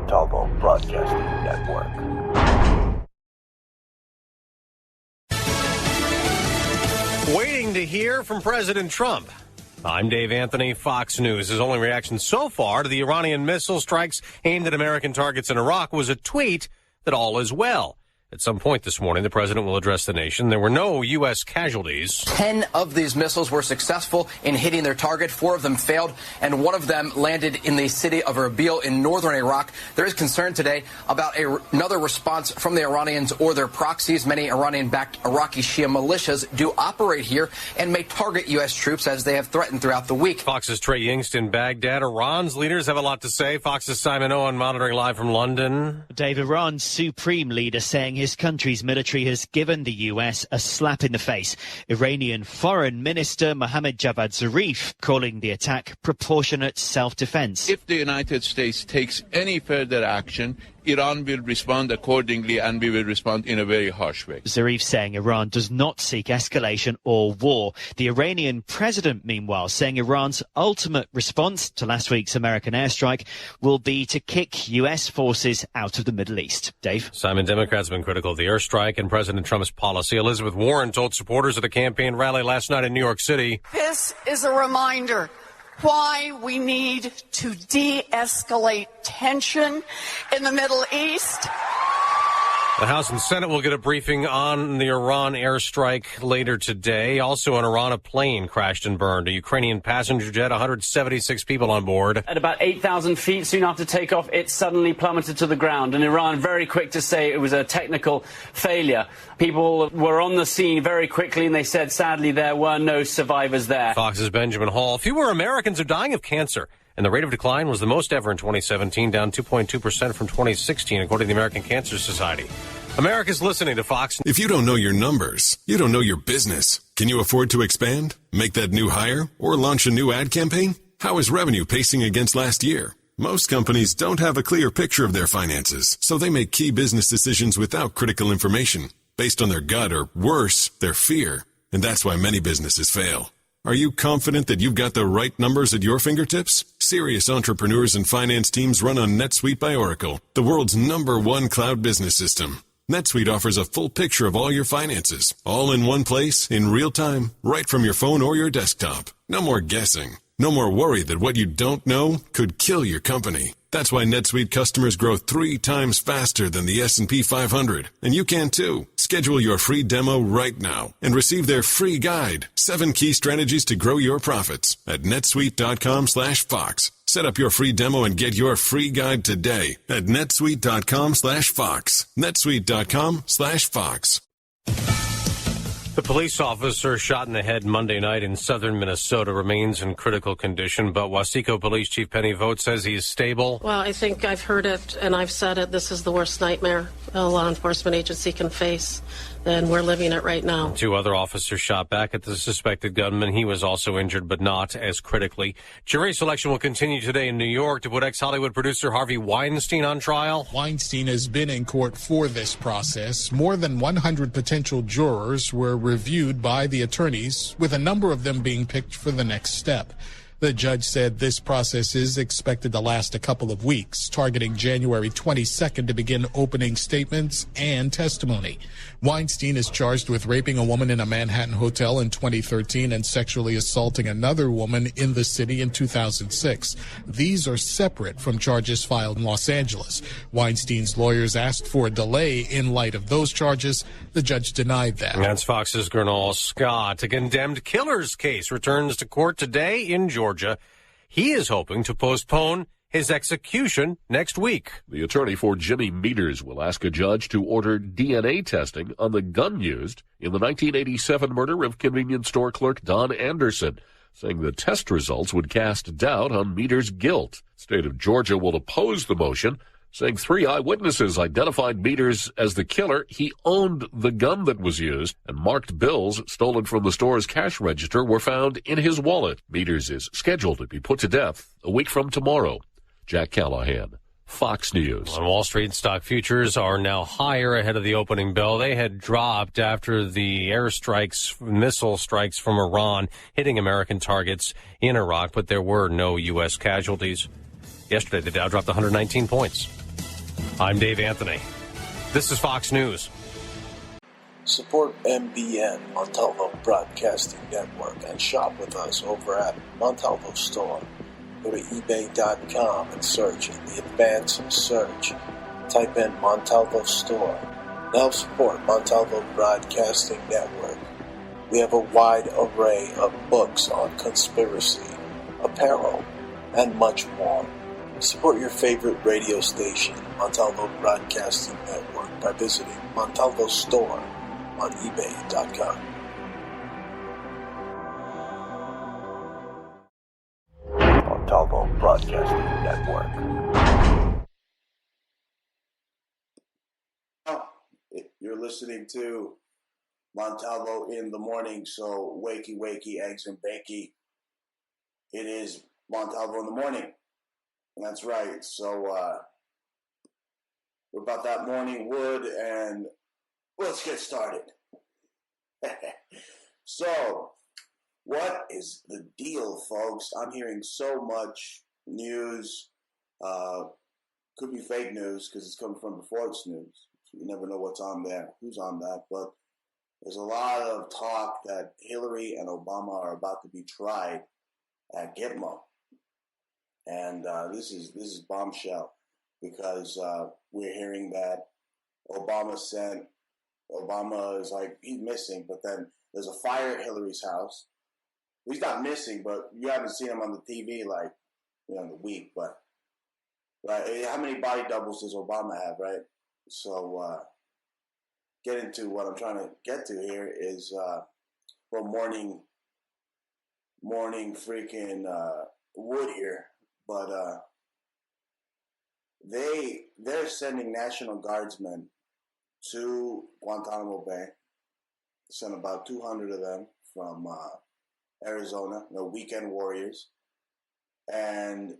Montalvo Broadcasting Network. Waiting to hear from President Trump. I'm Dave Anthony, Fox News. His only reaction so far to the Iranian missile strikes aimed at American targets in Iraq was a tweet that all is well. At some point this morning, the president will address the nation. There were no U.S. casualties. 10 of these missiles were successful in hitting their target. 4 of them failed, and 1 of them landed in the city of Erbil in northern Iraq. There is concern today about another response from the Iranians or their proxies. Many Iranian-backed Iraqi Shia militias do operate here and may target U.S. troops as they have threatened throughout the week. Fox's Trey Yingst in Baghdad. Iran's leaders have a lot to say. Fox's Simon Owen monitoring live from London. Dave, Iran's supreme leader saying his country's military has given the U.S. a slap in the face. Iranian Foreign Minister Mohammad Javad Zarif calling the attack proportionate self-defense. If the United States takes any further action, Iran will respond accordingly, and we will respond in a very harsh way. Zarif saying Iran does not seek escalation or war. The Iranian president, meanwhile, saying Iran's ultimate response to last week's American airstrike will be to kick U.S. forces out of the Middle East. Dave? Simon, Democrats have been critical of the airstrike and President Trump's policy. Elizabeth Warren told supporters at a campaign rally last night in New York City. This is a reminder why we need to de-escalate tension in the Middle East. The House and Senate will get a briefing on the Iran airstrike later today. Also in Iran, a plane crashed and burned. A Ukrainian passenger jet, 176 people on board. At about 8,000 feet, soon after takeoff, it suddenly plummeted to the ground. And Iran very quick to say it was a technical failure. People were on the scene very quickly, and they said, sadly, there were no survivors there. Fox's Benjamin Hall. Fewer Americans are dying of cancer, and the rate of decline was the most ever in 2017, down 2.2% from 2016, according to the American Cancer Society. America's listening to Fox. If you don't know your numbers, you don't know your business. Can you afford to expand, make that new hire, or launch a new ad campaign? How is revenue pacing against last year? Most companies don't have a clear picture of their finances, so they make key business decisions without critical information, based on their gut or, worse, their fear. And that's why many businesses fail. Are you confident that you've got the right numbers at your fingertips? Serious entrepreneurs and finance teams run on NetSuite by Oracle, the world's #1 cloud business system. NetSuite offers a full picture of all your finances, all in one place, in real time, right from your phone or your desktop. No more guessing. No more worry that what you don't know could kill your company. That's why NetSuite customers grow 3 times faster than the S&P 500. And you can too. Schedule your free demo right now and receive their free guide, 7 key strategies to grow your profits, at netsuite.com/Fox. Set up your free demo and get your free guide today at netsuite.com/Fox. netsuite.com/Fox. The police officer shot in the head Monday night in southern Minnesota remains in critical condition, but Waseco Police Chief Penny Vogt says he is stable. Well, I think I've heard it and I've said it. This is the worst nightmare a law enforcement agency can face, and we're living it right now. 2 other officers shot back at the suspected gunman. He was also injured, but not as critically. Jury selection will continue today in New York to put ex-Hollywood producer Harvey Weinstein on trial. Weinstein has been in court for this process. More than 100 potential jurors were reviewed by the attorneys, with a number of them being picked for the next step. The judge said this process is expected to last a couple of weeks, targeting January 22nd to begin opening statements and testimony. Weinstein is charged with raping a woman in a Manhattan hotel in 2013 and sexually assaulting another woman in the city in 2006. These are separate from charges filed in Los Angeles. Weinstein's lawyers asked for a delay in light of those charges. The judge denied that. That's Fox's Gernal Scott. A condemned killer's case returns to court today in Georgia. He is hoping to postpone his execution next week. The attorney for Jimmy Meters will ask a judge to order DNA testing on the gun used in the 1987 murder of convenience store clerk Don Anderson, saying the test results would cast doubt on Meters' guilt. State of Georgia will oppose the motion, saying 3 eyewitnesses identified Meters as the killer. He owned the gun that was used, and marked bills stolen from the store's cash register were found in his wallet. Meters is scheduled to be put to death a week from tomorrow. Jack Callahan, Fox News. On Wall Street, stock futures are now higher ahead of the opening bell. They had dropped after the missile strikes from Iran hitting American targets in Iraq, but there were no U.S. casualties. Yesterday, the Dow dropped 119 points. I'm Dave Anthony. This is Fox News. Support MBN, Montalvo Broadcasting Network, and shop with us over at Montalvo Store. Go to ebay.com and search in the advanced search. Type in Montalvo Store. Now support Montalvo Broadcasting Network. We have a wide array of books on conspiracy, apparel, and much more. Support your favorite radio station, Montalvo Broadcasting Network, by visiting Montalvo Store on ebay.com. Montalvo Broadcasting Network. You're listening to Montalvo in the morning, so wakey, wakey, eggs and bakey. It is Montalvo in the morning. That's right. So we're about that morning wood, and let's get started. So, what is the deal, folks? I'm hearing so much news. Could be fake news because it's coming from before it's news. So you never know what's on there, who's on that. But there's a lot of talk that Hillary and Obama are about to be tried at Gitmo. And this is bombshell because we're hearing that Obama is like, he's missing, but then there's a fire at Hillary's house. He's not missing, but you haven't seen him on the TV like, in the week. But right, how many body doubles does Obama have, right? So get into what I'm trying to get to here is morning freaking wood here. But they're sending National Guardsmen to Guantanamo Bay. Sent about 200 of them from Arizona, weekend warriors. And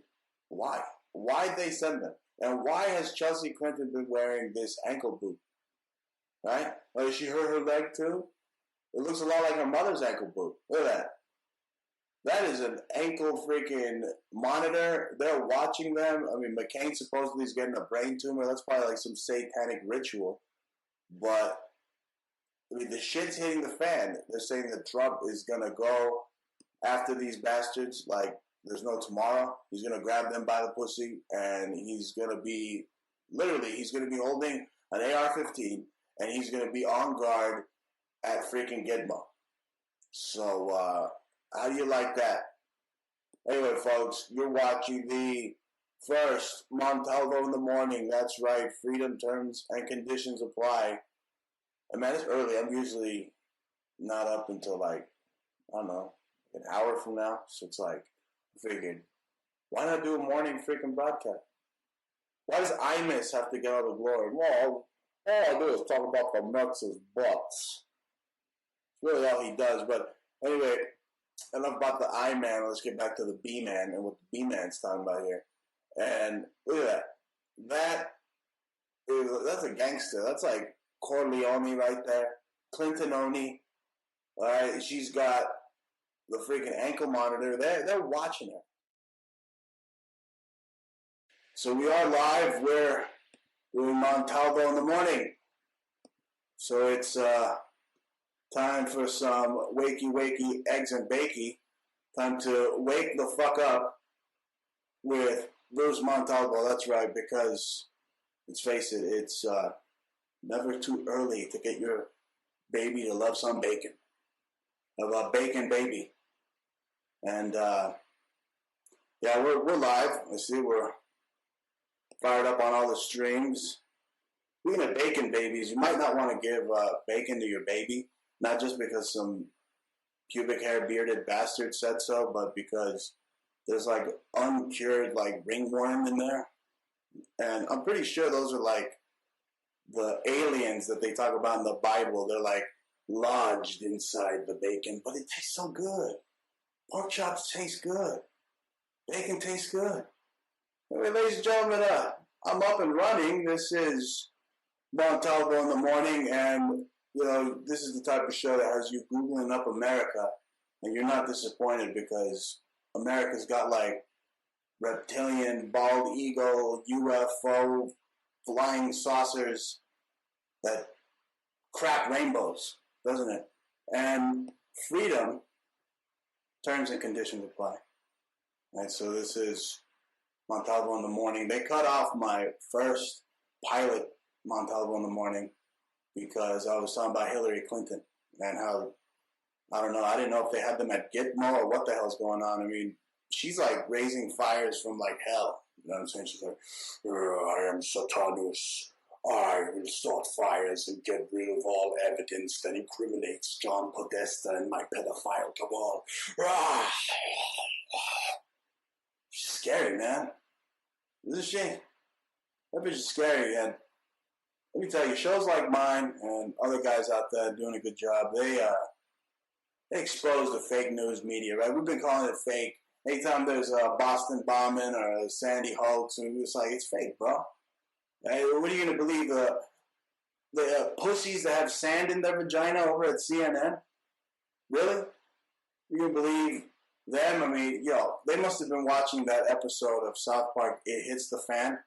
why? Why'd they send them? And why has Chelsea Clinton been wearing this ankle boot? Right? Has she hurt her leg too? It looks a lot like her mother's ankle boot. Look at that. That is an ankle freaking monitor. They're watching them. I mean, McCain supposedly is getting a brain tumor. That's probably like some satanic ritual. But, I mean, the shit's hitting the fan. They're saying that Trump is going to go after these bastards like there's no tomorrow. He's going to grab them by the pussy, and he's going to be, literally, he's going to be holding an AR-15, and he's going to be on guard at freaking Gitmo. So, how do you like that? Anyway, folks, you're watching the first Montalvo in the morning. That's right. Freedom terms and conditions apply. And man, it's early. I'm usually not up until like, I don't know, an hour from now. So it's like, I figured, why not do a morning freaking broadcast? Why does Imus have to get all the glory? Well, all I do is talk about the nuts' butts. It's really all he does. But anyway, enough about the I-Man. Let's get back to the B-Man and what the B-Man's talking about here. And look at that. That's a gangster. That's like Corleone right there. Clinton-oni. All right, she's got the freaking ankle monitor. They're watching her. So we are live. We're doing Montalvo in the morning. So it's time for some wakey, wakey, eggs and bakey. Time to wake the fuck up with Bruce Montalvo. That's right, because let's face it, it's never too early to get your baby to love some bacon. About bacon baby. And yeah, we're live. I see we're fired up on all the streams. Speaking of bacon babies, you might not want to give bacon to your baby. Not just because some pubic hair bearded bastard said so, but because there's like uncured like ringworm in there. And I'm pretty sure those are like the aliens that they talk about in the Bible. They're like lodged inside the bacon, but it tastes so good. Pork chops taste good. Bacon tastes good. Anyway, ladies and gentlemen, I'm up and running. This is Montalvo in the morning, and this is the type of show that has you Googling up America, and you're not disappointed because America's got like reptilian, bald eagle, UFO, flying saucers that crack rainbows, doesn't it? And freedom, terms and conditions apply. Right, so this is Montalvo in the morning. They cut off my first pilot, Montalvo in the morning, because I was talking about Hillary Clinton and how, I don't know, I didn't know if they had them at Gitmo or what the hell's going on. I mean, she's like raising fires from like hell. You know what I'm saying? She's like, I am Satanus. I will start fires and get rid of all evidence that incriminates John Podesta and my pedophile cabal. She's scary, man. Isn't she? That bitch is scary, and let me tell you, shows like mine and other guys out there doing a good job, they expose the fake news media, right? We've been calling it fake. Anytime there's a Boston bombing or a Sandy hoax, and it's like, it's fake, bro. Right? What are you going to believe? The pussies that have sand in their vagina over at CNN? Really? You going to believe them? I mean, they must have been watching that episode of South Park, It Hits the Fan,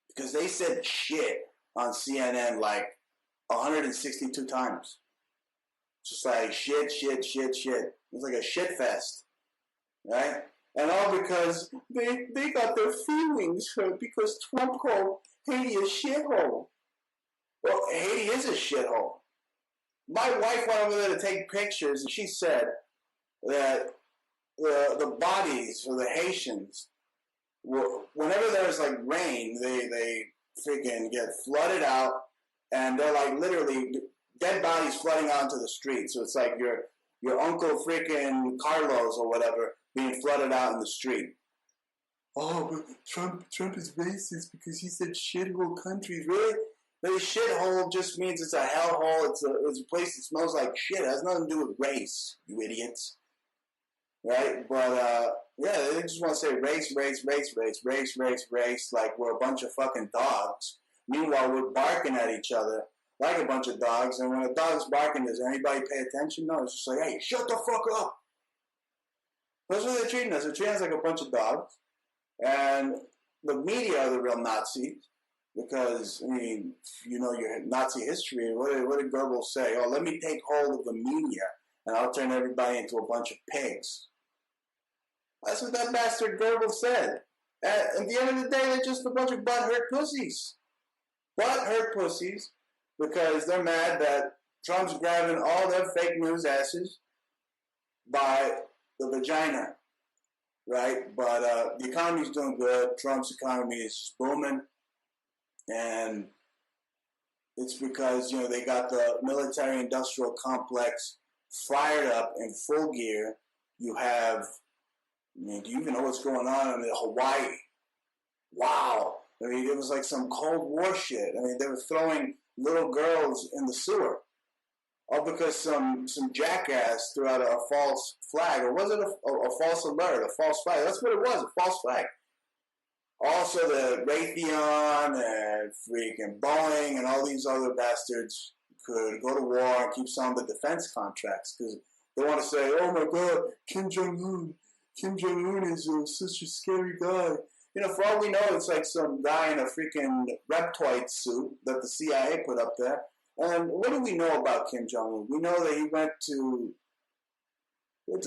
because they said shit on CNN like 162 times. Just like shit. It was like a shit fest, right? And all because they got their feelings hurt because Trump called Haiti a shithole. Well, Haiti is a shithole. My wife went over there to take pictures, and she said that the bodies of the Haitians, whenever there's like rain, they freaking get flooded out, and they're like literally dead bodies flooding out into the street. So it's like your uncle freaking Carlos or whatever being flooded out in the street. Oh, but Trump is racist because he said shithole countries. Really? The shithole just means it's a hellhole. It's a place that smells like shit. It has nothing to do with race, you idiots. Right? But, yeah, they just want to say race, like we're a bunch of fucking dogs. Meanwhile, we're barking at each other like a bunch of dogs. And when a dog's barking, does anybody pay attention? No, it's just like, hey, shut the fuck up. That's what they're treating us. They're treating us like a bunch of dogs. And the media are the real Nazis. Because, I mean, you know your Nazi history. What did Goebbels say? Oh, let me take hold of the media, and I'll turn everybody into a bunch of pigs. That's what that bastard Goebbels said. At the end of the day, they're just a bunch of butthurt pussies. Butthurt pussies, because they're mad that Trump's grabbing all their fake news asses by the vagina, right? But the economy's doing good. Trump's economy is just booming. And it's because, they got the military-industrial complex fired up in full gear. You have, do you even know what's going on in Hawaii? Wow. I mean, it was like some Cold War shit. I mean, they were throwing little girls in the sewer. All because some jackass threw out a false flag. Or was it a false alert, a false flag? That's what it was, a false flag. Also, the Raytheon and freaking Boeing and all these other bastards could go to war and keep selling the defense contracts because they want to say, oh my God, Kim Jong-un is such a scary guy. For all we know, it's like some guy in a freaking Reptoid suit that the CIA put up there. And what do we know about Kim Jong-un? We know that he went to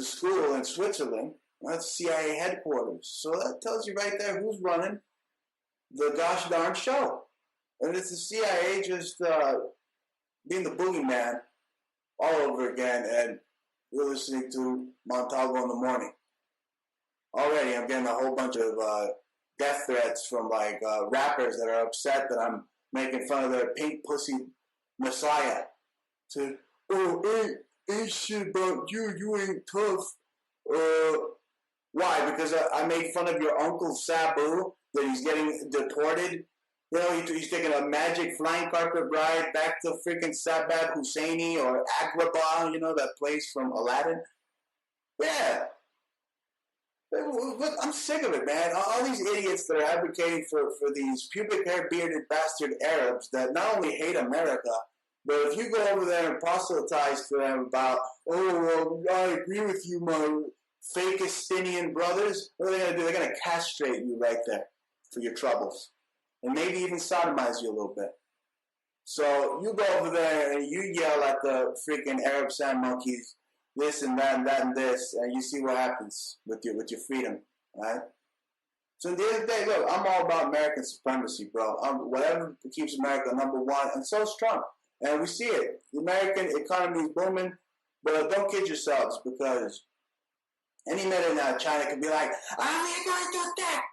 school in Switzerland. That's CIA headquarters. So that tells you right there who's running the gosh darn show. And it's the CIA just being the boogeyman all over again. And you're listening to Montalvo in the morning. Already I'm getting a whole bunch of death threats from like rappers that are upset that I'm making fun of their pink pussy messiah. To, ain't shit about you. You ain't tough. Why? Because I made fun of your uncle Sabu, that he's getting deported. He's taking a magic flying carpet ride back to freaking Sabab Husseini or Agrabah, that place from Aladdin. Yeah. But I'm sick of it, man. All these idiots that are advocating for these pubic hair bearded bastard Arabs that not only hate America, but if you go over there and proselytize to them about, I agree with you, my Fakistinian brothers, what are they going to do? They're going to castrate you right there for your troubles. and maybe even sodomize you a little bit. So you go over there and you yell at the freaking Arab sand monkeys, this and that and that and this, and you see what happens with your freedom, right? So at the end of the day, look, I'm all about American supremacy, bro. Whatever keeps America number one, and so is Trump. And we see it. The American economy is booming, but don't kid yourselves, because any minute now China could be like, we're going to attack.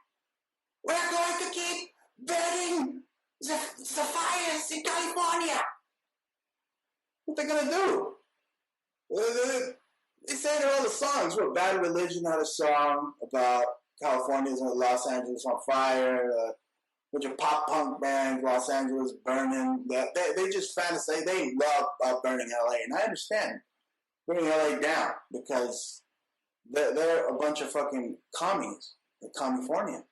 We're going to keep burning the fires in California. What they going to do? They say in all the songs. What, Bad Religion had a song about California's and Los Angeles on fire. A bunch of pop punk bands, Los Angeles burning. They just fantasize. They love burning LA, and I understand burning LA down because they're a bunch of fucking commies in California.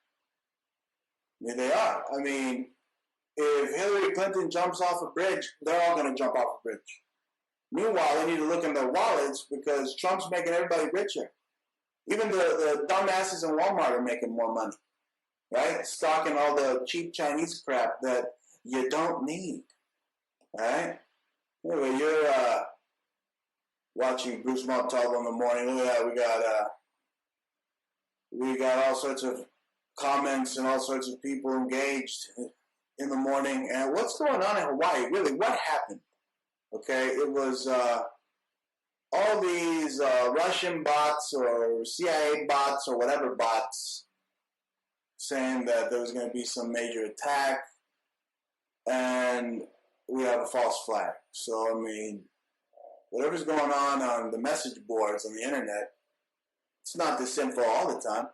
Yeah, they are. I mean, if Hillary Clinton jumps off a bridge, they're all going to jump off a bridge. Meanwhile, they need to look in their wallets because Trump's making everybody richer. Even the dumbasses in Walmart are making more money, right? Stocking all the cheap Chinese crap that you don't need, right? Anyway, you're watching Bruce Montalvo in the morning. Look at that. We got all sorts of comments and all sorts of people engaged in the morning. And what's going on in Hawaii? Really, what happened? Okay, it was all these Russian bots or CIA bots or whatever bots saying that there was going to be some major attack, and we have a false flag. So, I mean, whatever's going on the message boards on the internet, it's not this info all the time.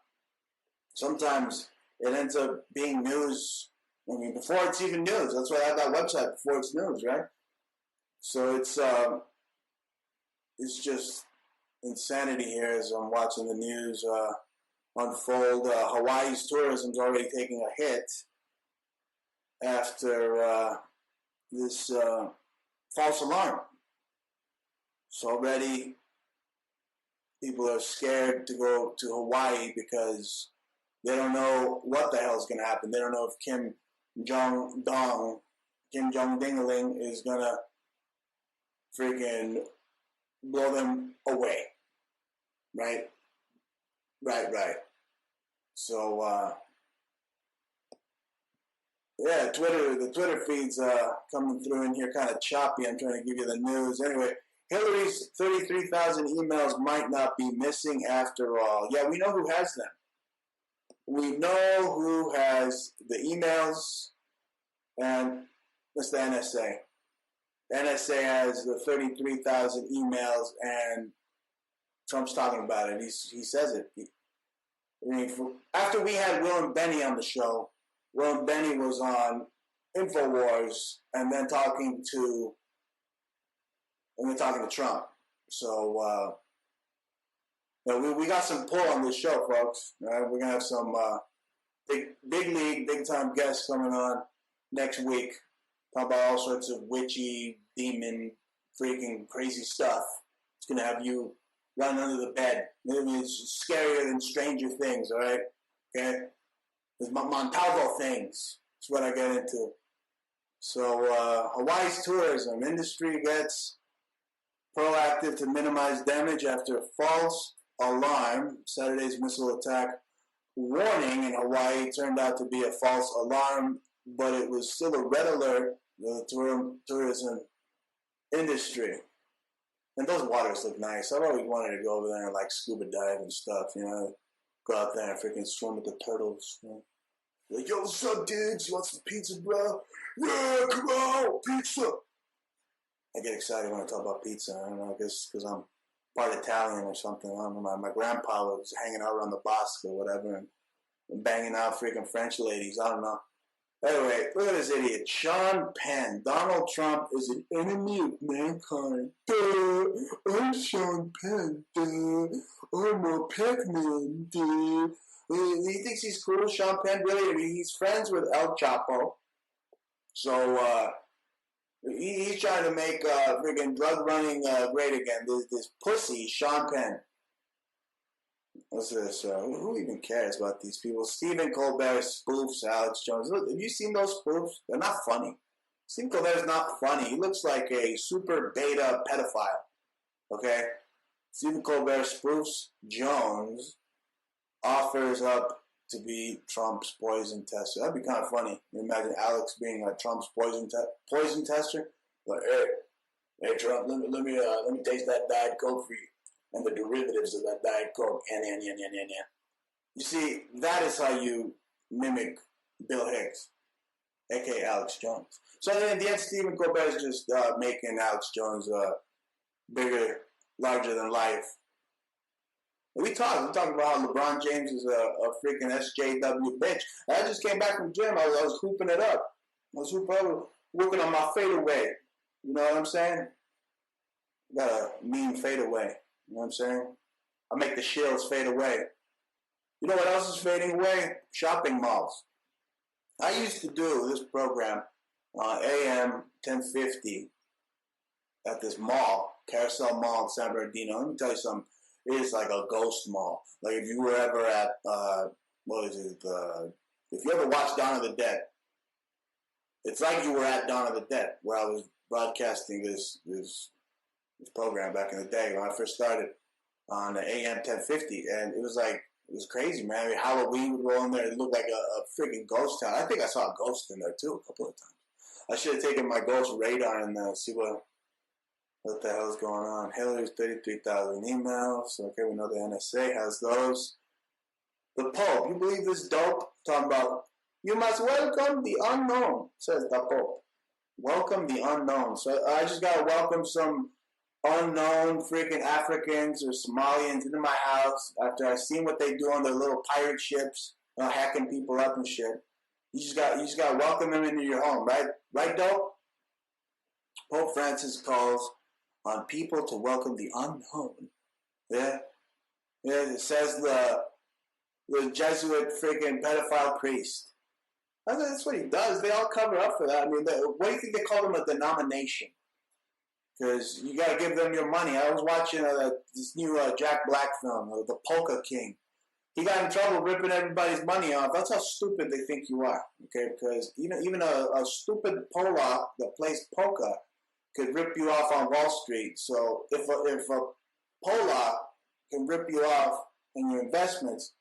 Sometimes it ends up being news, I mean, before it's even news. That's why I have that website, before it's news, right? So it's just insanity here as I'm watching the news unfold. Hawaii's tourism's already taking a hit after this false alarm. So already people are scared to go to Hawaii because they don't know what the hell is going to happen. They don't know if Kim Jong-Dingaling is going to freaking blow them away. Right? So, yeah, the Twitter feed's coming through in here kind of choppy. I'm trying to give you the news. Anyway, Hillary's 33,000 emails might not be missing after all. Yeah, we know who has them. We know who has the emails, and that's the NSA. The NSA has the 33,000 emails, and Trump's talking about it. He says it. After we had Will and Benny on the show, Will and Benny was on InfoWars, and then talking to Trump. So we got some pull on this show, folks. We're gonna have some big league, big time guests coming on next week. Talk about all sorts of witchy, demon, freaking crazy stuff. It's gonna have you run under the bed. Maybe it's scarier than Stranger Things. All right, okay. There's Montalvo things. That's what I get into. So Hawaii's tourism industry gets proactive to minimize damage after false alarm. Saturday's missile attack warning in Hawaii turned out to be a false alarm, but it was still a red alert for the tourism industry. And those waters look nice. I've always wanted to go over there and like scuba dive and stuff, you know. Go out there and freaking swim with the turtles. You know? Like, yo, what's up, dudes? You want some pizza, bro? Yeah, come on, pizza. I get excited when I talk about pizza. I don't know, I guess because I'm part Italian or something. I don't know, my grandpa was hanging out around the Bosque or whatever and banging out freaking French ladies. I don't know. Anyway, look at this idiot. Sean Penn. Donald Trump is an enemy of mankind. Duh. I'm Sean Penn. Duh. I'm a Pac-Man. Duh. He thinks he's cool, Sean Penn. Really, I mean, he's friends with El Chapo. So, he's trying to make freaking drug running great again. This pussy, Sean Penn. what's this? Who even cares about these people? Stephen Colbert spoofs Alex Jones. Look, have you seen those spoofs? They're not funny. Stephen Colbert's not funny. He looks like a super beta pedophile. Okay? Stephen Colbert spoofs Jones, offers up to be Trump's poison tester. That'd be kind of funny. You imagine Alex being like Trump's poison tester. Like, hey Trump, let me taste that Diet Coke for you and the derivatives of that Diet Coke. And. You see, that is how you mimic Bill Hicks, aka Alex Jones. So then at the end, Stephen Colbert is just making Alex Jones bigger, larger than life. We talked about how LeBron James is a freaking SJW bitch. And I just came back from the gym. I was hooping it up. I was working on my fadeaway. You know what I'm saying? Got a mean fadeaway. You know what I'm saying? I make the shills fade away. You know what else is fading away? Shopping malls. I used to do this program on AM 1050 at this mall, Carousel Mall in San Bernardino. Let me tell you something. It is like a ghost mall. Like if you were ever at, if you ever watched Dawn of the Dead, it's like you were at Dawn of the Dead, where I was broadcasting this program back in the day when I first started on the AM 1050, and it was crazy, man. I mean, Halloween would roll in there. It looked like a freaking ghost town. I think I saw a ghost in there too a couple of times. I should have taken my ghost radar and see what the hell is going on. Hillary's 33,000 emails. Okay, we know the NSA has those. The Pope, you believe this dope? Talking about, you must welcome the unknown, says the Pope. Welcome the unknown. So I just got to welcome some unknown freaking Africans or Somalians into my house after I've seen what they do on their little pirate ships, hacking people up and shit. You just got to welcome them into your home, right? Right, dope? Pope Francis calls on people to welcome the unknown. Yeah, it says the Jesuit freaking pedophile priest. That's what he does. They all cover up for that. I mean, what do you think they call them a denomination? Because you got to give them your money. I was watching this new Jack Black film, The Polka King. He got in trouble ripping everybody's money off. That's how stupid they think you are. Okay, because even a stupid Polak that plays polka could rip you off on Wall Street. So if a Polak can rip you off in your investments,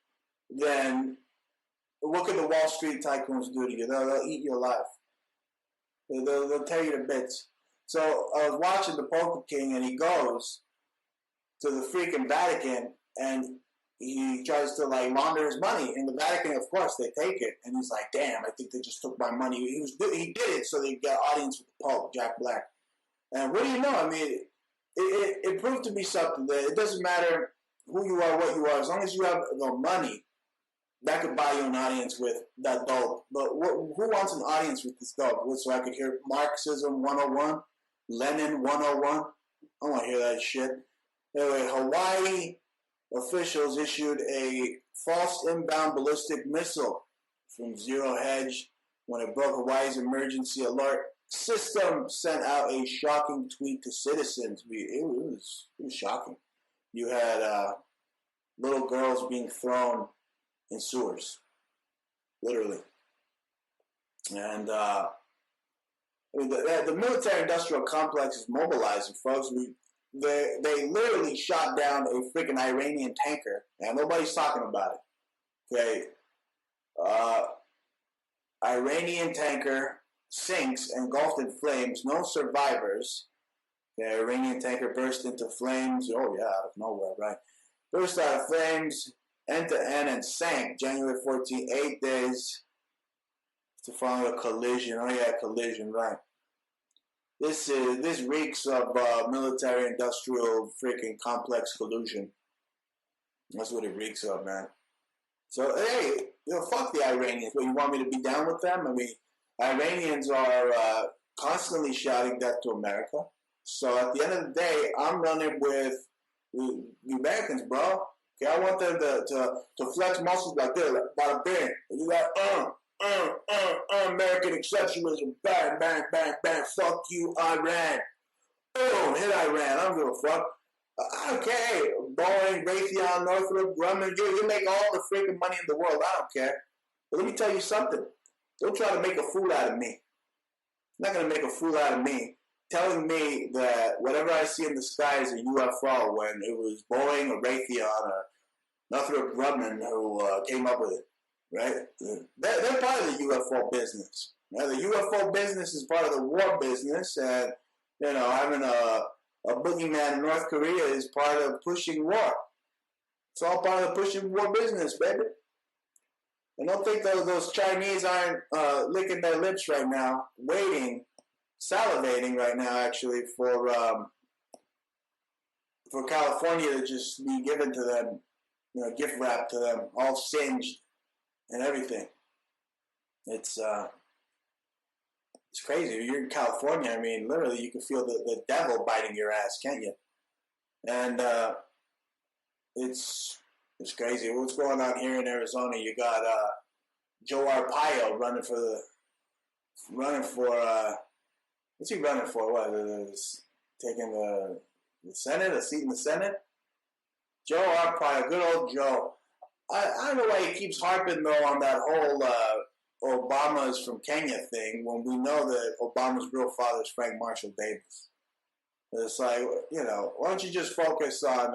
then what could the Wall Street tycoons do to you? They'll eat you alive. They'll tear you to bits. So I was watching The Polka King, and he goes to the freaking Vatican, and he tries to launder his money. In the Vatican, of course, they take it, and he's like, "Damn, I think they just took my money." He did it so they get audience with the Pope, Jack Black. And what do you know? I mean, it proved to be something that it doesn't matter who you are, what you are, as long as you have the money, that could buy you an audience with that dope. But who wants an audience with this dope? So I could hear Marxism 101, Lenin 101. I want to hear that shit. Anyway, Hawaii officials issued a false inbound ballistic missile from Zero Hedge when it broke Hawaii's emergency alert system, sent out a shocking tweet to citizens. It was shocking. You had little girls being thrown in sewers, literally. And the military-industrial complex is mobilizing, folks. They literally shot down a freaking Iranian tanker, and nobody's talking about it. Okay, Iranian tanker sinks, engulfed in flames. No survivors. The Iranian tanker burst into flames. Oh yeah, out of nowhere, right? Burst out of flames, end to end, and sank January 14, 8 days to follow a collision. Oh yeah, collision, right? This reeks of military-industrial freaking complex collusion. That's what it reeks of, man. So hey, fuck the Iranians. What, you want me to be down with them? I mean, Iranians are constantly shouting death to America. So at the end of the day, I'm running with the Americans, bro. Okay, I want them to flex muscles like this, like bada bang. And you're like, American exceptionalism, bang, bang, bang, bang, fuck you, Iran. Boom, hit Iran, I don't give a fuck. I don't care. Hey, Boeing, Raytheon, Northrop Grumman, you make all the freaking money in the world. I don't care. But let me tell you something. Don't try to make a fool out of me. You're not going to make a fool out of me telling me that whatever I see in the sky is a UFO when it was Boeing or Raytheon or Northrop Grumman who came up with it, right? They're part of the UFO business. Now, the UFO business is part of the war business, and, having a boogeyman in North Korea is part of pushing war. It's all part of the pushing war business, baby. And don't think those Chinese aren't licking their lips right now, salivating right now, actually, for California to just be given to them, gift wrapped to them, all singed and everything. It's crazy. You're in California. I mean, literally, you can feel the devil biting your ass, can't you? And it's crazy. What's going on here in Arizona? You got Joe Arpaio running for what's he running for? What is taking the Senate, a seat in the Senate? Joe Arpaio, good old Joe. I don't know why he keeps harping though on that whole Obama's from Kenya thing when we know that Obama's real father is Frank Marshall Davis. It's like, why don't you just focus on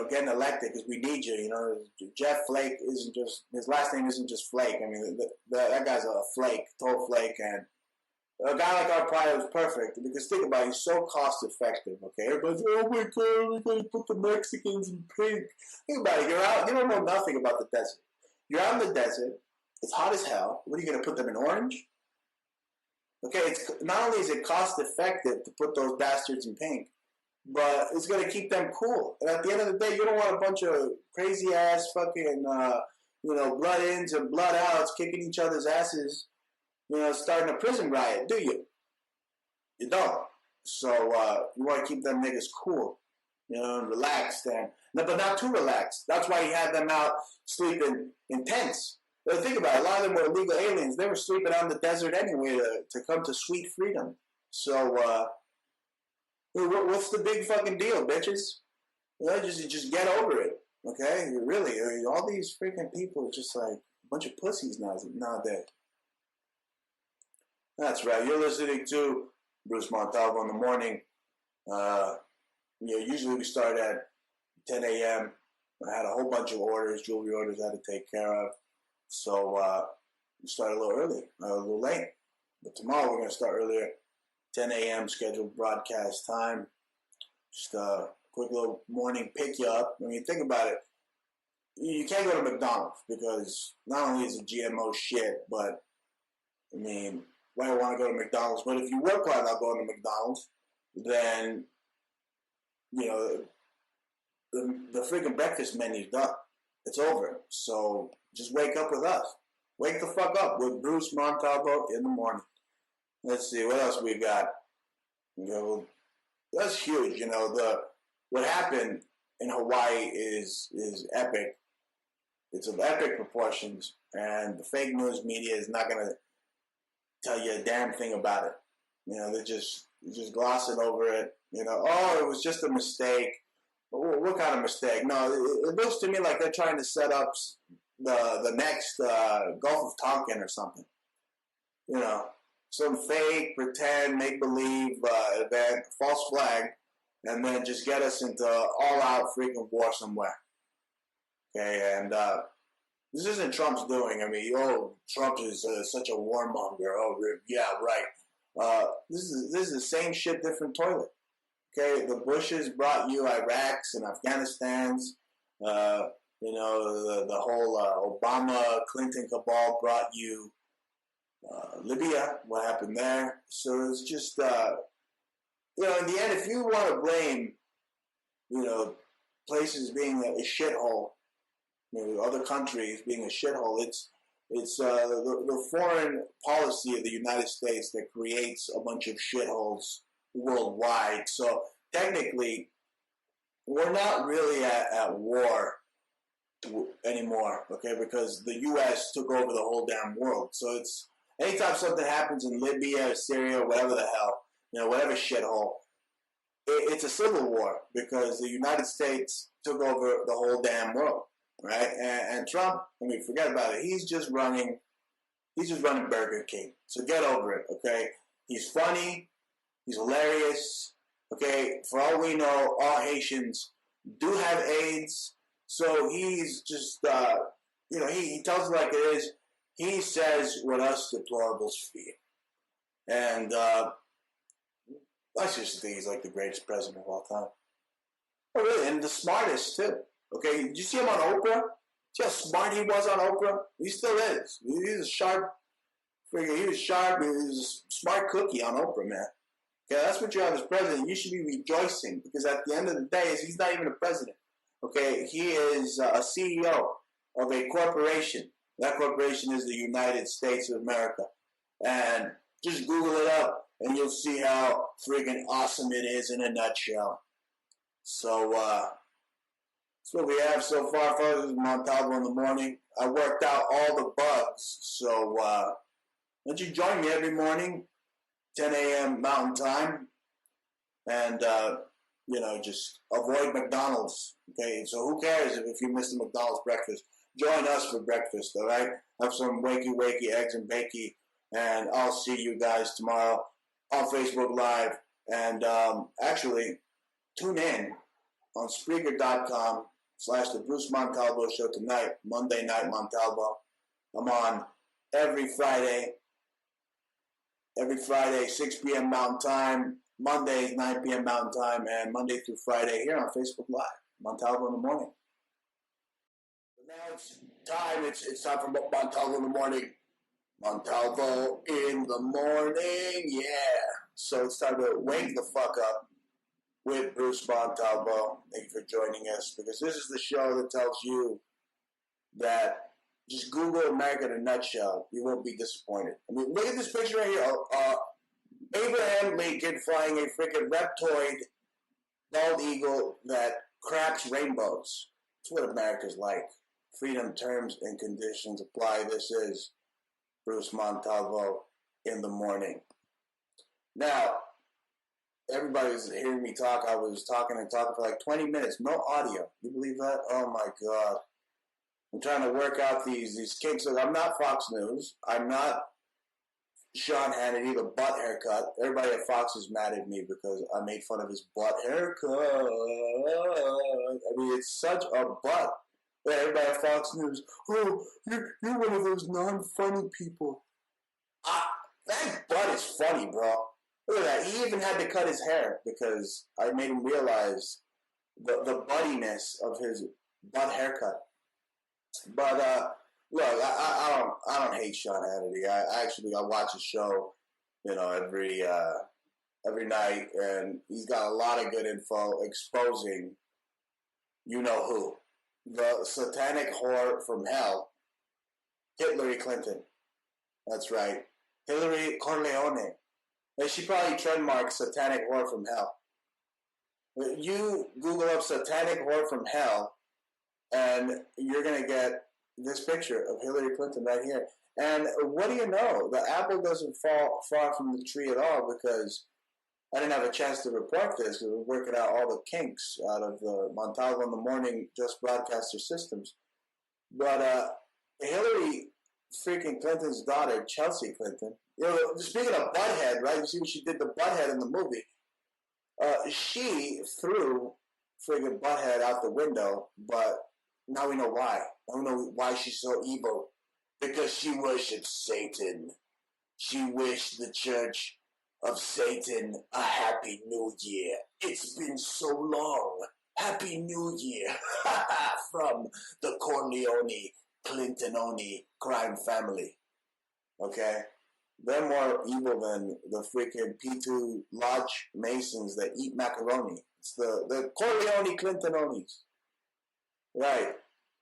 getting elected because we need you. Jeff Flake isn't just, his last name isn't just Flake. I mean, that guy's a flake, total flake, and a guy like Arpaio is perfect because think about it, he's so cost effective. Okay, everybody's oh my god, we're going to put the Mexicans in pink. Think about it, you're out, you don't know nothing about the desert. You're out in the desert. It's hot as hell. What are you going to put them in orange? Okay, it's not only is it cost effective to put those bastards in pink, but it's going to keep them cool. And at the end of the day, you don't want a bunch of crazy ass fucking blood ins and blood outs kicking each other's asses, starting a prison riot, do you? You don't. So you want to keep them niggas cool, relaxed, but not too relaxed. That's why he had them out sleeping in tents. But think about it, a lot of them were illegal aliens. They were sleeping out in the desert anyway to come to sweet freedom. So what's the big fucking deal, bitches? Just get over it, okay? Really, all these freaking people are just like a bunch of pussies nowadays. That's right. You're listening to Bruce Montalvo in the morning. Usually we start at 10 a.m. I had a whole bunch of jewelry orders I had to take care of. So we started a little early, a little late. But tomorrow we're going to start earlier, 10 a.m. scheduled broadcast time. Just a quick little morning pick you up. I mean, think about it. You can't go to McDonald's because not only is it GMO shit, but, I mean, why do I want to go to McDonald's? But if you were planning on going to McDonald's, then, the freaking breakfast menu's done. It's over. So just wake up with us. Wake the fuck up with Bruce Montalvo in the morning. Let's see, what else we got? That's huge. What happened in Hawaii is epic. It's of epic proportions, and the fake news media is not going to tell you a damn thing about it. They're just glossing over it. It was just a mistake. What kind of mistake? No, it looks to me like they're trying to set up the next Gulf of Tonkin or something. Some fake, pretend, make-believe event, false flag, and then just get us into all-out freaking war somewhere. Okay, and this isn't Trump's doing. I mean, Trump is such a warmonger. Oh, yeah, right. This is the same shit, different toilet. Okay, the Bushes brought you Iraqs and Afghanistans. The whole Obama-Clinton cabal brought you Libya. What happened there? So it's just, in the end, if you want to blame, places being a shithole, other countries being a shithole, it's the foreign policy of the United States that creates a bunch of shitholes worldwide. So technically, we're not really at war anymore, okay? Because the U.S. took over the whole damn world. So it's anytime something happens in Libya or Syria or whatever the hell, whatever shithole, it's a civil war because the United States took over the whole damn world, right? And Trump, I mean, forget about it. He's just running Burger King. So get over it, okay? He's funny. He's hilarious. Okay, for all we know, all Haitians do have AIDS. So he's just, he tells it like it is. He says what us deplorables feel. And I just think he's like the greatest president of all time. Oh, really? And the smartest, too. Okay, did you see him on Oprah? See how smart he was on Oprah? He still is. He's a sharp, he was a smart cookie on Oprah, man. Okay, that's what you have as president. You should be rejoicing because at the end of the day, he's not even a president. Okay, he is a CEO of a corporation. That corporation is the United States of America. And just Google it up, and you'll see how freaking awesome it is in a nutshell. So, that's what we have so far, folks. This is Montalvo in the morning. I worked out all the bugs, so why don't you join me every morning, 10 a.m. Mountain Time, and, just avoid McDonald's, okay? So who cares if you miss the McDonald's breakfast? Join us for breakfast, all right? Have some wakey eggs and bakey, and I'll see you guys tomorrow on Facebook Live. And actually, tune in on Spreaker.com/The Bruce Montalvo Show tonight, Monday Night Montalvo. I'm on every Friday, 6 p.m. Mountain Time, Mondays, 9 p.m. Mountain Time, and Monday through Friday here on Facebook Live, Montalvo in the morning. But now it's time for Montalvo in the morning. Montalvo in the morning, yeah. So it's time to wake the fuck up with Bruce Montalvo. Thank you for joining us, because this is the show that tells you that just Google America in a nutshell. You won't be disappointed. I mean, look at this picture right here. Abraham Lincoln flying a freaking reptoid bald eagle that craps rainbows. That's what America's like. Freedom, terms, and conditions apply. This is Bruce Montalvo in the morning. Now, everybody was hearing me talk. I was talking for like 20 minutes. No audio. You believe that? Oh, my God. I'm trying to work out these kinks. I'm not Fox News. I'm not Sean Hannity, the butt haircut. Everybody at Fox is mad at me because I made fun of his butt haircut. I mean, it's such a butt. Yeah, everybody at Fox News, oh, you're one of those non-funny people. That butt is funny, bro. Look at that. He even had to cut his hair because I made him realize the buttiness of his butt haircut. But look, I don't hate Sean Hannity. I watch his show, every night, and he's got a lot of good info exposing you know who. The satanic whore from hell, Hillary Clinton. That's right. Hillary Corleone. And she probably trademarked satanic whore from hell. You Google up satanic whore from hell, and you're going to get this picture of Hillary Clinton right here. And what do you know? The apple doesn't fall far from the tree at all, because I didn't have a chance to report this because we're working out all the kinks out of the Montalvo in the Morning Just Broadcaster systems. But Hillary freaking Clinton's daughter, Chelsea Clinton, speaking of butthead, right? You see what she did to butthead in the movie? She threw freaking butthead out the window, but now we know why. Now we know why she's so evil. Because she worships Satan. She wished the Church of Satan a Happy New Year. It's been so long. Happy New Year. From the Corleone, Clintonone crime family. Okay? They're more evil than the freaking P2 Lodge Masons that eat macaroni. It's the Corleone Clintonones. Right.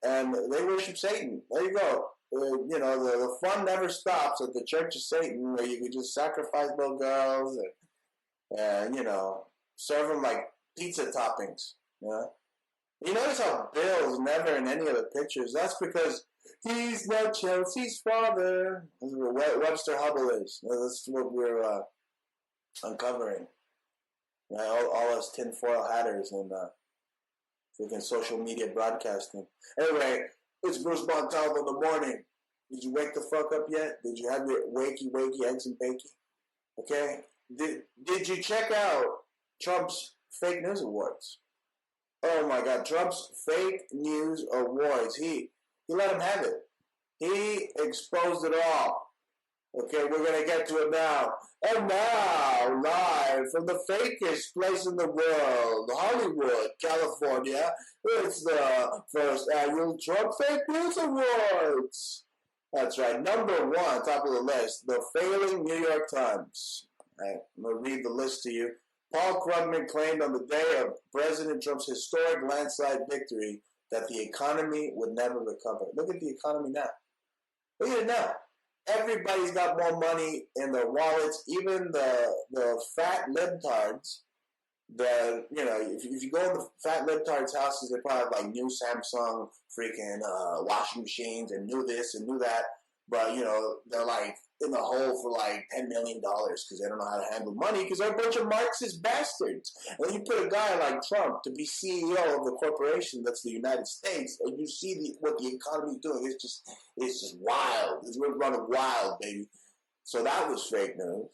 And they worship Satan. There you go. The fun never stops at the Church of Satan, where you can just sacrifice little girls and serve them like pizza toppings. You notice how Bill's never in any of the pictures? That's because he's not Chelsea's father. That's what Webster Hubble is. That's what we're uncovering. All us tinfoil hatters and freaking social media broadcasting. Anyway, it's Bruce Montalvo in the morning. Did you wake the fuck up yet? Did you have your wakey eggs and bakey? Okay? Did you check out Trump's fake news awards? Oh my God, Trump's fake news awards. He let him have it. He exposed it all. Okay, we're going to get to it now. And now, live from the fakest place in the world, Hollywood, California, it's the first annual Trump Fake News Awards. That's right, number one, top of the list, the failing New York Times. All right, I'm going to read the list to you. Paul Krugman claimed on the day of President Trump's historic landslide victory that the economy would never recover. Look at the economy now. Look at it now. Everybody's got more money in their wallets, even the fat libtards. If you go in the fat libtards' houses, they probably have like new Samsung freaking washing machines and new this and new that. But, they're like in the hole for like $10 million because they don't know how to handle money because they're a bunch of Marxist bastards. And then you put a guy like Trump to be CEO of the corporation that's the United States, and you see what the economy is doing. It's just wild. We're running wild, baby. So that was fake news.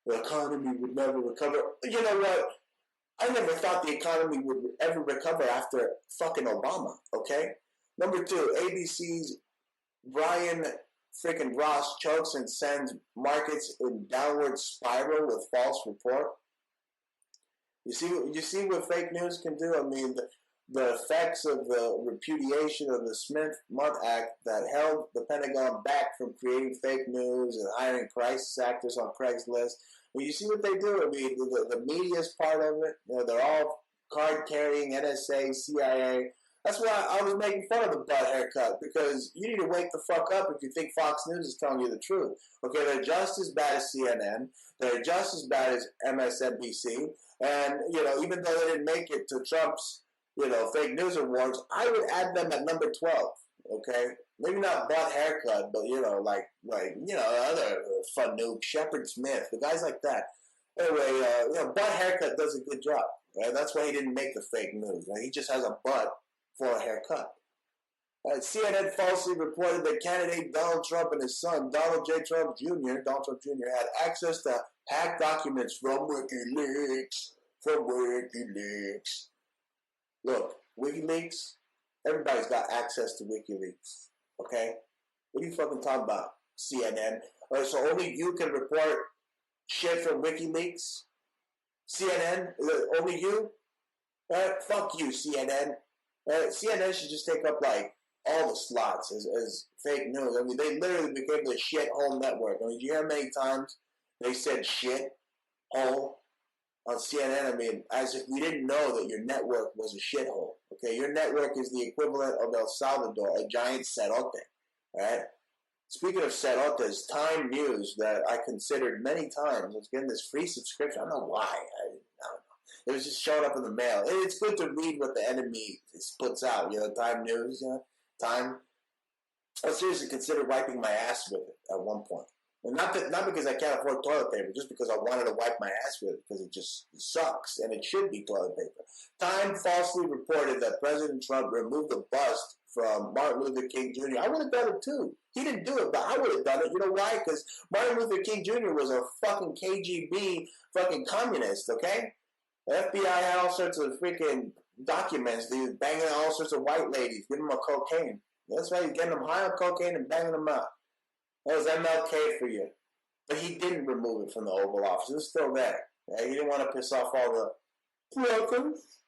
The economy would never recover. You know what? I never thought the economy would ever recover after fucking Obama, okay? Number two, ABC's Brian freaking Ross chokes and sends markets in downward spiral with false report. You see what fake news can do? I mean, the effects of the repudiation of the Smith-Mundt Act that held the Pentagon back from creating fake news and hiring crisis actors on Craigslist. Well, you see what they do? I mean, the media's part of it. They're all card-carrying NSA, CIA. That's why I was making fun of the butt haircut, because you need to wake the fuck up if you think Fox News is telling you the truth. Okay, they're just as bad as CNN. They're just as bad as MSNBC. And, even though they didn't make it to Trump's, fake news awards, I would add them at number 12. Okay? Maybe not butt haircut, but, other fun nuke, Shepard Smith, the guys like that. Anyway, butt haircut does a good job. Right? That's why he didn't make the fake news. Right? He just has a butt for a haircut. CNN falsely reported that candidate Donald Trump and his son, Donald Trump Jr., had access to hacked documents from WikiLeaks. Look, WikiLeaks, everybody's got access to WikiLeaks, okay? What are you fucking talking about, CNN? So only you can report shit from WikiLeaks? CNN? Only you? Fuck you, CNN. CNN should just take up, all the slots as fake news. I mean, they literally became the shithole network. I mean, do you hear how many times they said shit hole on CNN? I mean, as if we didn't know that your network was a shithole. Okay, your network is the equivalent of El Salvador, a giant cerote. Right? Speaking of cerotes, Time News, that I considered many times, was getting this free subscription. I don't know why. I don't know. It was just showing up in the mail. And it's good to read what the enemy puts out. Time News, Time. I seriously considered wiping my ass with it at one point. And not because I can't afford toilet paper, just because I wanted to wipe my ass with it, because it just sucks, and it should be toilet paper. Time falsely reported that President Trump removed a bust from Martin Luther King Jr. I would have done it too. He didn't do it, but I would have done it. You know why? Because Martin Luther King Jr. was a fucking KGB fucking communist, okay? The FBI had all sorts of freaking documents. They was banging all sorts of white ladies, giving them a cocaine. That's why he's getting them high on cocaine and banging them out. That was MLK for you. But he didn't remove it from the Oval Office. It was still there. Right? He didn't want to piss off all the welcomes.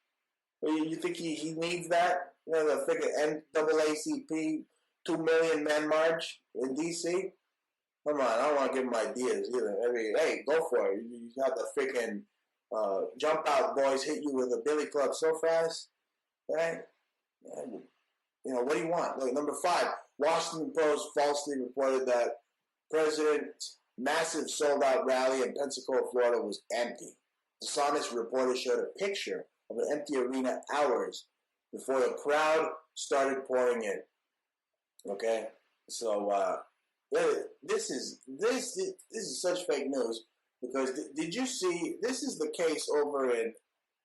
You think he needs that? The freaking NAACP 2 million man march in D.C.? Come on, I don't want to give him ideas either. Hey, go for it. You got the freaking jump out boys hit you with a billy club so fast, right? What do you want? Look, number 5, Washington Post falsely reported that President's massive sold-out rally in Pensacola, Florida was empty. Dishonest reporter showed a picture of an empty arena hours before the crowd started pouring in. Okay, so this is such fake news. Because did you see, this is the case over in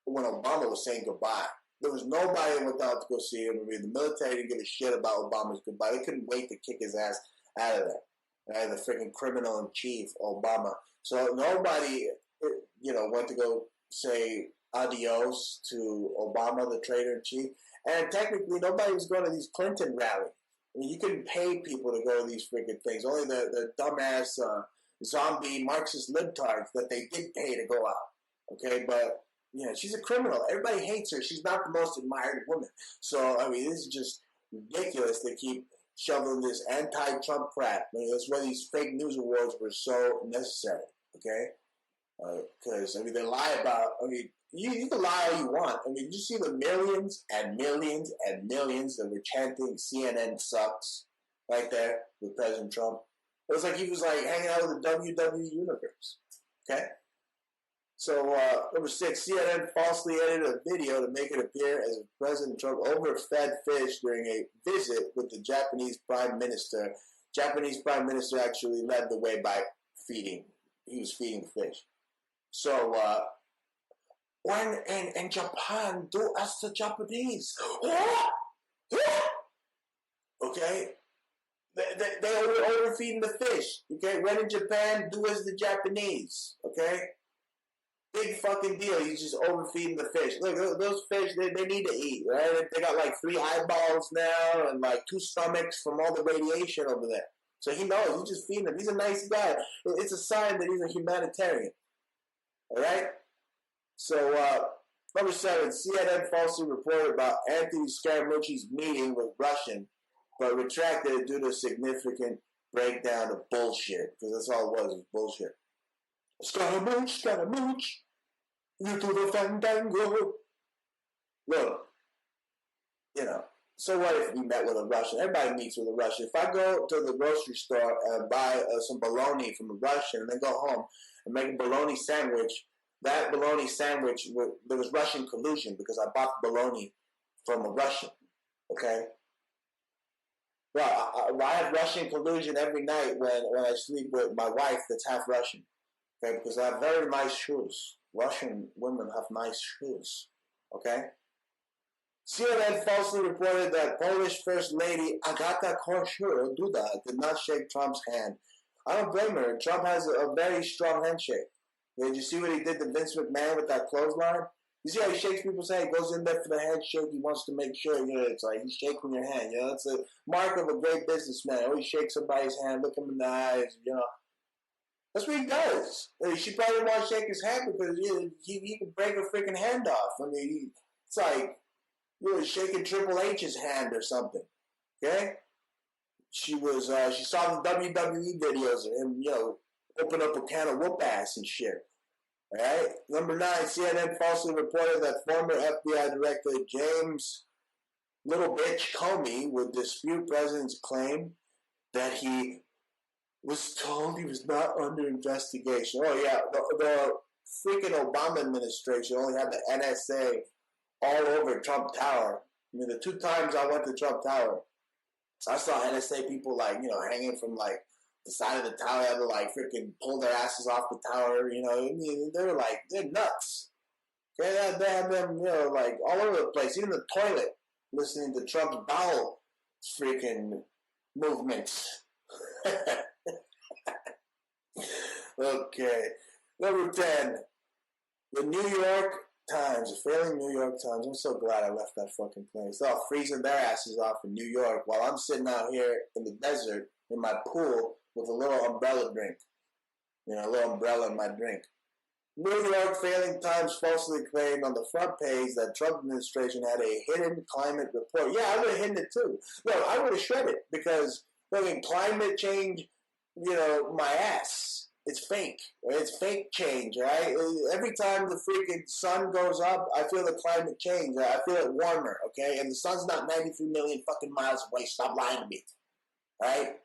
when Obama was saying goodbye. There was nobody without to go see him. I mean, the military didn't give a shit about Obama's goodbye. They couldn't wait to kick his ass out of there. Right? The freaking criminal in chief, Obama. So nobody, went to go say adios to Obama, the traitor in chief. And technically, nobody was going to these Clinton rallies. I mean, you couldn't pay people to go to these freaking things. Only the dumbass zombie Marxist libtards that they did pay to go out. Okay, but yeah, she's a criminal. Everybody hates her. She's not the most admired woman. So I mean, this is just ridiculous. They keep shoveling this anti-Trump crap. I mean, that's why these fake news awards were so necessary. Okay, because they lie about. I mean, you can lie all you want. I mean, you see the millions and millions and millions that were chanting CNN sucks right there with President Trump. It was like he was like hanging out with the WWE universe. Okay? So, number 6, CNN falsely edited a video to make it appear as if President Trump overfed fish during a visit with the Japanese Prime Minister. Japanese Prime Minister actually led the way by feeding. He was feeding fish. So, when in Japan, do as the Japanese. Okay? They overfeeding the fish. Okay? When in Japan, do as the Japanese. Okay? Big fucking deal. He's just overfeeding the fish. Look, those fish, they need to eat, right? They got like 3 eyeballs now and like 2 stomachs from all the radiation over there. So he knows. He's just feeding them. He's a nice guy. It's a sign that he's a humanitarian. All right? So, number 7, CNN falsely reported about Anthony Scaramucci's meeting with Russian, but retracted it due to a significant breakdown of bullshit, because that's all it was bullshit. Scaramouche, you do the fandango. Look, so what if we met with a Russian? Everybody meets with a Russian. If I go to the grocery store and buy some bologna from a Russian and then go home and make a bologna sandwich, that bologna sandwich, there was Russian collusion because I bought bologna from a Russian, okay? Well, I have Russian collusion every night when I sleep with my wife that's half Russian. Okay, because I have very nice shoes. Russian women have nice shoes. Okay? CNN falsely reported that Polish First Lady Agata Kościuszko-Duda did not shake Trump's hand. I don't blame her. Trump has a very strong handshake. Did you see what he did to Vince McMahon with that clothesline? You see how he shakes people's hand? He goes in there for the handshake. He wants to make sure, it's like he's shaking your hand. It's a mark of a great businessman. Always shake somebody's hand, look him in the eyes, That's what he does. She probably won't shake his hand because he can break a freaking hand off. I mean, it's like shaking Triple H's hand or something. Okay? She saw the WWE videos of him, open up a can of whoop ass and shit. All right? Number 9, CNN falsely reported that former FBI Director James Little Bitch Comey would dispute President's claim that he was told he was not under investigation. Oh, yeah, the freaking Obama administration only had the NSA all over Trump Tower. I mean, the 2 times I went to Trump Tower, I saw NSA people, hanging from, the side of the tower. They had to, freaking pull their asses off the tower, I mean, they're nuts. Okay, they had them, all over the place, even the toilet, listening to Trump's bowel freaking movements. Okay. Number 10. The New York Times, the failing New York Times. I'm so glad I left that fucking place. They're all freezing their asses off in New York while I'm sitting out here in the desert in my pool with a little umbrella drink. A little umbrella in my drink. New York failing Times falsely claimed on the front page that Trump administration had a hidden climate report. Yeah, I would have hidden it too. No, I would have shred it because climate change, my ass. It's fake. It's fake change, right? Every time the freaking sun goes up, I feel the climate change. I feel it warmer, okay? And the sun's not 93 million fucking miles away. Stop lying to me, right?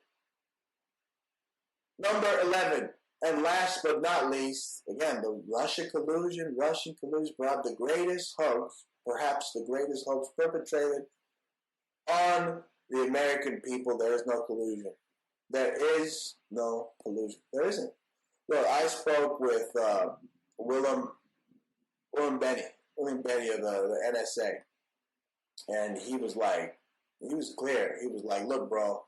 Number 11, and last but not least, again, the Russian collusion, perhaps the greatest hoax perpetrated on the American people. There is no collusion. There is no collusion. There isn't. Well, I spoke with William Benny of the NSA, and he was clear. He was like, look, bro,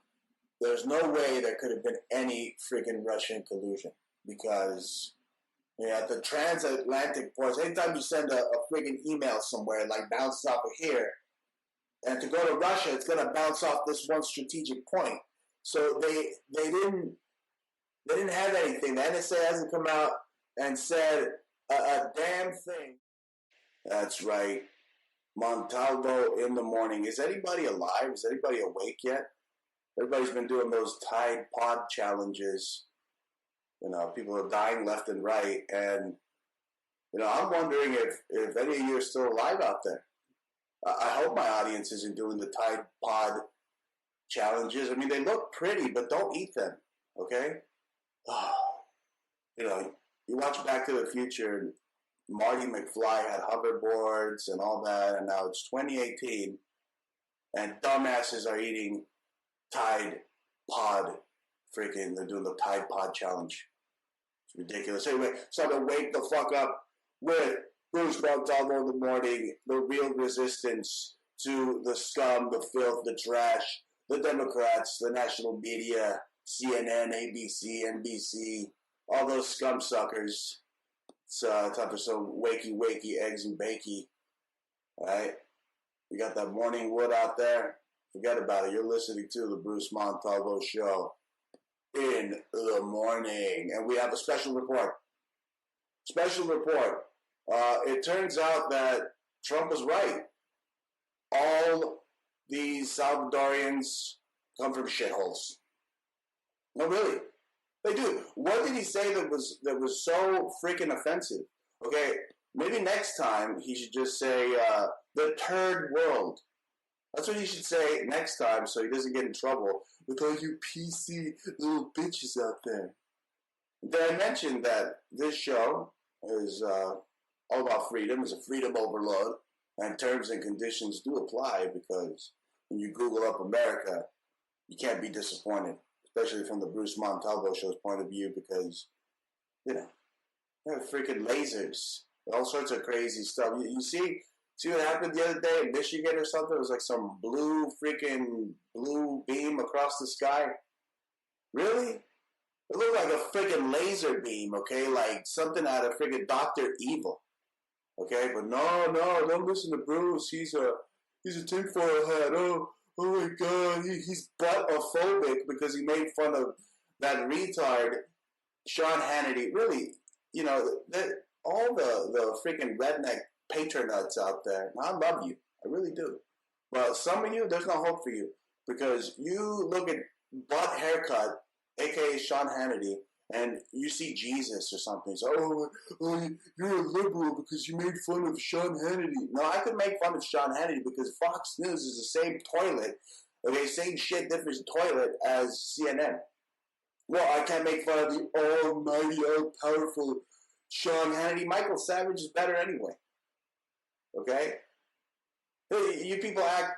there's no way there could have been any freaking Russian collusion because at the transatlantic ports, anytime you send a freaking email somewhere, it like bounces off of here, and to go to Russia, it's going to bounce off this one strategic point. So they didn't have anything. The NSA hasn't come out and said a damn thing. That's right. Montalvo in the morning. Is anybody alive? Is anybody awake yet? Everybody's been doing those Tide Pod challenges. People are dying left and right. And, I'm wondering if any of you are still alive out there. I hope my audience isn't doing the Tide Pod challenges. I mean, they look pretty, but don't eat them, okay? You watch Back to the Future, and Marty McFly had hoverboards and all that, and now it's 2018, and dumbasses are eating Tide Pod. They're doing the Tide Pod challenge. It's ridiculous. Anyway, so to wake the fuck up with Bruce Montalvo in the morning, the real resistance to the scum, the filth, the trash, the Democrats, the national media, CNN, ABC, NBC, all those scum suckers. It's time for some wakey, eggs and bakey. All right? You got that morning wood out there? Forget about it. You're listening to the Bruce Montalvo Show in the morning. And we have a special report. It turns out that Trump was right. All these Salvadorians come from shitholes. No, really. They do. What did he say that was so freaking offensive? Okay, maybe next time he should just say the third world. That's what he should say next time so he doesn't get in trouble with all you PC little bitches out there. Did I mention that this show is all about freedom, is a freedom overload, and terms and conditions do apply because when you Google up America, you can't be disappointed, especially from the Bruce Montalvo Show's point of view because, they have freaking lasers, all sorts of crazy stuff. You see what happened the other day in Michigan or something? It was like some blue beam across the sky. Really? It looked like a freaking laser beam, okay? Like something out of freaking Dr. Evil. Okay? But no, don't listen to Bruce. He's a tinfoil hat. Oh my God. He's butt-ophobic because he made fun of that retard, Sean Hannity. Really, all the freaking redneck patronuts out there. I love you. I really do. But some of you, there's no hope for you because you look at butt haircut, a.k.a. Sean Hannity, and you see Jesus or something. So, you're a liberal because you made fun of Sean Hannity. No, I could make fun of Sean Hannity because Fox News is the same toilet, same shit, different toilet as CNN. Well, I can't make fun of the almighty, all-powerful Sean Hannity. Michael Savage is better anyway. Okay? You people act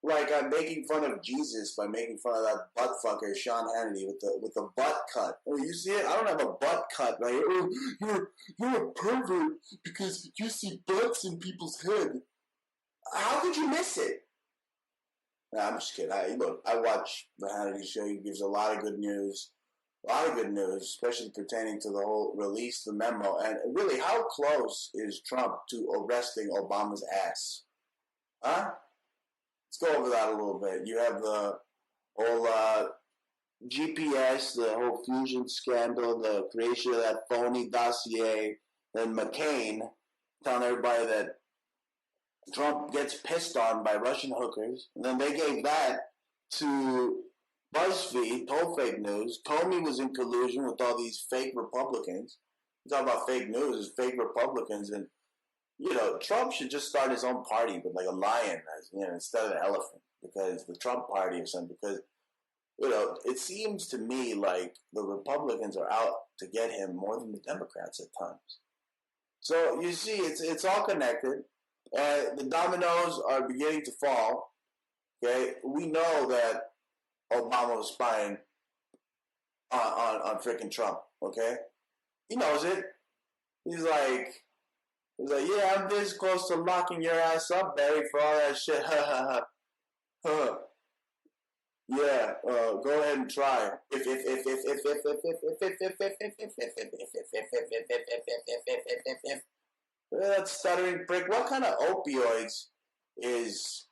like I'm making fun of Jesus by making fun of that butt fucker Sean Hannity with the butt cut. Oh, you see it? I don't have a butt cut right here. Oh, you're a pervert because you see butts in people's head. How could you miss it? Nah, I'm just kidding. I watch the Hannity show. He gives a lot of good news. A lot of good news, especially pertaining to the whole release the memo. And really, how close is Trump to arresting Obama's ass? Huh? Let's go over that a little bit. You have the whole GPS, the whole fusion scandal, the creation of that phony dossier, then McCain telling everybody that Trump gets pissed on by Russian hookers, and then they gave that to BuzzFeed, told fake news. Comey was in collusion with all these fake Republicans. You talk about fake news, it's fake Republicans, and Trump should just start his own party with like a lion, instead of an elephant, because the Trump party or something. Because it seems to me like the Republicans are out to get him more than the Democrats at times. So you see, it's all connected. The dominoes are beginning to fall. Okay, we know that Obama was spying on freaking Trump. Okay, He knows it. He's like, yeah, I'm this close to locking your ass up, Barry, for all that shit. Yeah, go ahead and try. That stuttering prick. What kind of opioids is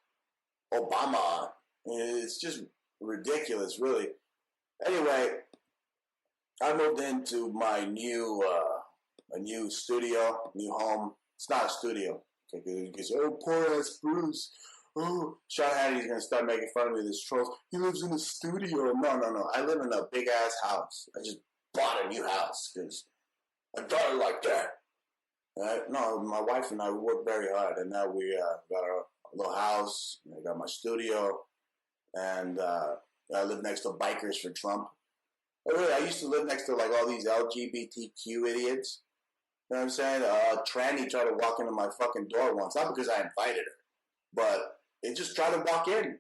Obama? It's just ridiculous, really. Anyway, I moved into my new studio, new home. It's not a studio. Okay, because poor ass Bruce. Oh, Sean Hannity's gonna start making fun of me. This trolls. He lives in a studio. No. I live in a big ass house. I just bought a new house because I got it like that. No, my wife and I worked very hard, and now we got our little house. I got my studio, and I live next to Bikers for Trump. Really, I used to live next to like all these LGBTQ idiots. You know what I'm saying? Tranny tried to walk into my fucking door once, not because I invited her, but it just tried to walk in.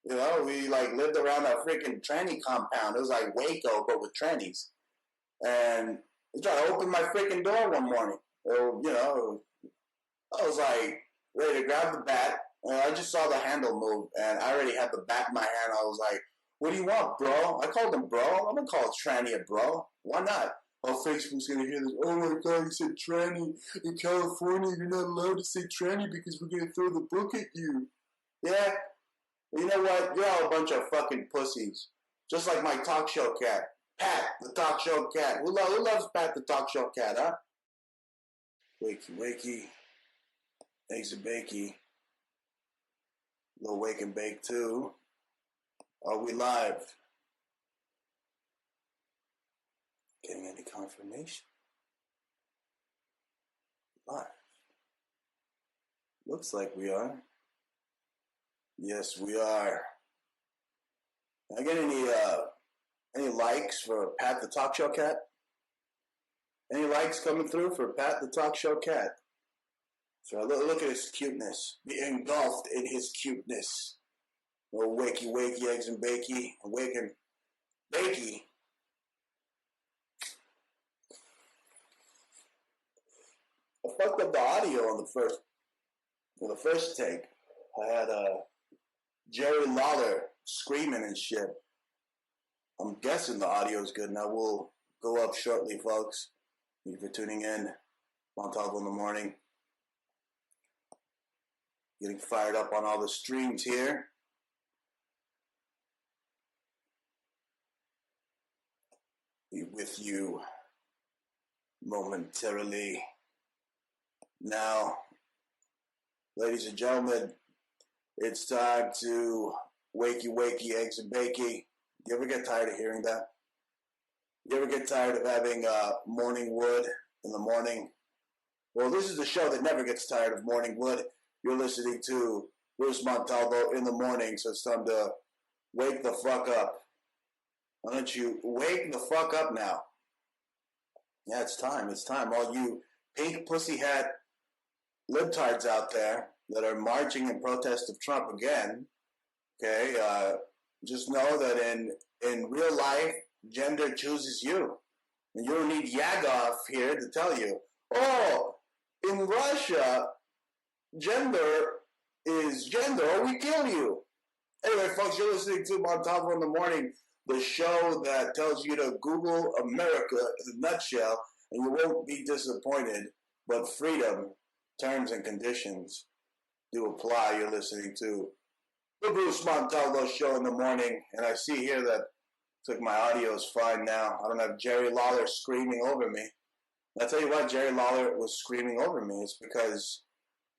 You know, we like lived around that freaking tranny compound. It was like Waco, but with trannies. And they tried to open my freaking door one morning. You know, I was like ready to grab the bat, and I just saw the handle move, and I already had the bat in my hand. I was like, "What do you want, bro?" I called him bro. I'm gonna call a tranny a bro. Why not? Oh, Facebook's gonna hear this. Oh my god, you said tranny. In California, you're not allowed to say tranny because we're gonna throw the book at you. Yeah? Well, you know what? You're all a bunch of fucking pussies. Just like my talk show cat. Pat, the talk show cat. Who loves Pat, the talk show cat, huh? Wakey. Eggs and bakey. Little wake and bake too. Are we live? Getting any confirmation? Live. Looks like we are. Yes, we are. Can I get any likes for Pat the Talk Show Cat? Any likes coming through for Pat the Talk Show Cat? So look at his cuteness. Be engulfed in his cuteness. Little wakey, eggs and bakey. Wake and bakey. I fucked up the audio on the first take. I had Jerry Lawler screaming and shit. I'm guessing the audio is good now. We'll go up shortly, folks. Thank you for tuning in. Montalvo in the morning. Getting fired up on all the streams here. Be with you momentarily. Now, ladies and gentlemen, it's time to wakey, eggs and bakey. You ever get tired of hearing that? You ever get tired of having morning wood in the morning? Well, this is the show that never gets tired of morning wood. You're listening to Bruce Montalvo in the morning, so it's time to wake the fuck up. Why don't you wake the fuck up now? Yeah, it's time. All you pink pussy hat libtards out there that are marching in protest of Trump again, okay, just know that in real life, gender chooses you. And you don't need Yagov here to tell you, oh, in Russia, gender is gender or we kill you. Anyway, folks, you're listening to Montalvo in the Morning, the show that tells you to Google America in a nutshell, and you won't be disappointed. But freedom, terms, and conditions do apply. You're listening to the Bruce Montalvo Show in the morning, and I see here that it's like my audio is fine now. I don't have Jerry Lawler screaming over me. And I'll tell you why Jerry Lawler was screaming over me. It's because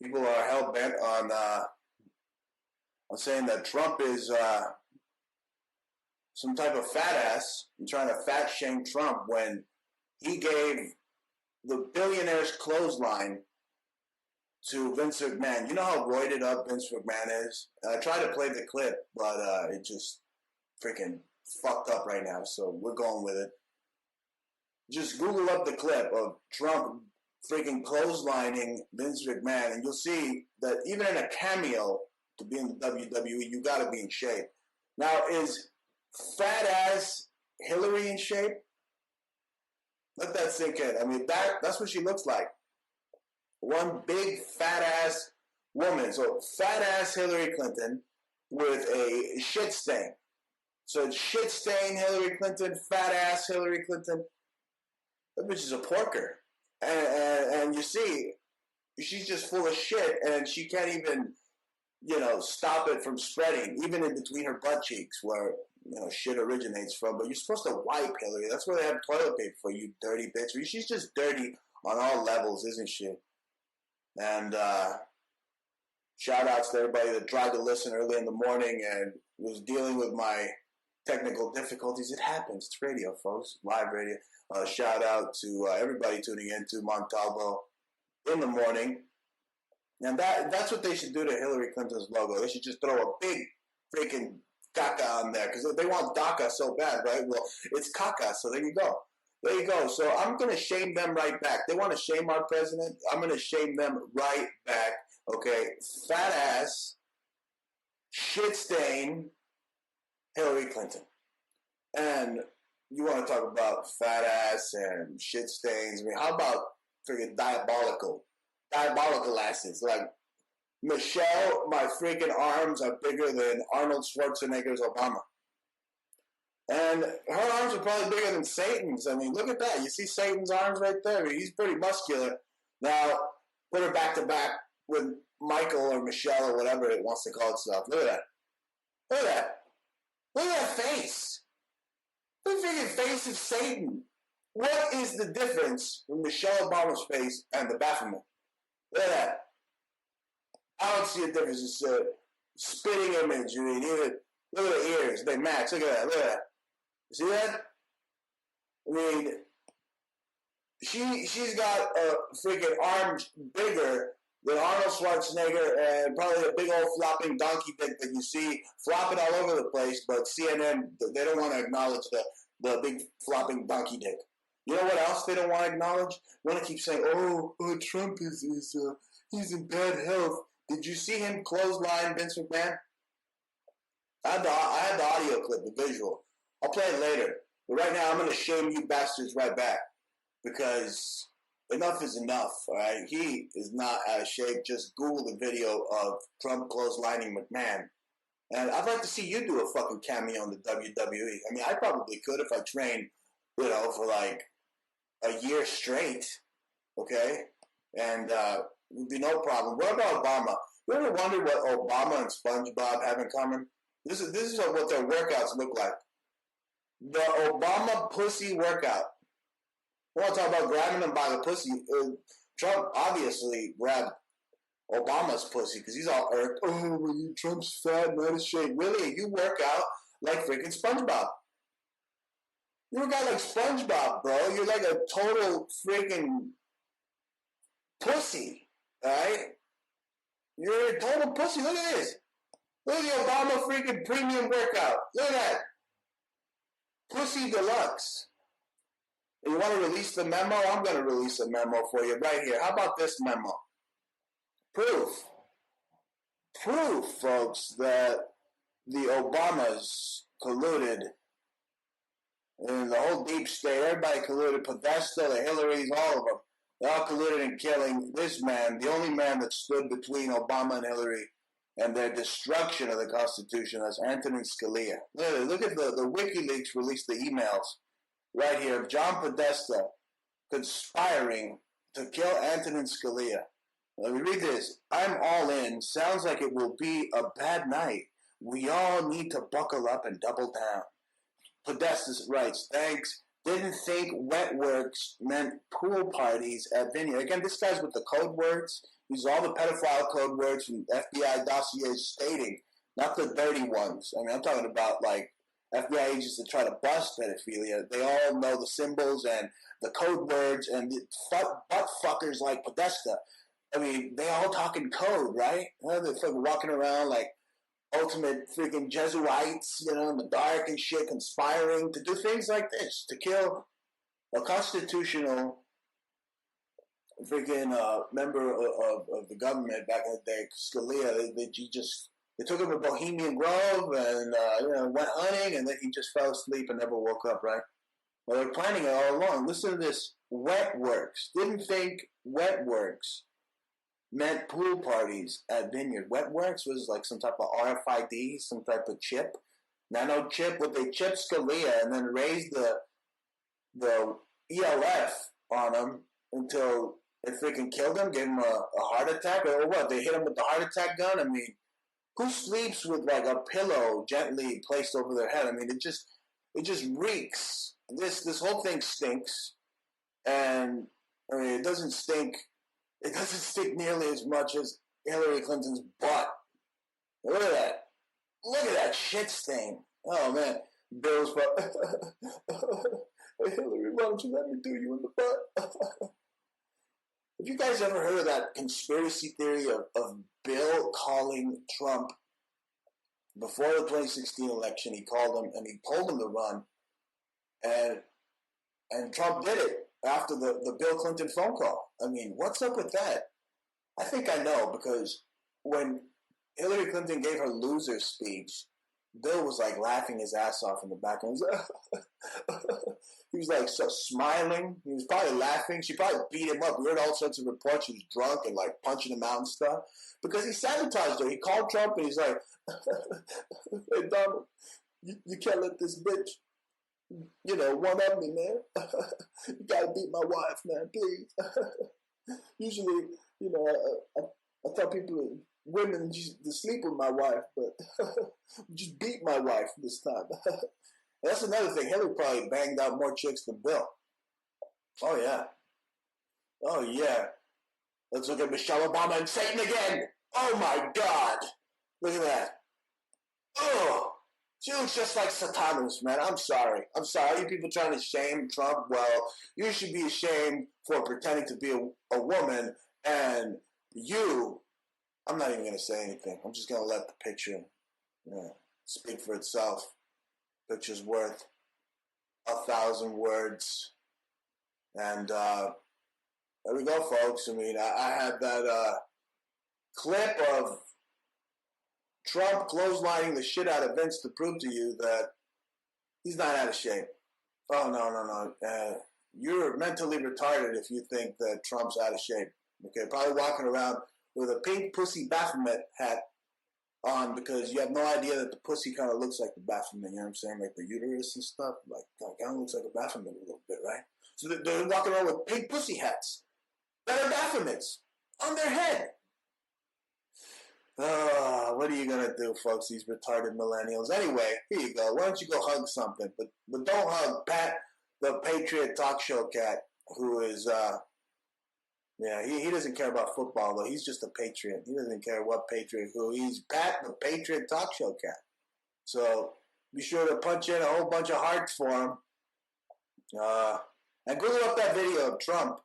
people are hell-bent on saying that Trump is some type of fat ass and trying to fat shame Trump when he gave the billionaire's clothesline to Vince McMahon. You know how roided up Vince McMahon is? I tried to play the clip, but it just freaking fucked up right now, so we're going with it. Just Google up the clip of Trump freaking clotheslining Vince McMahon, and you'll see that even in a cameo to be in the WWE, you got to be in shape. Now, is fat-ass Hillary in shape? Let that sink in. I mean, that's what she looks like. One big fat-ass woman. So fat-ass Hillary Clinton with a shit stain. So it's shit stain Hillary Clinton, fat-ass Hillary Clinton. That bitch is a porker. And you see, she's just full of shit, and she can't even, stop it from spreading, even in between her butt cheeks where, shit originates from. But you're supposed to wipe Hillary. That's where they have toilet paper for, you dirty bitch. She's just dirty on all levels, isn't she? And shout outs to everybody that tried to listen early in the morning and was dealing with my technical difficulties. It happens. It's radio, folks. Live radio. Shout out to everybody tuning in to Montalvo in the morning. And that's what they should do to Hillary Clinton's logo. They should just throw a big freaking caca on there because they want DACA so bad, right? Well, it's caca, so there you go. There you go. So I'm going to shame them right back. They want to shame our president. I'm going to shame them right back. Okay? Fat ass, shit stain, Hillary Clinton. And you want to talk about fat ass and shit stains. I mean, how about freaking diabolical asses? Like, Michelle, my freaking arms are bigger than Arnold Schwarzenegger's Obama. And her arms are probably bigger than Satan's. I mean, look at that. You see Satan's arms right there? I mean, he's pretty muscular. Now, put her back to back with Michael or Michelle or whatever it wants to call itself. Look at that. Look at that. Look at that face. Look at the freaking face of Satan. What is the difference with Michelle Obama's face and the Baphomet? Look at that. I don't see a difference. It's a spitting image. I mean, even look at the ears. They match. Look at that. Look at that. You see that? I mean, she's got a freaking arm bigger than Arnold Schwarzenegger and probably a big old flopping donkey dick that you see flopping all over the place, but CNN, they don't want to acknowledge the big flopping donkey dick. You know what else they don't want to acknowledge? They want to keep saying, Trump is he's in bad health. Did you see him clothesline Vince McMahon? I had the audio clip, the visual. I'll play it later. But right now, I'm going to shame you bastards right back. Because enough is enough, all right? He is not out of shape. Just Google the video of Trump clotheslining McMahon. And I'd like to see you do a fucking cameo in the WWE. I mean, I probably could if I trained, for like a year straight, okay? And it would be no problem. What about Obama? You ever wonder what Obama and SpongeBob have in common? This is what their workouts look like. The Obama pussy workout. I want to talk about grabbing him by the pussy. Trump obviously grabbed Obama's pussy because he's all irked. Oh, Trump's fat and out of shape. Really? You work out like freaking SpongeBob. You're a guy like SpongeBob, bro. You're like a total freaking pussy, alright? You're a total pussy. Look at this. Look at the Obama freaking premium workout. Look at that. Pussy deluxe. And you want to release the memo? I'm going to release a memo for you right here. How about this memo? Proof, folks, that the Obamas colluded. And the whole deep state, everybody colluded. Podesta, the Hillarys, all of them. They all colluded in killing this man, the only man that stood between Obama and Hillary and their destruction of the Constitution. That's Antonin Scalia. Look at the WikiLeaks released the emails right here of John Podesta conspiring to kill Antonin Scalia. Let me read this. I'm all in. Sounds like it will be a bad night. We all need to buckle up and double down. Podesta writes, thanks. Didn't think wet works meant pool parties at Vineyard. Again, this guy's with the code words. These are all the pedophile code words from FBI dossiers stating, not the dirty ones. I mean, I'm talking about like FBI agents that try to bust pedophilia. They all know the symbols and the code words and the butt fuckers like Podesta. I mean, they all talk in code, right? They're fucking walking around like ultimate freaking Jesuits, in the dark and shit, conspiring to do things like this, to kill a constitutional freaking member of the government back in the day, Scalia. They took him to Bohemian Grove and went hunting, and then he just fell asleep and never woke up, right? Well, they're planning it all along. Listen to this. Wet works. Didn't think wet works meant pool parties at Vineyard. Wet works was like some type of RFID, some type of chip. Nano chip, where they chipped Scalia and then raised the ELF on him until it freaking killed him, gave him a heart attack, or what? They hit him with the heart attack gun? I mean, who sleeps with like a pillow gently placed over their head? I mean, it just reeks. This whole thing stinks, and I mean, it doesn't stink nearly as much as Hillary Clinton's butt. Look at that. Look at that shit stain. Oh man, Bill's butt. Hey, Hillary, why don't you let me do you in the butt? Have you guys ever heard of that conspiracy theory of Bill calling Trump before the 2016 election? He called him and he told him to run, and Trump did it after the Bill Clinton phone call. I mean, what's up with that? I think I know, because when Hillary Clinton gave her loser speech, Bill was like laughing his ass off in the background. He was like so smiling. He was probably laughing. She probably beat him up. We heard all sorts of reports. He was drunk and like punching him out and stuff because he sabotaged her. He called Trump and he's like, "Hey Donald, you can't let this bitch, one up me, man. You gotta beat my wife, man, please." Usually, I tell people, women just to sleep with my wife, but just beat my wife this time. That's another thing. Hillary probably banged out more chicks than Bill. Oh yeah. Let's look at Michelle Obama and Satan again. Oh my God. Look at that. Oh, she looks just like Satanus, man. I'm sorry. You people trying to shame Trump. Well, you should be ashamed for pretending to be a woman, and you. I'm not even going to say anything. I'm just going to let the picture speak for itself. Picture's worth 1,000 words. And there we go, folks. I mean, I had that clip of Trump clotheslining the shit out of Vince to prove to you that he's not out of shape. Oh, no. You're mentally retarded if you think that Trump's out of shape. Okay, probably walking around with a pink pussy Baphomet hat on because you have no idea that the pussy kind of looks like the Baphomet, you know what I'm saying? Like the uterus and stuff, like kind of looks like a Baphomet a little bit, right? So they're walking around with pink pussy hats that are Baphomets on their head. What are you going to do, folks, these retarded millennials? Anyway, here you go. Why don't you go hug something? But don't hug Pat, the Patriot talk show cat, who is... he doesn't care about football, though. He's just a patriot. He doesn't care what patriot who. He's Pat, the Patriot talk show cat. So be sure to punch in a whole bunch of hearts for him. And Google up that video of Trump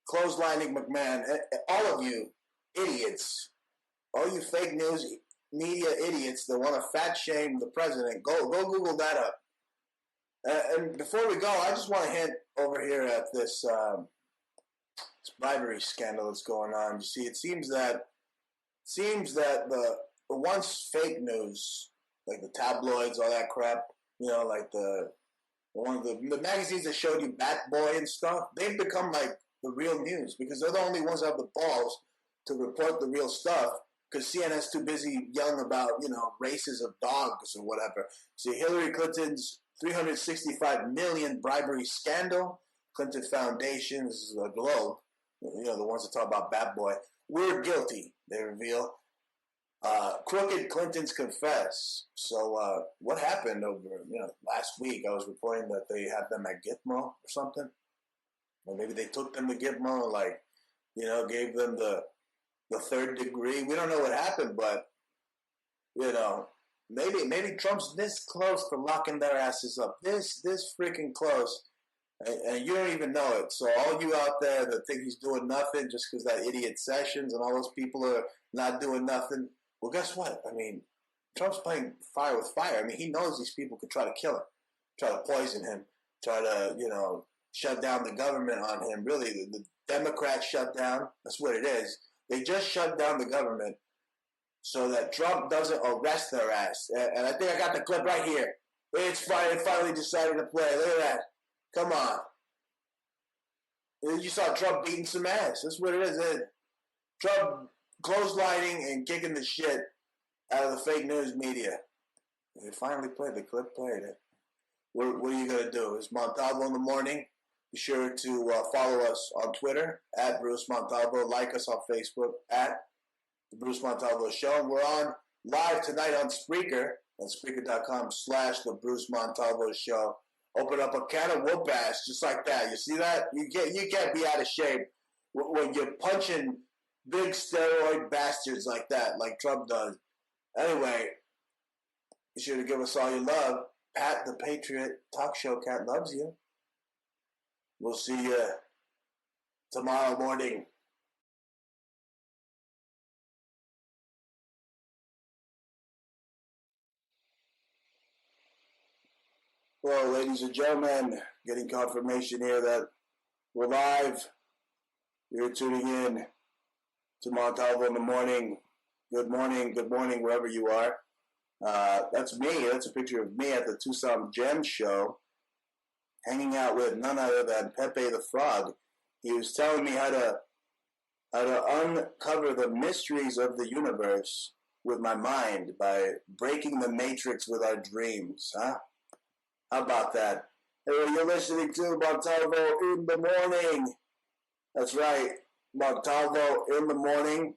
clotheslining McMahon. All of you idiots, all you fake news media idiots that want to fat shame the president, go Google that up. And before we go, I just want to hint over here at this bribery scandal that's going on. You see, it seems that the once fake news, like the tabloids, all that crap, like the magazines that showed you Bat Boy and stuff, they've become like the real news because they're the only ones that have the balls to report the real stuff because CNN's too busy yelling about, races of dogs or whatever. See, Hillary Clinton's $365 million bribery scandal, Clinton Foundation, this is the Globe, the ones that talk about Bat Boy. We're guilty, they reveal. Crooked Clintons confess. So what happened over, last week? I was reporting that they had them at Gitmo or something. Or maybe they took them to Gitmo and, gave them the third degree. We don't know what happened, but, maybe Trump's this close to locking their asses up. This freaking close. And you don't even know it. So all you out there that think he's doing nothing just because that idiot Sessions and all those people are not doing nothing, well, guess what? I mean, Trump's playing fire with fire. I mean, he knows these people could try to kill him, try to poison him, try to, shut down the government on him. Really, the Democrats shut down. That's what it is. They just shut down the government so that Trump doesn't arrest their ass. And I think I got the clip right here. It's finally decided to play. Look at that. Come on. You saw Trump beating some ass. That's what it is. Trump clotheslining and kicking the shit out of the fake news media. They finally played the clip. Played it. What are you going to do? It's Montalvo in the morning. Be sure to follow us on Twitter, at Bruce Montalvo. Like us on Facebook, at The Bruce Montalvo Show. And we're on live tonight on Spreaker, on Spreaker.com/The Bruce Montalvo Show. Open up a can of whoop ass just like that. You see that? You can't be out of shape when you're punching big steroid bastards like that, like Trump does. Anyway, be sure to give us all your love. Pat the Patriot Talk Show Cat loves you. We'll see you tomorrow morning. Well, ladies and gentlemen, getting confirmation here that we're live. You're tuning in to Montalvo in the morning. Good morning, wherever you are. That's me. That's a picture of me at the Tucson Gem Show, hanging out with none other than Pepe the Frog. He was telling me how to uncover the mysteries of the universe with my mind by breaking the matrix with our dreams. Huh? How about that? Hey, you're listening to Montalvo in the morning. That's right, Montalvo in the morning.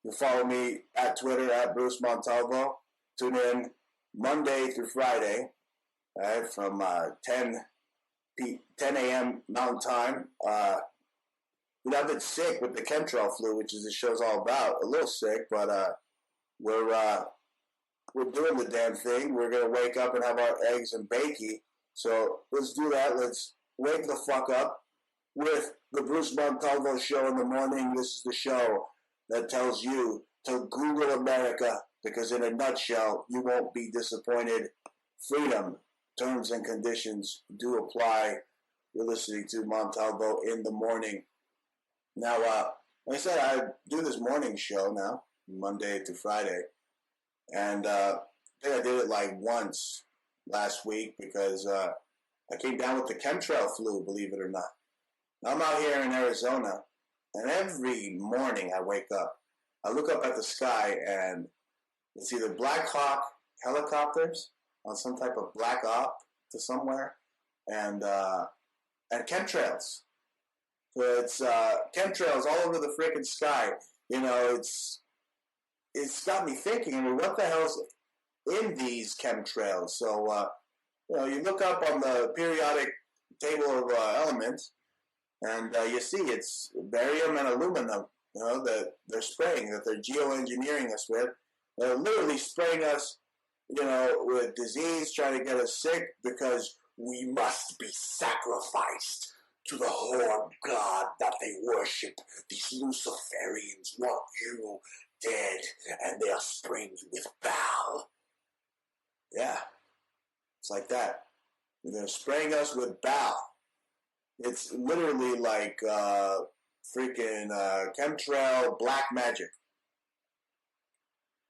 You follow me at Twitter, at Bruce Montalvo. Tune in Monday through Friday, right, from 10 a.m. Mountain Time. I've been sick with the chemtrail flu, which is the show's all about. A little sick, but we're doing the damn thing. We're going to wake up and have our eggs and bakey. So let's do that. Let's wake the fuck up with the Bruce Montalvo Show in the morning. This is the show that tells you to Google America, because in a nutshell, you won't be disappointed. Freedom, terms and conditions do apply. You're listening to Montalvo in the morning. Now, like I said, I do this morning show now, Monday to Friday. And I think I did it like once last week because I came down with the chemtrail flu, believe it or not. Now, I'm out here in Arizona, and every morning I wake up, I look up at the sky, and it's either Black Hawk helicopters on some type of black op to somewhere, and chemtrails. So it's chemtrails all over the freaking sky. You know, it's got me thinking, I mean, what the hell's in these chemtrails? So, you look up on the periodic table of elements, and you see it's barium and aluminum, that they're spraying, that they're geoengineering us with. They're literally spraying us, with disease, trying to get us sick because we must be sacrificed to the whore god that they worship. These Luciferians want you dead, and they are spraying you with Baal. Yeah, it's like that. They're spraying us with Baal. It's literally like freaking chemtrail black magic.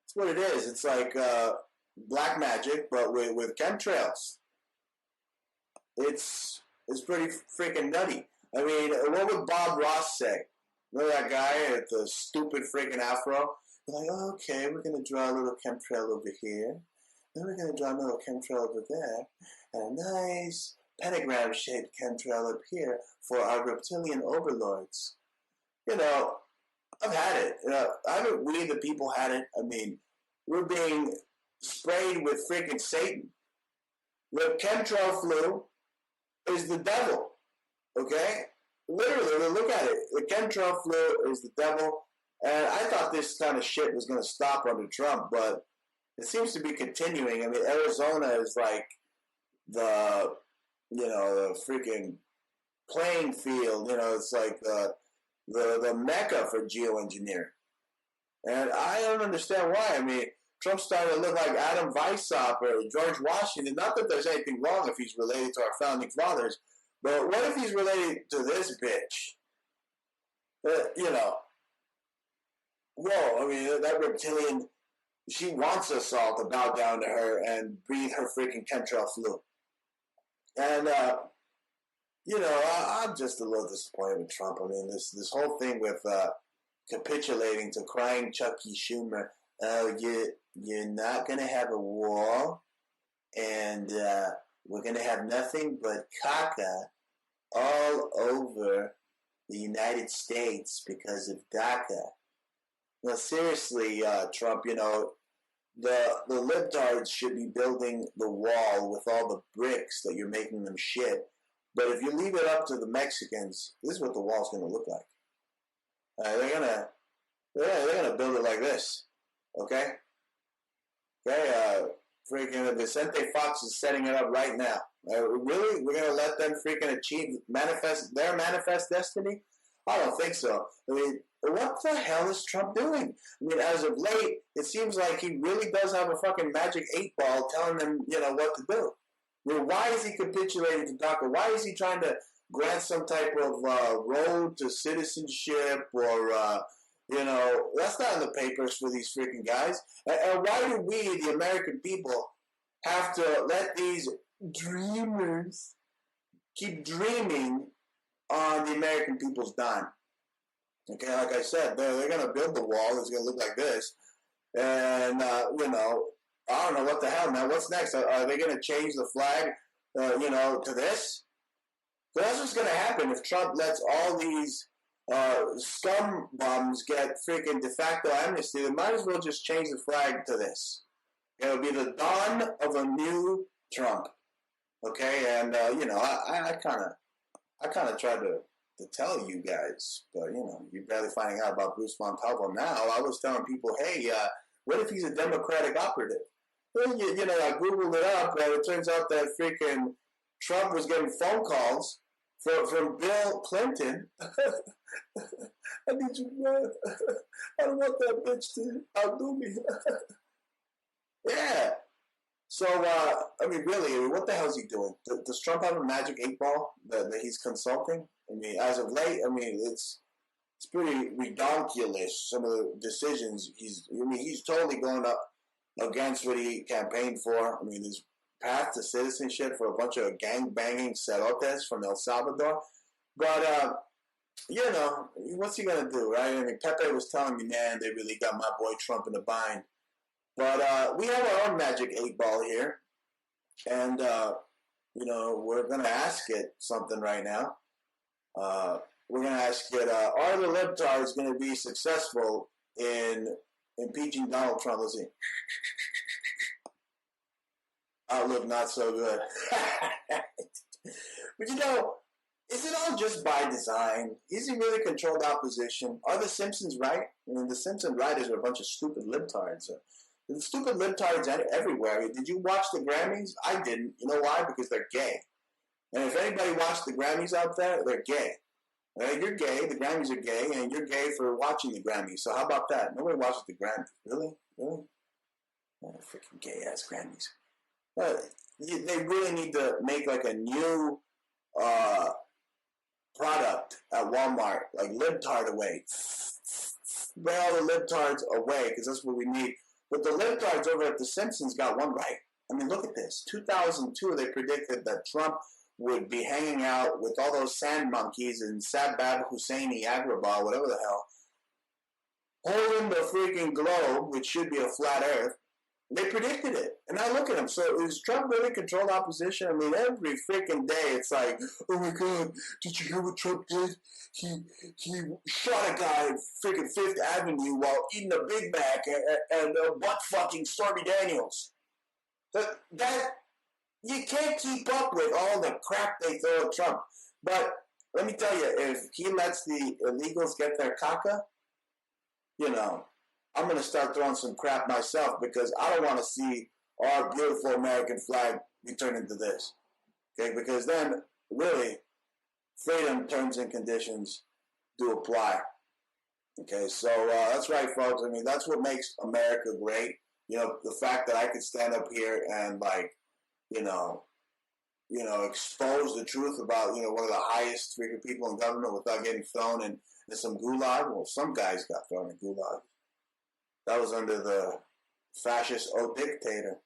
That's what it is. It's like black magic, but with chemtrails. It's pretty freaking nutty. I mean, what would Bob Ross say? Remember that guy with the stupid freaking afro? They're like, oh, okay, we're going to draw a little chemtrail over here. Then we're going to draw a little chemtrail over there. And a nice pentagram-shaped chemtrail up here for our reptilian overlords. I've had it. Haven't we, the people, had it? I mean, we're being sprayed with freaking Satan. The chemtrail flu is the devil, okay? Literally, look at it. The chemtrail flu is the devil, and I thought this kind of shit was going to stop under Trump, but it seems to be continuing. I mean, Arizona is like the freaking playing field. It's like the mecca for geoengineering, and I don't understand why. I mean, Trump's starting to look like Adam Weishaupt or George Washington. Not that there's anything wrong if he's related to our founding fathers, but what if he's related to this bitch? Whoa, I mean, that reptilian, she wants us all to bow down to her and breathe her freaking chemtrail flu. And I'm just a little disappointed with Trump. I mean, this whole thing with capitulating to crying Chucky Schumer. You're not going to have a wall, and we're going to have nothing but caca all over the United States because of DACA. Now, seriously, Trump, the libtards should be building the wall with all the bricks that you're making them shit. But if you leave it up to the Mexicans, this is what the wall's going to look like. They're gonna build it like this, okay? Okay, freaking Vicente Fox is setting it up right now. Really? We're gonna let them freaking achieve their manifest destiny? I don't think so. I mean, what the hell is Trump doing? I mean, as of late, it seems like he really does have a fucking magic 8-ball telling them, what to do. I mean, why is he capitulating to DACA? Why is he trying to grant some type of road to citizenship or, that's not in the papers for these freaking guys. And why do we, the American people, have to let these dreamers keep dreaming on the American people's dime? Okay, like I said, they're going to build the wall. It's going to look like this. And, I don't know what the hell, man. What's next? Are they going to change the flag, to this? So that's what's going to happen if Trump lets all these scum bums get freaking de facto amnesty. They might as well just change the flag to this. It'll be the dawn of a new Trump. Okay, and I kind of tried to tell you guys, but you're barely finding out about Bruce Montalvo now. I was telling people, hey, what if he's a Democratic operative? Well, I googled it up, and it turns out that freaking Trump was getting phone calls from Bill Clinton. I need you to run. I don't want that bitch to outdo me. Yeah. So, really, what the hell is he doing? Does Trump have a magic 8-ball that he's consulting? I mean, as of late, it's pretty redonkulous, some of the decisions he's totally going up against what he campaigned for. I mean, his path to citizenship for a bunch of gang-banging cerotes from El Salvador. But, what's he going to do, right? I mean, Pepe was telling me, man, they really got my boy Trump in a bind. But we have our own magic 8-ball here. And, we're going to ask it something right now. We're going to ask it, are the libtards going to be successful in impeaching Donald Trump? Let's see. Outlook not so good. But is it all just by design? Is he really controlled opposition? Are the Simpsons right? I mean, the Simpsons writers are a bunch of stupid libtards. The stupid libtards everywhere. Did you watch the Grammys? I didn't. You know why? Because they're gay. And if anybody watched the Grammys out there, they're gay. Right? You're gay, the Grammys are gay, and you're gay for watching the Grammys. So how about that? Nobody watches the Grammys. Really? Really? Oh, freaking gay-ass Grammys. They really need to make like a new product at Walmart, like libtard away. Bring all the libtards away, because that's what we need. But the libtards over at The Simpsons got one right. I mean, look at this. 2002, they predicted that Trump would be hanging out with all those sand monkeys in Sabab Husseini Agrabah, whatever the hell, holding the freaking globe, which should be a flat earth. They predicted it. And I look at him. So is Trump really controlled opposition? I mean, every freaking day it's like, oh my God, did you hear what Trump did? He shot a guy in freaking Fifth Avenue while eating a Big Mac and butt-fucking Stormy Daniels. That you can't keep up with all the crap they throw at Trump. But let me tell you, if he lets the illegals get their caca, I'm going to start throwing some crap myself because I don't want to see our beautiful American flag be turned into this. Okay, because then, really, freedom terms and conditions do apply. Okay, so that's right, folks. I mean, that's what makes America great. The fact that I could stand up here and, expose the truth about, one of the highest freaking people in government without getting thrown in some gulag. Well, some guys got thrown in gulag. That was under the fascist dictator.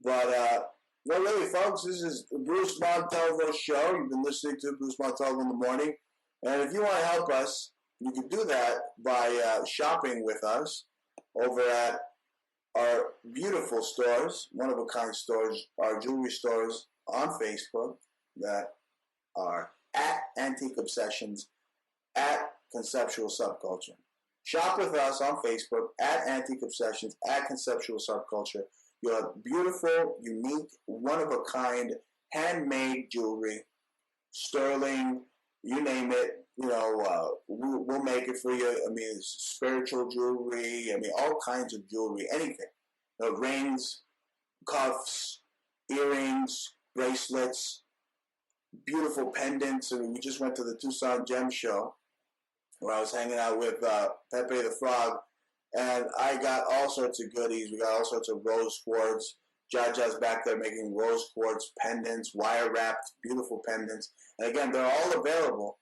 But No, really, folks, this is the Bruce Montalvo Show. You've been listening to Bruce Montalvo in the morning. And if you want to help us, you can do that by shopping with us over at our beautiful stores, one-of-a-kind stores, our jewelry stores on Facebook that are at Antique Obsessions, at Conceptual Subculture. Shop with us on Facebook at Antique Obsessions, at Conceptual Subculture. You have beautiful, unique, one-of-a-kind, handmade jewelry, sterling, you name it. You know, we'll make it for you. I mean, it's spiritual jewelry. I mean, all kinds of jewelry, anything. You know, rings, cuffs, earrings, bracelets, beautiful pendants. I mean, we just went to the Tucson Gem Show where I was hanging out with Pepe the Frog, and I got all sorts of goodies. We got all sorts of rose quartz. Jaja's back there making rose quartz pendants, wire-wrapped, beautiful pendants. And again, they're all available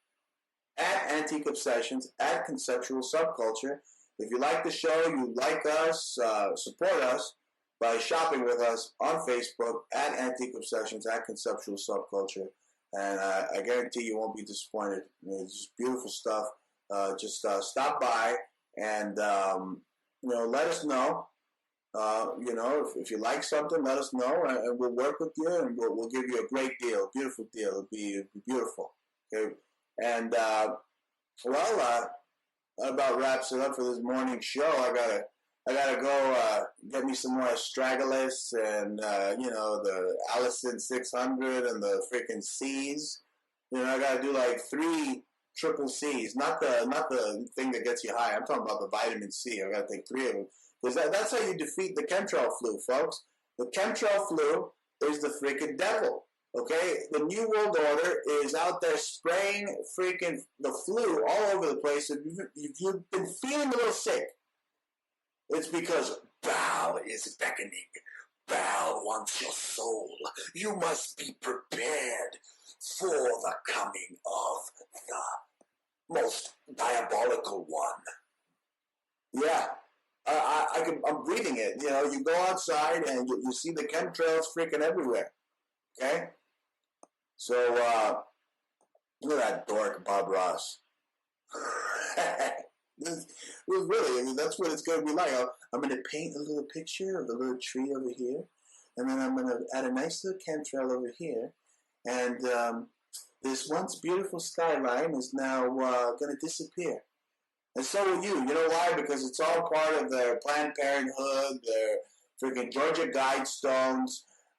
at Antique Obsessions, at Conceptual Subculture. If you like the show, you like us, support us by shopping with us on Facebook at Antique Obsessions, at Conceptual Subculture. And I guarantee you won't be disappointed. I mean, it's just beautiful stuff. Just stop by and, let us know. If you like something, let us know, and we'll work with you, and we'll give you a great deal, beautiful deal. It'll be beautiful. Okay, and that about wraps it up for this morning show. I gotta go get me some more Astragalus and the Allison 600 and the freaking C's. I gotta do like 3 triple C's, not the thing that gets you high. I'm talking about the vitamin C. I gotta take 3 of them. Because that's how you defeat the chemtrail flu, folks. The chemtrail flu is the freaking devil, okay? The New World Order is out there spraying freaking the flu all over the place. If you've been feeling a little sick, it's because Baal is beckoning. Baal wants your soul. You must be prepared for the coming of the most diabolical one. Yeah. I'm breathing it. You go outside and you see the chemtrails freaking everywhere. Okay? So, look at that dork, Bob Ross. Really, that's what it's going to be like. I'm going to paint a little picture of the little tree over here, and then I'm going to add a nice little chemtrail over here, and this once beautiful skyline is now going to disappear. And so will you. You know why? Because it's all part of their Planned Parenthood, their freaking Georgia Guidestones,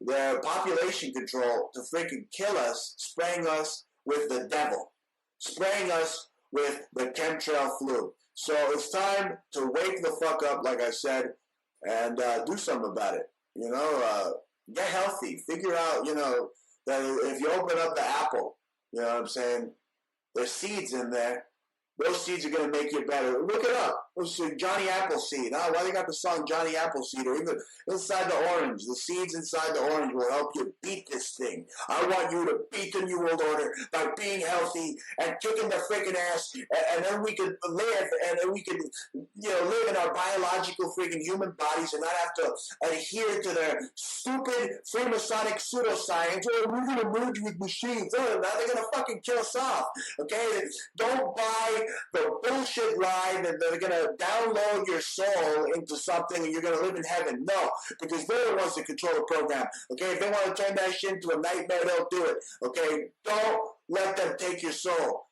their population control to freaking kill us, spraying us with the devil, spraying us with the chemtrail flu. So it's time to wake the fuck up, like I said, and do something about it. Get healthy. Figure out, that if you open up the apple, you know what I'm saying, there's seeds in there. Those seeds are going to make you better. Look it up. Johnny Appleseed. Why they got the song Johnny Appleseed? Or even inside the orange. The seeds inside the orange will help you beat this thing. I want you to beat the New World Order by being healthy and kicking the freaking ass. And then we can live. And then we can, live in our biological freaking human bodies and not have to adhere to their stupid Freemasonic pseudoscience. We're going to merge with machines. Now they're going to fucking kill us off. Okay? Don't buy the bullshit lie that they're going to download your soul into something and you're going to live in heaven. No, because they're the ones that control the program. Okay, if they want to turn that shit into a nightmare, they'll do it. Okay, don't let them take your soul.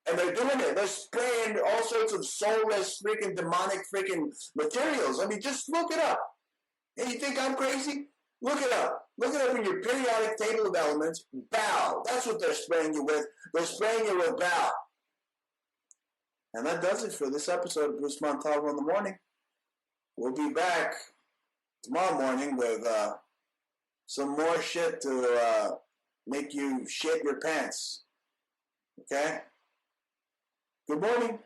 And they're doing it. They're spraying all sorts of soulless, freaking demonic freaking materials. I mean, just look it up. And you think I'm crazy? Look it up. Look it up in your periodic table of elements. Baal. That's what they're spraying you with. They're spraying you with Baal. And that does it for this episode of Bruce Montalvo in the Morning. We'll be back tomorrow morning with some more shit to make you shit your pants. Okay? Good morning.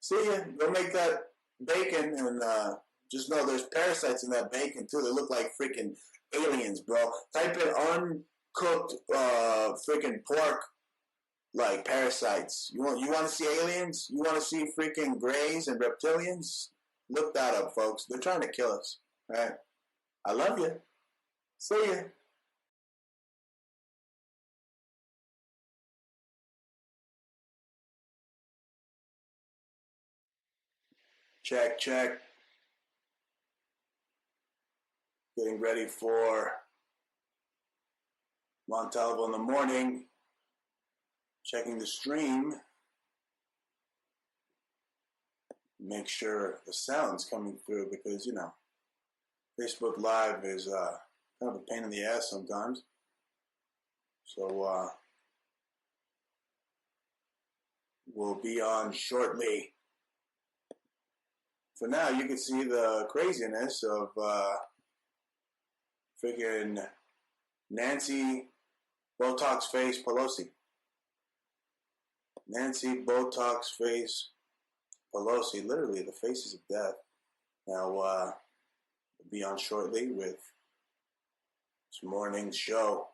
See ya. Go make that bacon and just know there's parasites in that bacon too. They look like freaking aliens, bro. Type in uncooked freaking pork. Like parasites. You want to see aliens? You want to see freaking greys and reptilians? Look that up, folks. They're trying to kill us. All right? I love you. See ya. Check, check. Getting ready for Montalvo in the morning. Checking the stream. Make sure the sound's coming through because, you know, Facebook Live is kind of a pain in the ass sometimes. So we'll be on shortly. For now, you can see the craziness of freaking Nancy Botox Face Pelosi. Nancy Botox Face Pelosi, literally the faces of death. Now, we'll be on shortly with this morning's show.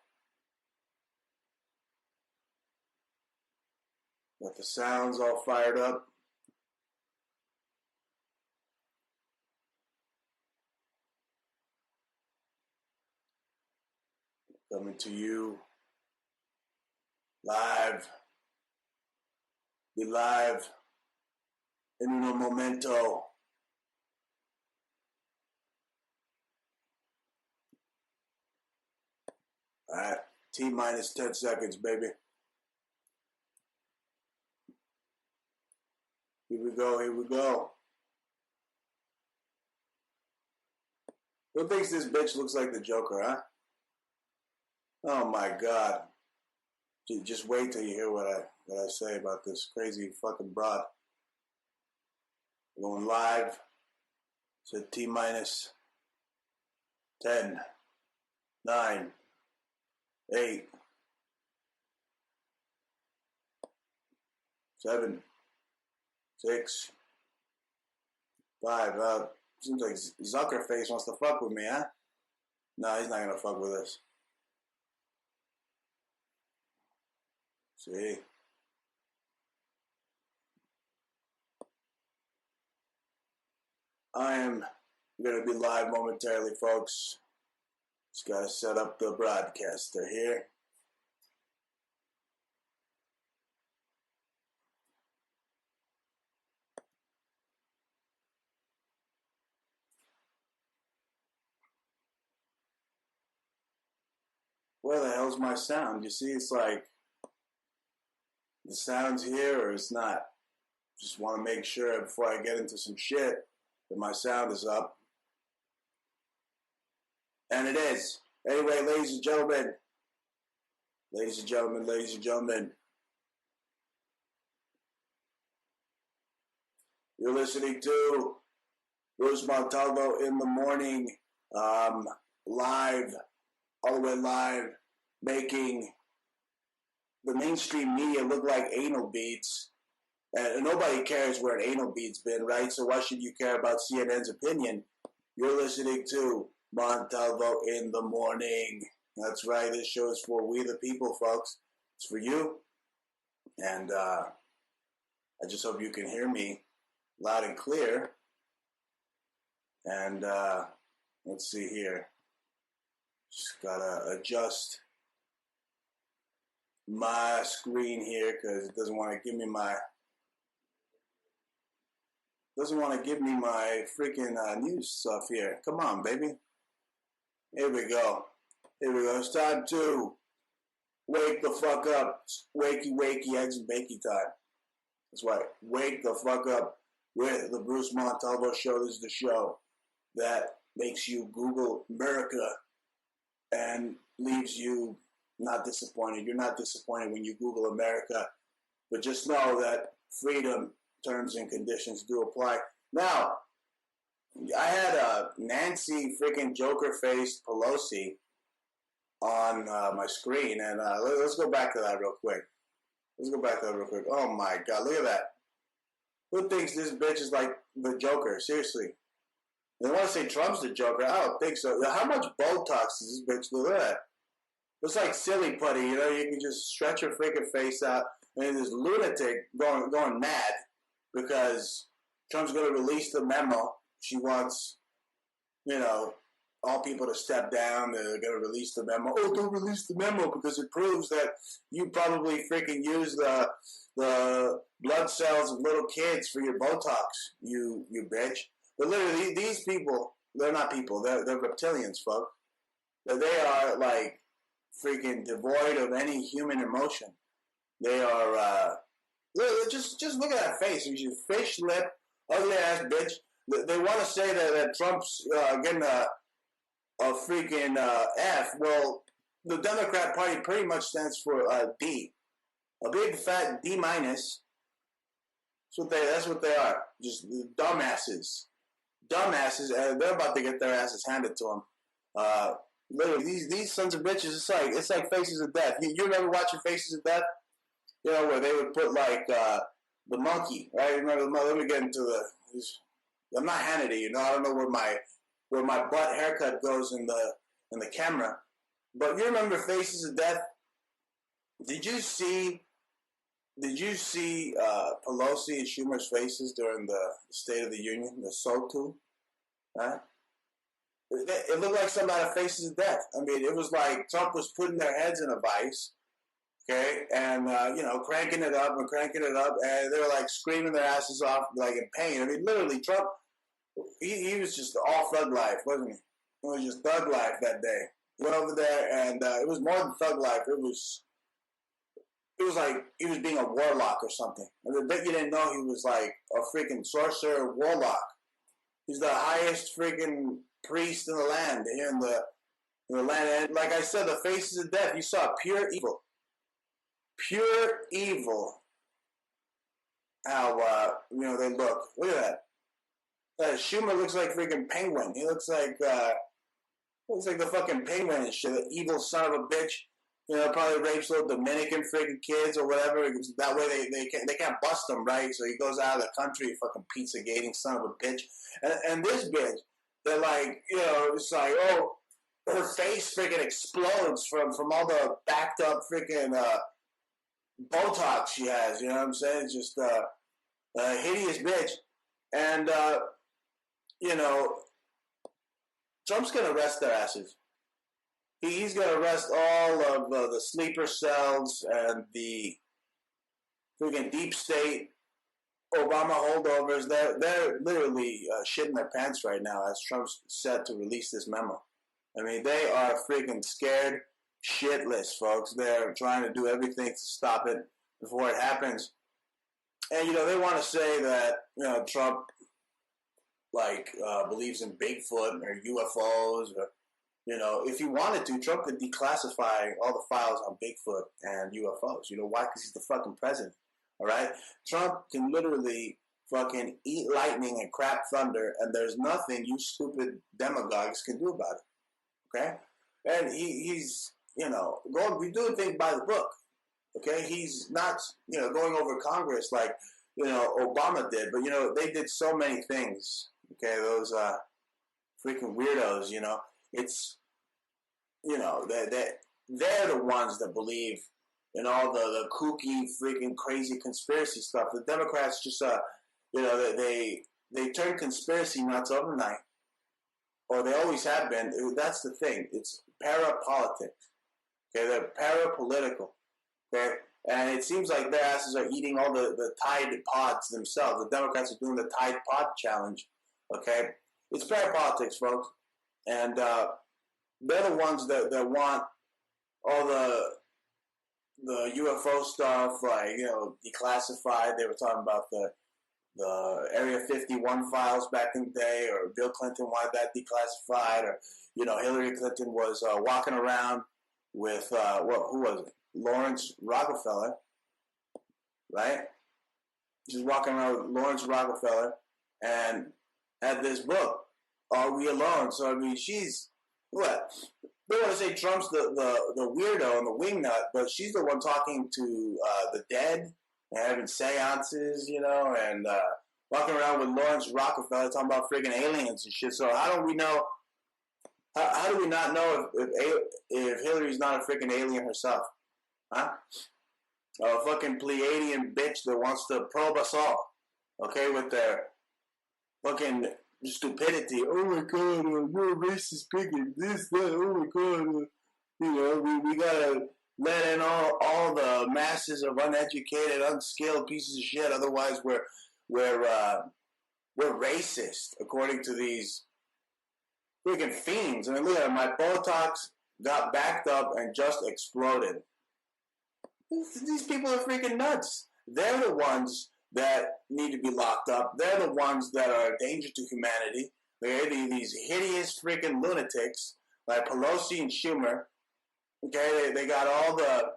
Got the sounds all fired up. Coming to you live. Be live in un momento. Alright, T minus 10 seconds, baby. Here we go, here we go. Who thinks this bitch looks like the Joker, huh? Oh my God. Just wait till you hear what I say about this crazy fucking broad. We're going live to T minus 10, 9, 8, 7, 6, 5. Seems like Zuckerface wants to fuck with me, huh? No, he's not gonna fuck with us. See? I am going to be live momentarily, folks. Just got to set up the broadcaster here. Where the hell's my sound? You see, it's like the sound's here or it's not. Just want to make sure before I get into some shit that my sound is up. And it is. Anyway, ladies and gentlemen, you're listening to Bruce Montalvo in the morning, live, all the way live, making the mainstream media look like anal beads. And nobody cares where an anal bead's been, right? So why should you care about CNN's opinion? You're listening to Montalvo in the morning. That's right. This show is for we the people, folks. It's for you. And I just hope you can hear me loud and clear. And let's see here. Just gotta adjust my screen here because it doesn't want to give me my freaking news stuff here. Come on, baby. Here we go. It's time to wake the fuck up. Wakey, eggs and bakey time. That's right. Wake the fuck up with the Bruce Montalvo Show. This is the show that makes you Google America and leaves you not disappointed. You're not disappointed when you Google America, but just know that freedom, terms and conditions do apply. Now, I had a Nancy freaking Joker-faced Pelosi on my screen, and let's go back to that real quick. Oh my God, look at that. Who thinks this bitch is like the Joker? Seriously. They want to say Trump's the Joker. I don't think so. How much Botox does this bitch do? Look at that. It's like silly putty, you know. You can just stretch her freaking face out, and this lunatic going mad because Trump's going to release the memo. She wants, you know, all people to step down. They're going to release the memo. Oh, don't release the memo because it proves that you probably freaking use the blood cells of little kids for your Botox, you bitch. But literally, these people, they're not people. They're reptilians, folks. They are, like, freaking devoid of any human emotion. They are, just look at that face. He's a fish lip, ugly-ass bitch. They want to say that Trump's getting a freaking F. Well, the Democrat Party pretty much stands for D. A big, fat D-. That's what they are. Just dumbasses. Dumbasses, and they're about to get their asses handed to them. Literally, these sons of bitches, it's like Faces of Death. You remember watching Faces of Death? You know, where they would put, like, the monkey, right? Remember, let me get into I'm not Hannity, you know. I don't know where my butt haircut goes in the camera. But you remember Faces of Death? Did you see Pelosi and Schumer's faces during the State of the Union, the SOTU? Huh? It looked like some out of Faces of Death. I mean, it was like Trump was putting their heads in a vice, okay, and cranking it up, and they were like screaming their asses off, like in pain. I mean, literally, Trump, he was just all thug life, wasn't he? It was just thug life that day. He went over there, and it was more than thug life. It was like he was being a warlock or something. I bet you didn't know he was like a freaking sorcerer warlock. He's the highest freaking priest in the land, here in the land. And like I said, the Faces of Death, you saw pure evil. Pure evil. How, they look. Look at that. Schumer looks like freaking Penguin. He looks like the fucking Penguin and shit. The evil son of a bitch. Probably rapes little Dominican freaking kids or whatever. That way they can't bust him, right? So he goes out of the country, fucking pizza-gating son of a bitch. And this bitch, they're like, it's like, oh, her face freaking explodes from all the backed up freaking Botox she has. You know what I'm saying? It's just a hideous bitch. And, Trump's going to arrest their asses. He's going to arrest all of the sleeper cells and the freaking deep state Obama holdovers. They're literally shitting their pants right now as Trump's set to release this memo. I mean, they are freaking scared shitless, folks. They're trying to do everything to stop it before it happens. And, they want to say that, Trump, believes in Bigfoot or UFOs or, if he wanted to, Trump could declassify all the files on Bigfoot and UFOs. Why? Because he's the fucking president. All right? Trump can literally fucking eat lightning and crap thunder, and there's nothing you stupid demagogues can do about it. Okay? And he's, we're doing things by the book. Okay? He's not, going over Congress like, Obama did. But, they did so many things. Okay? Those freaking weirdos, It's, they're the ones that believe in all the kooky, freaking crazy conspiracy stuff. The Democrats just, they turn conspiracy nuts overnight, or they always have been. That's the thing. It's parapolitics. Okay, they're parapolitical. Okay, and it seems like their asses are eating all the Tide Pods themselves. The Democrats are doing the Tide Pod challenge. Okay, it's parapolitics, folks, and they're the ones that want all the UFO stuff, declassified. They were talking about the Area 51 files back in the day, or Bill Clinton wanted that declassified, or Hillary Clinton was walking around with who was it? Lawrence Rockefeller, right? She's walking around with Lawrence Rockefeller and had this book, Are We Alone? So I mean, she's what? They want to say Trump's the weirdo and the wingnut, but she's the one talking to the dead and having seances, and walking around with Lawrence Rockefeller talking about friggin' aliens and shit. So how do we know? How do we not know if Hillary's not a freaking alien herself? Huh? A fucking Pleiadian bitch that wants to probe us all. Okay, with their fucking stupidity. Oh my God, you're a racist bigot. This, that. Oh my God, we gotta let in all the masses of uneducated, unskilled pieces of shit. Otherwise, we're racist, according to these freaking fiends. I mean, look at it. My Botox got backed up and just exploded. These people are freaking nuts. They're the ones that need to be locked up. They're the ones that are a danger to humanity. They're these hideous freaking lunatics like Pelosi and Schumer. Okay, they got all the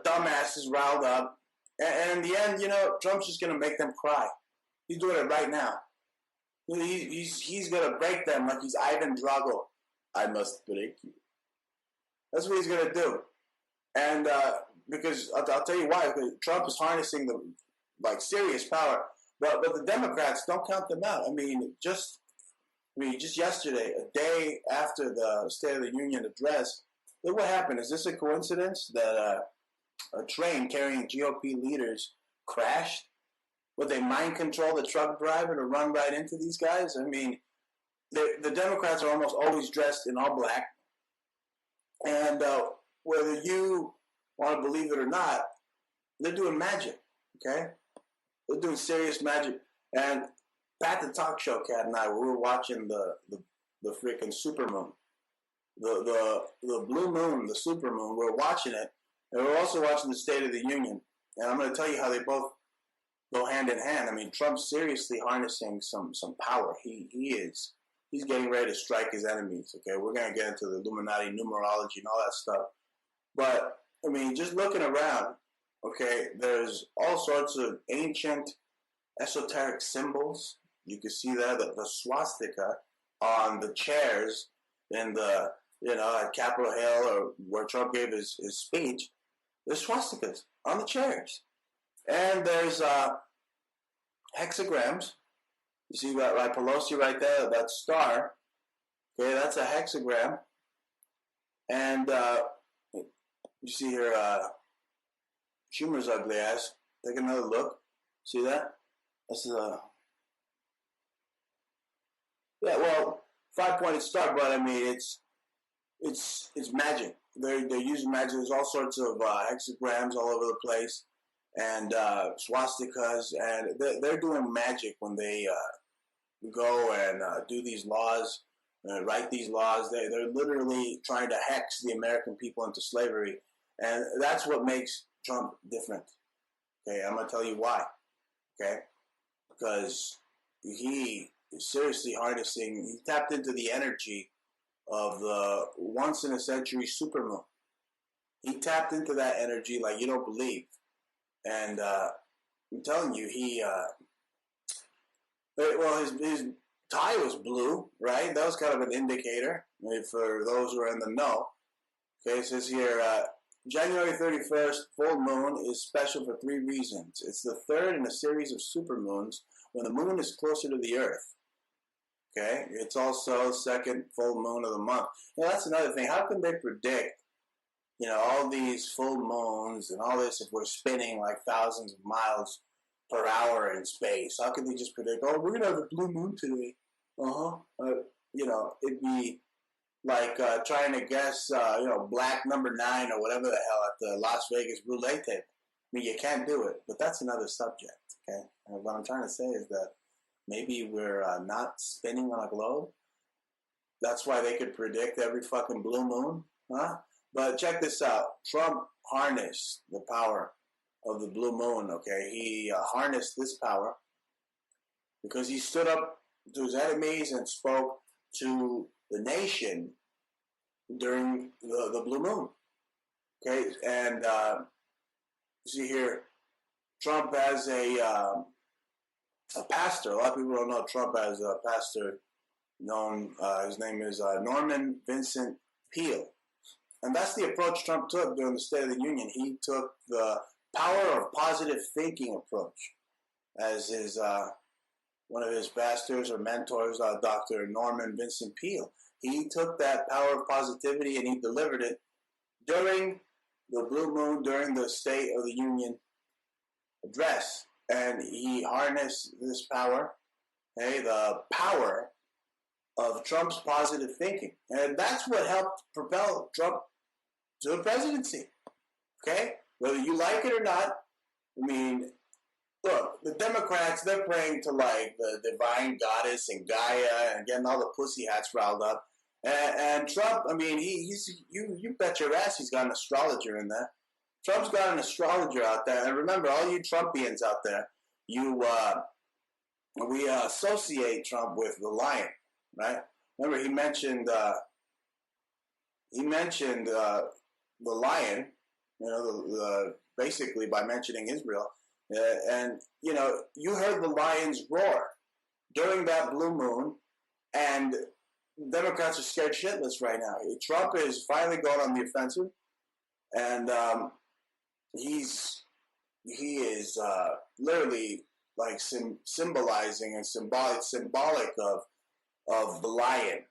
dumbasses riled up, and in the end, Trump's just gonna make them cry. He's doing it right now. He's gonna break them like he's Ivan Drago. I must break you. That's what he's gonna do, and because I'll tell you why. Because Trump is harnessing the serious power, but the Democrats don't count them out. I mean, just yesterday, a day after the State of the Union address, look what happened. Is this a coincidence that a train carrying GOP leaders crashed? Would they mind control the truck driver to run right into these guys? I mean, the Democrats are almost always dressed in all black. And whether you want to believe it or not, they're doing magic, okay? They're doing serious magic. And Pat the Talk Show Cat and I, we were watching the freaking supermoon. The blue moon, the supermoon, we're watching it. And we're also watching the State of the Union. And I'm going to tell you how they both go hand in hand. I mean, Trump's seriously harnessing some power. He's getting ready to strike his enemies, okay? We're going to get into the Illuminati numerology and all that stuff. But, I mean, just looking around, okay, there's all sorts of ancient esoteric symbols. You can see that, the swastika on the chairs in the, at Capitol Hill or where Trump gave his speech. There's swastikas on the chairs. And there's hexagrams. You see that, right? Pelosi right there, that star. Okay, that's a hexagram. And you see here, Schumer's ugly ass. Take another look. See that? That's five-pointed star, but I mean it's magic. They're using magic. There's all sorts of hexagrams all over the place, and swastikas, and they're doing magic when they go and do these laws, write these laws. They're literally trying to hex the American people into slavery, and that's what makes Trump different. Okay, I'm gonna tell you why. Okay, because he is seriously harnessing. He tapped into the energy of the once-in-a-century supermoon. He tapped into that energy like you don't believe. And I'm telling you, his tie was blue, right? That was kind of an indicator for those who are in the know. Okay, it says here, January 31st, full moon is special for 3 reasons. It's the third in a series of supermoons when the moon is closer to the earth. Okay, it's also second full moon of the month. That's another thing. How can they predict, all these full moons and all this if we're spinning like thousands of miles per hour in space? How can they just predict, we're going to have a blue moon today? It'd be like trying to guess, black number 9 or whatever the hell at the Las Vegas roulette table. I mean, you can't do it, but that's another subject, okay? And what I'm trying to say is that maybe we're not spinning on a globe. That's why they could predict every fucking blue moon, huh? But check this out. Trump harnessed the power of the blue moon, okay? He harnessed this power because he stood up to his enemies and spoke to the nation during the blue moon, okay? And you see here, Trump has a pastor. A lot of people don't know Trump as a pastor known, his name is Norman Vincent Peale. And that's the approach Trump took during the State of the Union. He took the power of positive thinking approach as his one of his pastors or mentors, Dr. Norman Vincent Peale. He took that power of positivity and he delivered it during the blue moon, during the State of the Union address. And he harnessed this power hey, the power of Trump's positive thinking. And that's what helped propel Trump to the presidency. Okay? Whether you like it or not, I mean, look, the Democrats, they're praying to like the divine goddess and Gaia and getting all the pussy hats riled up. And Trump, I mean, you bet your ass he's got an astrologer in there. Trump's got an astrologer out there. And remember, all you Trumpians out there, we associate Trump with the lion, right? Remember, he mentioned the lion, basically by mentioning Israel. And, you heard the lions roar during that blue moon, and Democrats are scared shitless right now. Trump is finally going on the offensive, and he is literally like symbolizing and symbolic of the lion.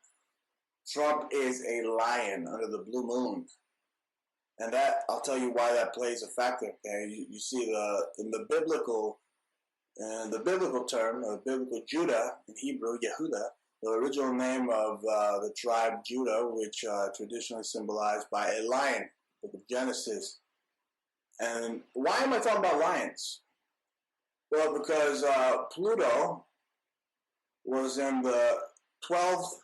Trump is a lion under the blue moon. And that, I'll tell you why that plays a factor. Okay? You see in the biblical term, the biblical Judah, in Hebrew, Yehuda, the original name of the tribe Judah, which traditionally symbolized by a lion, book of Genesis. And why am I talking about lions? Well, because Pluto was in the 12th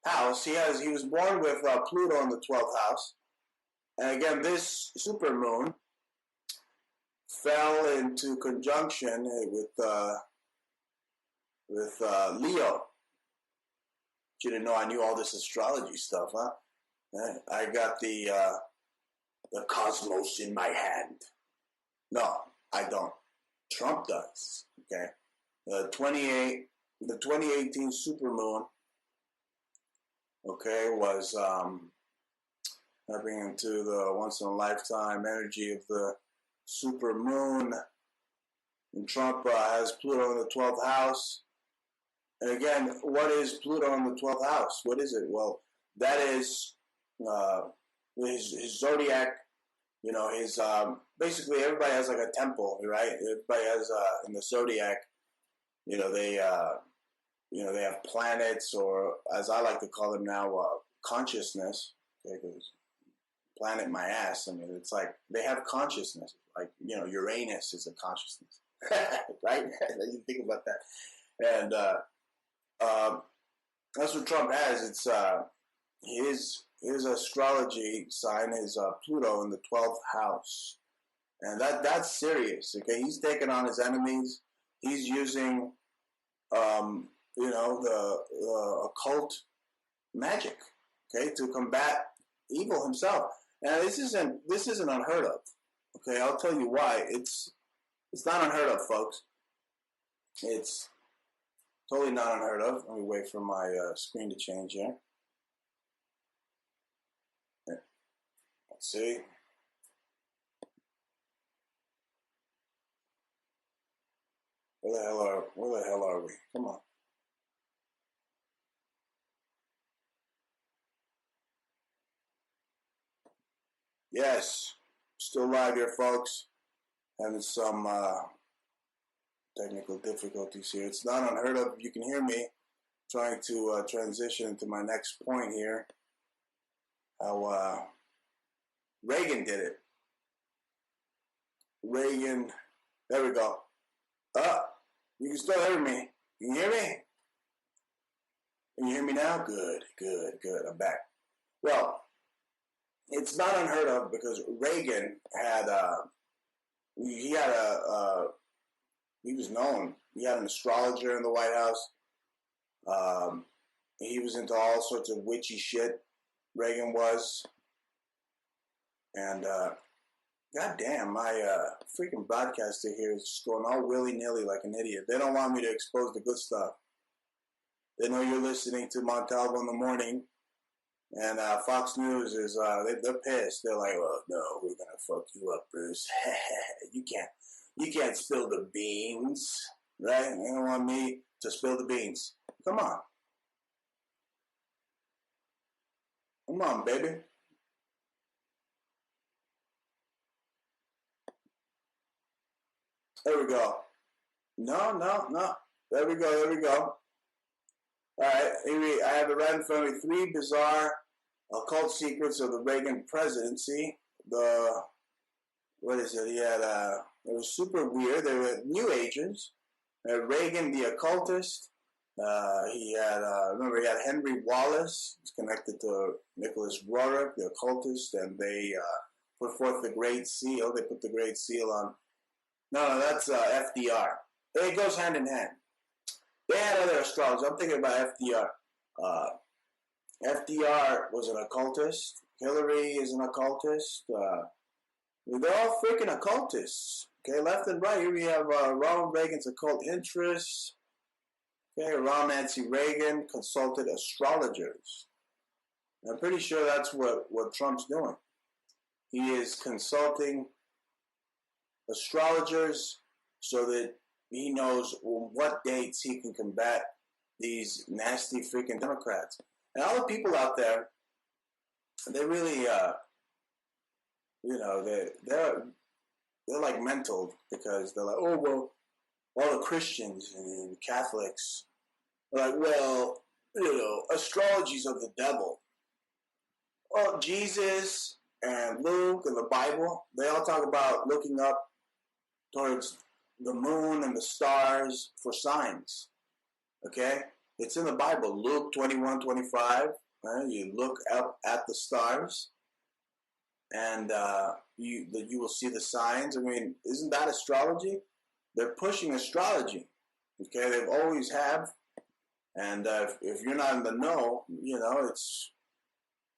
house. He was born with Pluto in the 12th house. And again, this supermoon fell into conjunction with Leo. You didn't know I knew all this astrology stuff, huh? I got the cosmos in my hand. No, I don't. Trump does. Okay, the 2018 supermoon. Okay, was tapping into the once-in-a-lifetime energy of the supermoon. And Trump has Pluto in the 12th house. And again, what is Pluto in the 12th house? What is it? Well, that is his zodiac. His basically everybody has like a temple, right? Everybody has in the zodiac. They have planets, or as I like to call them now, consciousness. Okay, planet my ass. I mean, it's like they have consciousness. Like, Uranus is a consciousness, right? You think about that. And that's what Trump has. It's his astrology sign is Pluto in the 12th house. And that's serious, okay? He's taking on his enemies. He's using, the occult magic, okay, to combat evil himself. Now, this isn't unheard of. Okay, I'll tell you why. It's not unheard of, folks. It's totally not unheard of. Let me wait for my screen to change here. Let's see. Where the hell are we? Come on. Yes, still live here, folks. Having some technical difficulties here. It's not unheard of. You can hear me trying to transition into my next point here. How Reagan did it. Reagan, there we go. You can still hear me. Can you hear me? Can you hear me now? Good. I'm back. Well, it's not unheard of because Reagan had he was known. He had an astrologer in the White House. He was into all sorts of witchy shit. Reagan was. And goddamn, my freaking broadcaster here is just going all willy-nilly like an idiot. They don't want me to expose the good stuff. They know you're listening to Montalvo in the morning. And Fox News is, they're pissed. They're like, well, no, we're going to fuck you up, Bruce. You can't spill the beans, right? They don't want me to spill the beans. Come on. Come on, baby. There we go. No. There we go. All right, here I have it right in front of me. 3 bizarre occult secrets of the Reagan presidency. What is it? He had, it was super weird. They were New Agers. Reagan, the occultist. He had, remember, he had Henry Wallace. He's connected to Nicholas Roerich, the occultist, and they put forth the Great Seal. They put the Great Seal on. No, that's FDR. It goes hand in hand. They had other astrologers. I'm thinking about FDR. FDR was an occultist. Hillary is an occultist. They're all freaking occultists. Okay, left and right. Here we have Ronald Reagan's occult interests. Okay, Ronald Nancy Reagan consulted astrologers. I'm pretty sure that's what Trump's doing. He is consulting astrologers so that he knows what dates he can combat these nasty freaking Democrats. And all the people out there, they really, they're like mental because they're like, oh, well, all the Christians and Catholics are like, well, astrology's of the devil. Well, Jesus and Luke and the Bible, they all talk about looking up towards the moon and the stars for signs. Okay? It's in the Bible. Luke 21:25. Right? You look up at the stars and you will see the signs. I mean, isn't that astrology? They're pushing astrology. Okay? They've always have. And if you're not in the know, it's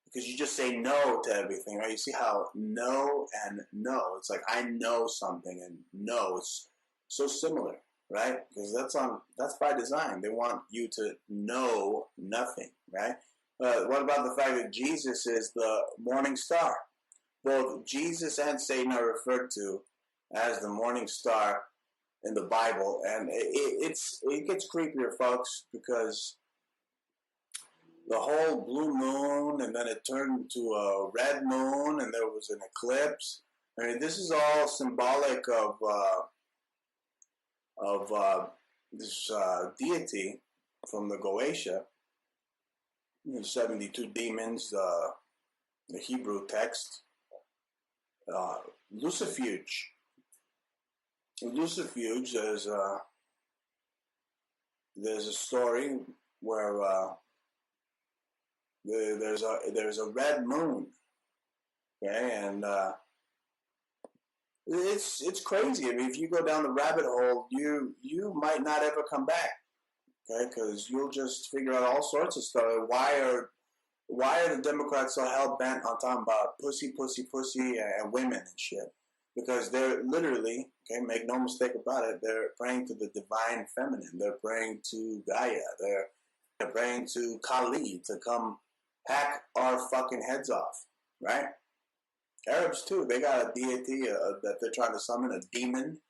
because you just say no to everything, right? You see how no and no. It's like I know something and no. It's so similar, right? Because that's by design. They want you to know nothing, right? What about the fact that Jesus is the morning star? Both Jesus and Satan are referred to as the morning star in the Bible, and it gets creepier, folks, because the whole blue moon, and then it turned to a red moon, and there was an eclipse. I mean, this is all symbolic of this deity from the Goetia, 72 demons, the Hebrew text, Lucifuge. Lucifuge, there's a story where there's a red moon, okay, and it's crazy. I mean, if you go down the rabbit hole, you might not ever come back, okay, because you'll just figure out all sorts of stuff. Why are the Democrats so hell bent on talking about pussy, and women and shit? Because they're literally, okay, make no mistake about it, they're praying to the divine feminine. They're praying to Gaia. They're praying to Kali to come hack our fucking heads off, right? Arabs too, they got a deity that they're trying to summon, a demon,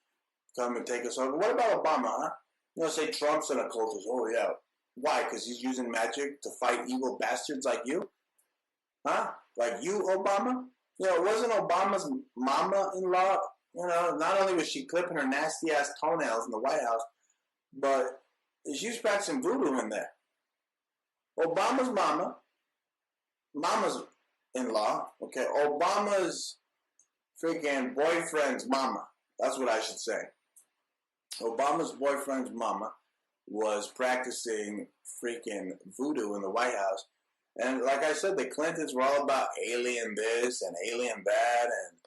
come and take us over. What about Obama, huh? Say Trump's an occultist. Oh yeah. Why? Because he's using magic to fight evil bastards like you? Huh? Like you, Obama? It wasn't Obama's mama-in-law, not only was she clipping her nasty-ass toenails in the White House, but she was practicing voodoo in there. Obama's mama's in-law, okay, Obama's freaking boyfriend's mama. That's what I should say. Obama's boyfriend's mama was practicing freaking voodoo in the White House. And like I said, the Clintons were all about alien this and alien that and,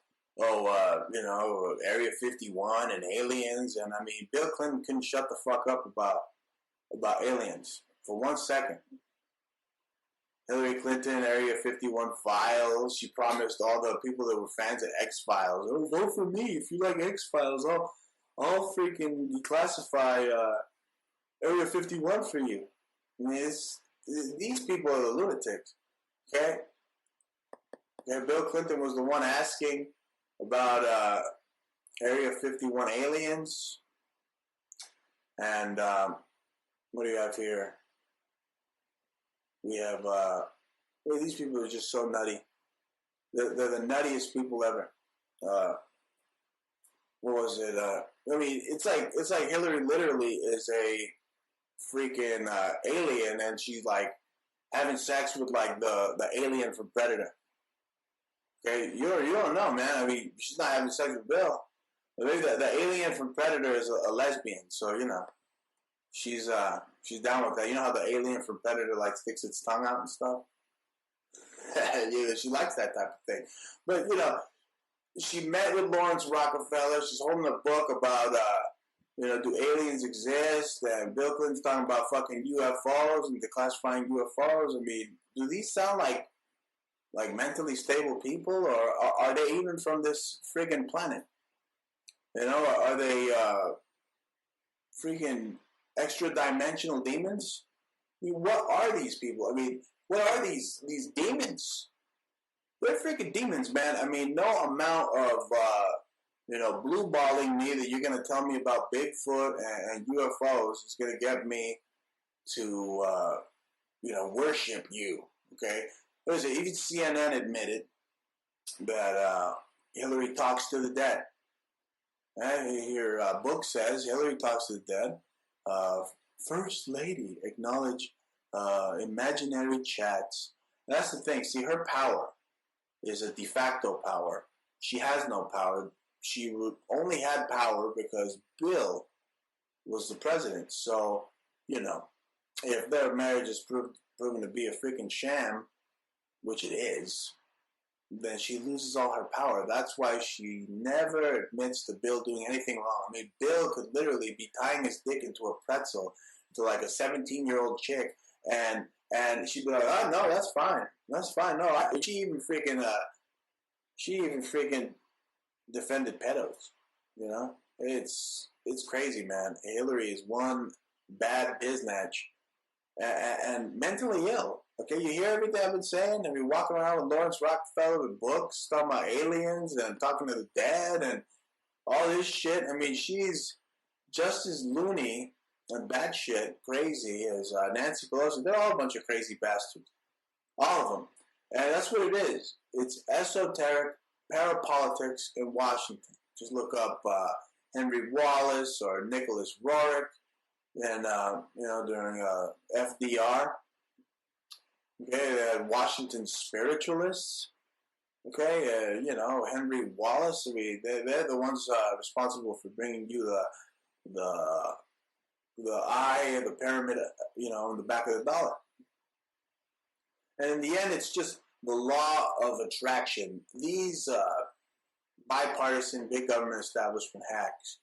Area 51 and aliens. And, I mean, Bill Clinton couldn't shut the fuck up about aliens for 1 second. Hillary Clinton, Area 51 files. She promised all the people that were fans of X-Files, oh, vote for me if you like X-Files. I'll freaking declassify Area 51 for you. I mean, these people are the lunatics, okay? Bill Clinton was the one asking about Area 51 aliens. And what do you have here? We have, these people are just so nutty. They're the nuttiest people ever. What was it? I mean, it's like Hillary literally is a freaking alien, and she's like having sex with like the alien from Predator. Okay, you don't know, man. I mean, she's not having sex with Bill. Maybe the alien from Predator is a lesbian, so she's down with that. You know how the alien from Predator like sticks its tongue out and stuff. She likes that type of thing. But she met with Lawrence Rockefeller. She's holding a book about do aliens exist? And Bill Clinton's talking about fucking UFOs and declassifying UFOs. I mean, do these sound like mentally stable people, or are they even from this friggin' planet? Are they freaking extra-dimensional demons? I mean, what are these people? I mean, what are these demons? They're freaking demons, man. I mean, no amount of, blue balling me that you're going to tell me about Bigfoot and UFOs is going to get me to, worship you, okay? Listen, even CNN admitted that Hillary talks to the dead. Your book says Hillary talks to the dead. First Lady acknowledge imaginary chats. And that's the thing. See, her power is a de facto power. She has no power. She only had power because Bill was the president. So, if their marriage is proven to be a freaking sham, which it is, then she loses all her power. That's why she never admits to Bill doing anything wrong. I mean, Bill could literally be tying his dick into a pretzel to like a 17-year-old chick, and she'd be like, "Oh no, that's fine. That's fine." No, she even freaking defended pedos. It's crazy, man. Hillary is one bad biznatch and mentally ill. Okay, you hear everything I've been saying? I mean, walking around with Lawrence Rockefeller with books, talking about aliens and talking to the dead and all this shit. I mean, she's just as loony and batshit crazy as Nancy Pelosi. They're all a bunch of crazy bastards. All of them. And that's what it is. It's esoteric parapolitics in Washington. Just look up Henry Wallace or Nicholas Roerich and, during FDR. Okay, they had Washington spiritualists. Okay, Henry Wallace. I mean, they're the ones responsible for bringing you the eye, the pyramid, in the back of the dollar. And in the end, it's just the law of attraction. These bipartisan big government establishment hacks,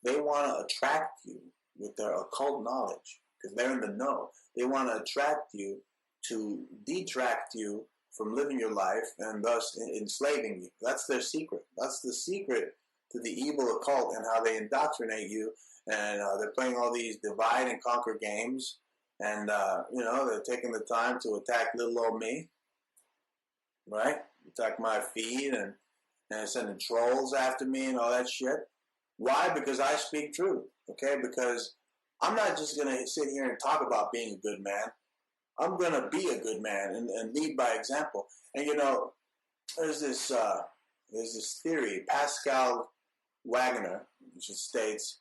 they want to attract you with their occult knowledge because they're in the know. They want to attract you to detract you from living your life and thus enslaving you. That's their secret. That's the secret to the evil occult and how they indoctrinate you. And they're playing all these divide and conquer games. And, they're taking the time to attack little old me. Right? Attack my feed and sending trolls after me and all that shit. Why? Because I speak truth. Okay? Because I'm not just going to sit here and talk about being a good man. I'm going to be a good man and lead by example. And, there's this theory, Pascal Wagner, which states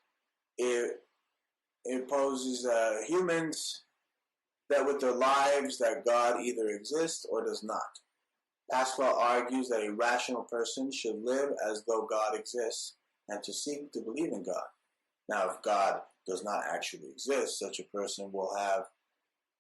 it poses humans that with their lives that God either exists or does not. Pascal argues that a rational person should live as though God exists and to seek to believe in God. Now, if God does not actually exist, such a person will have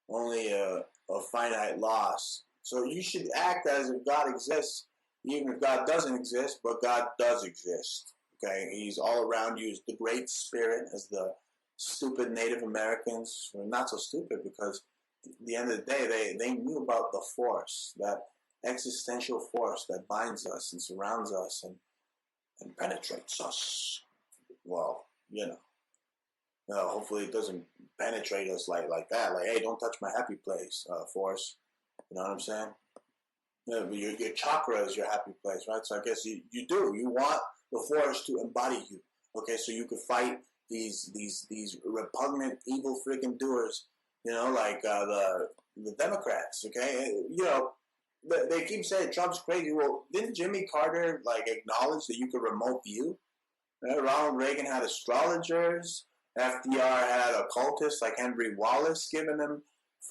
only a finite loss. So you should act as if God exists, even if God doesn't exist, but God does exist. Okay, He's all around you as the Great Spirit, as the stupid Native Americans were not so stupid because at the end of the day, they knew about the force, that existential force that binds us and surrounds us and penetrates us. Well, hopefully it doesn't penetrate us like that. Like, hey, don't touch my happy place, force. You know what I'm saying? Your chakra is your happy place, right? So I guess you do. You want the force to embody you. Okay, so you could fight these repugnant, evil freaking doers. Like the Democrats. Okay, they keep saying Trump's crazy. Well, didn't Jimmy Carter acknowledge that you could remote view? Ronald Reagan had astrologers, FDR had occultists like Henry Wallace giving them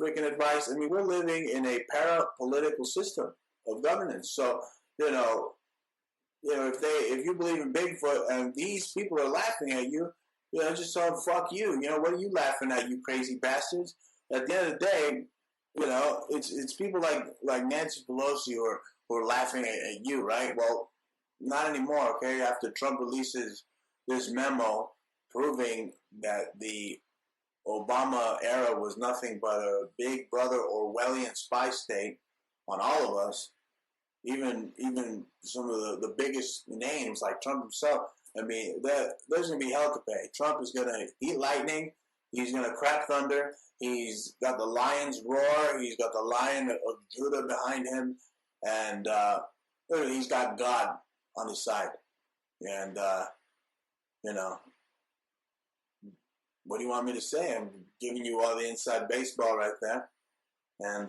freaking advice. I mean, we're living in a para-political system of governance. So, if you believe in Bigfoot and these people are laughing at you, just tell them, fuck you. What are you laughing at, you crazy bastards? At the end of the day, it's people like Nancy Pelosi who are laughing at you, right? Well, not anymore, okay? After Trump releases this memo proving that the Obama era was nothing but a big brother Orwellian spy state on all of us, even some of the biggest names like Trump himself. I mean, there's going to be hell to pay. Trump is going to eat lightning. He's going to crap thunder. He's got the lion's roar. He's got the Lion of Judah behind him. And he's got God on his side. And, what do you want me to say? I'm giving you all the inside baseball right there. And,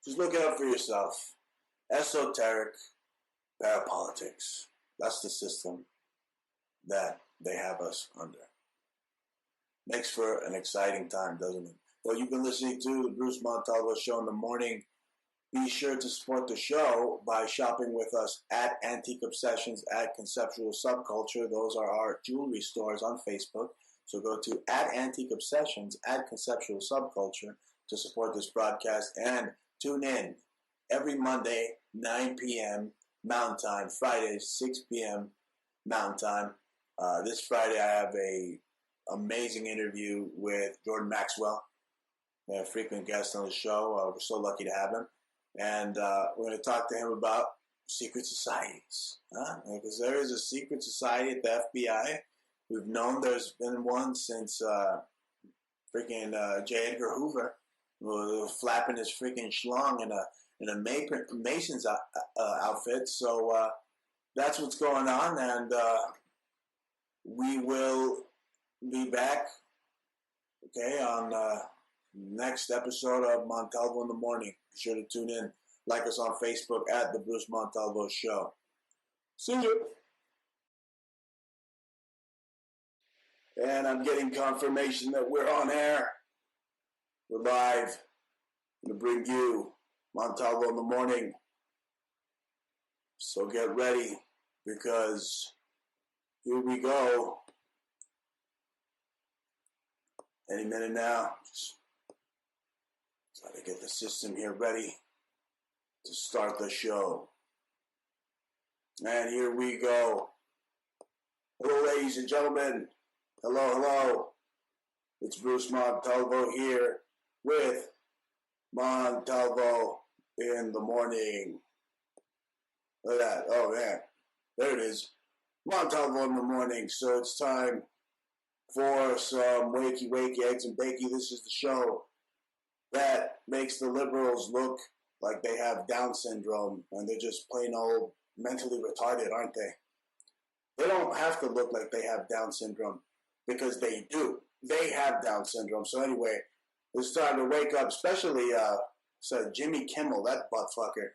just look it up for yourself. Esoteric parapolitics. That's the system that they have us under. Makes for an exciting time, doesn't it? Well, you've been listening to the Bruce Montalvo Show in the morning. Be sure to support the show by shopping with us at Antique Obsessions, at Conceptual Subculture. Those are our jewelry stores on Facebook. So go to at Antique Obsessions, at Conceptual Subculture to support this broadcast. And tune in every Monday, 9 p.m. Mountain Time, Fridays, 6 p.m. Mountain Time. This Friday I have a amazing interview with Jordan Maxwell, a frequent guest on the show. We're so lucky to have him. And we're going to talk to him about secret societies. Because there is a secret society at the FBI. We've known there's been one since freaking J. Edgar Hoover was flapping his freaking schlong in a Mason's outfit. So that's what's going on. And we will be back, on next episode of Montalvo in the Morning. Be sure to tune in. Like us on Facebook at The Bruce Montalvo Show. See you. And I'm getting confirmation that we're on air. We're live. I'm going to bring you Montalvo in the Morning. So get ready, because here we go. Any minute now. Just try to get the system here ready to start the show. And here we go. Hello, ladies and gentlemen. Hello. It's Bruce Montalvo here with Montalvo in the Morning. Look at that. Oh, man. There it is. Montalvo in the Morning. So it's time for some wakey, eggs and bakey. This is the show that makes the liberals look like they have Down syndrome and they're just plain old mentally retarded, aren't they? They don't have to look like they have Down syndrome, because they do. They have Down syndrome. So anyway, it's time to wake up, especially Jimmy Kimmel, that buttfucker.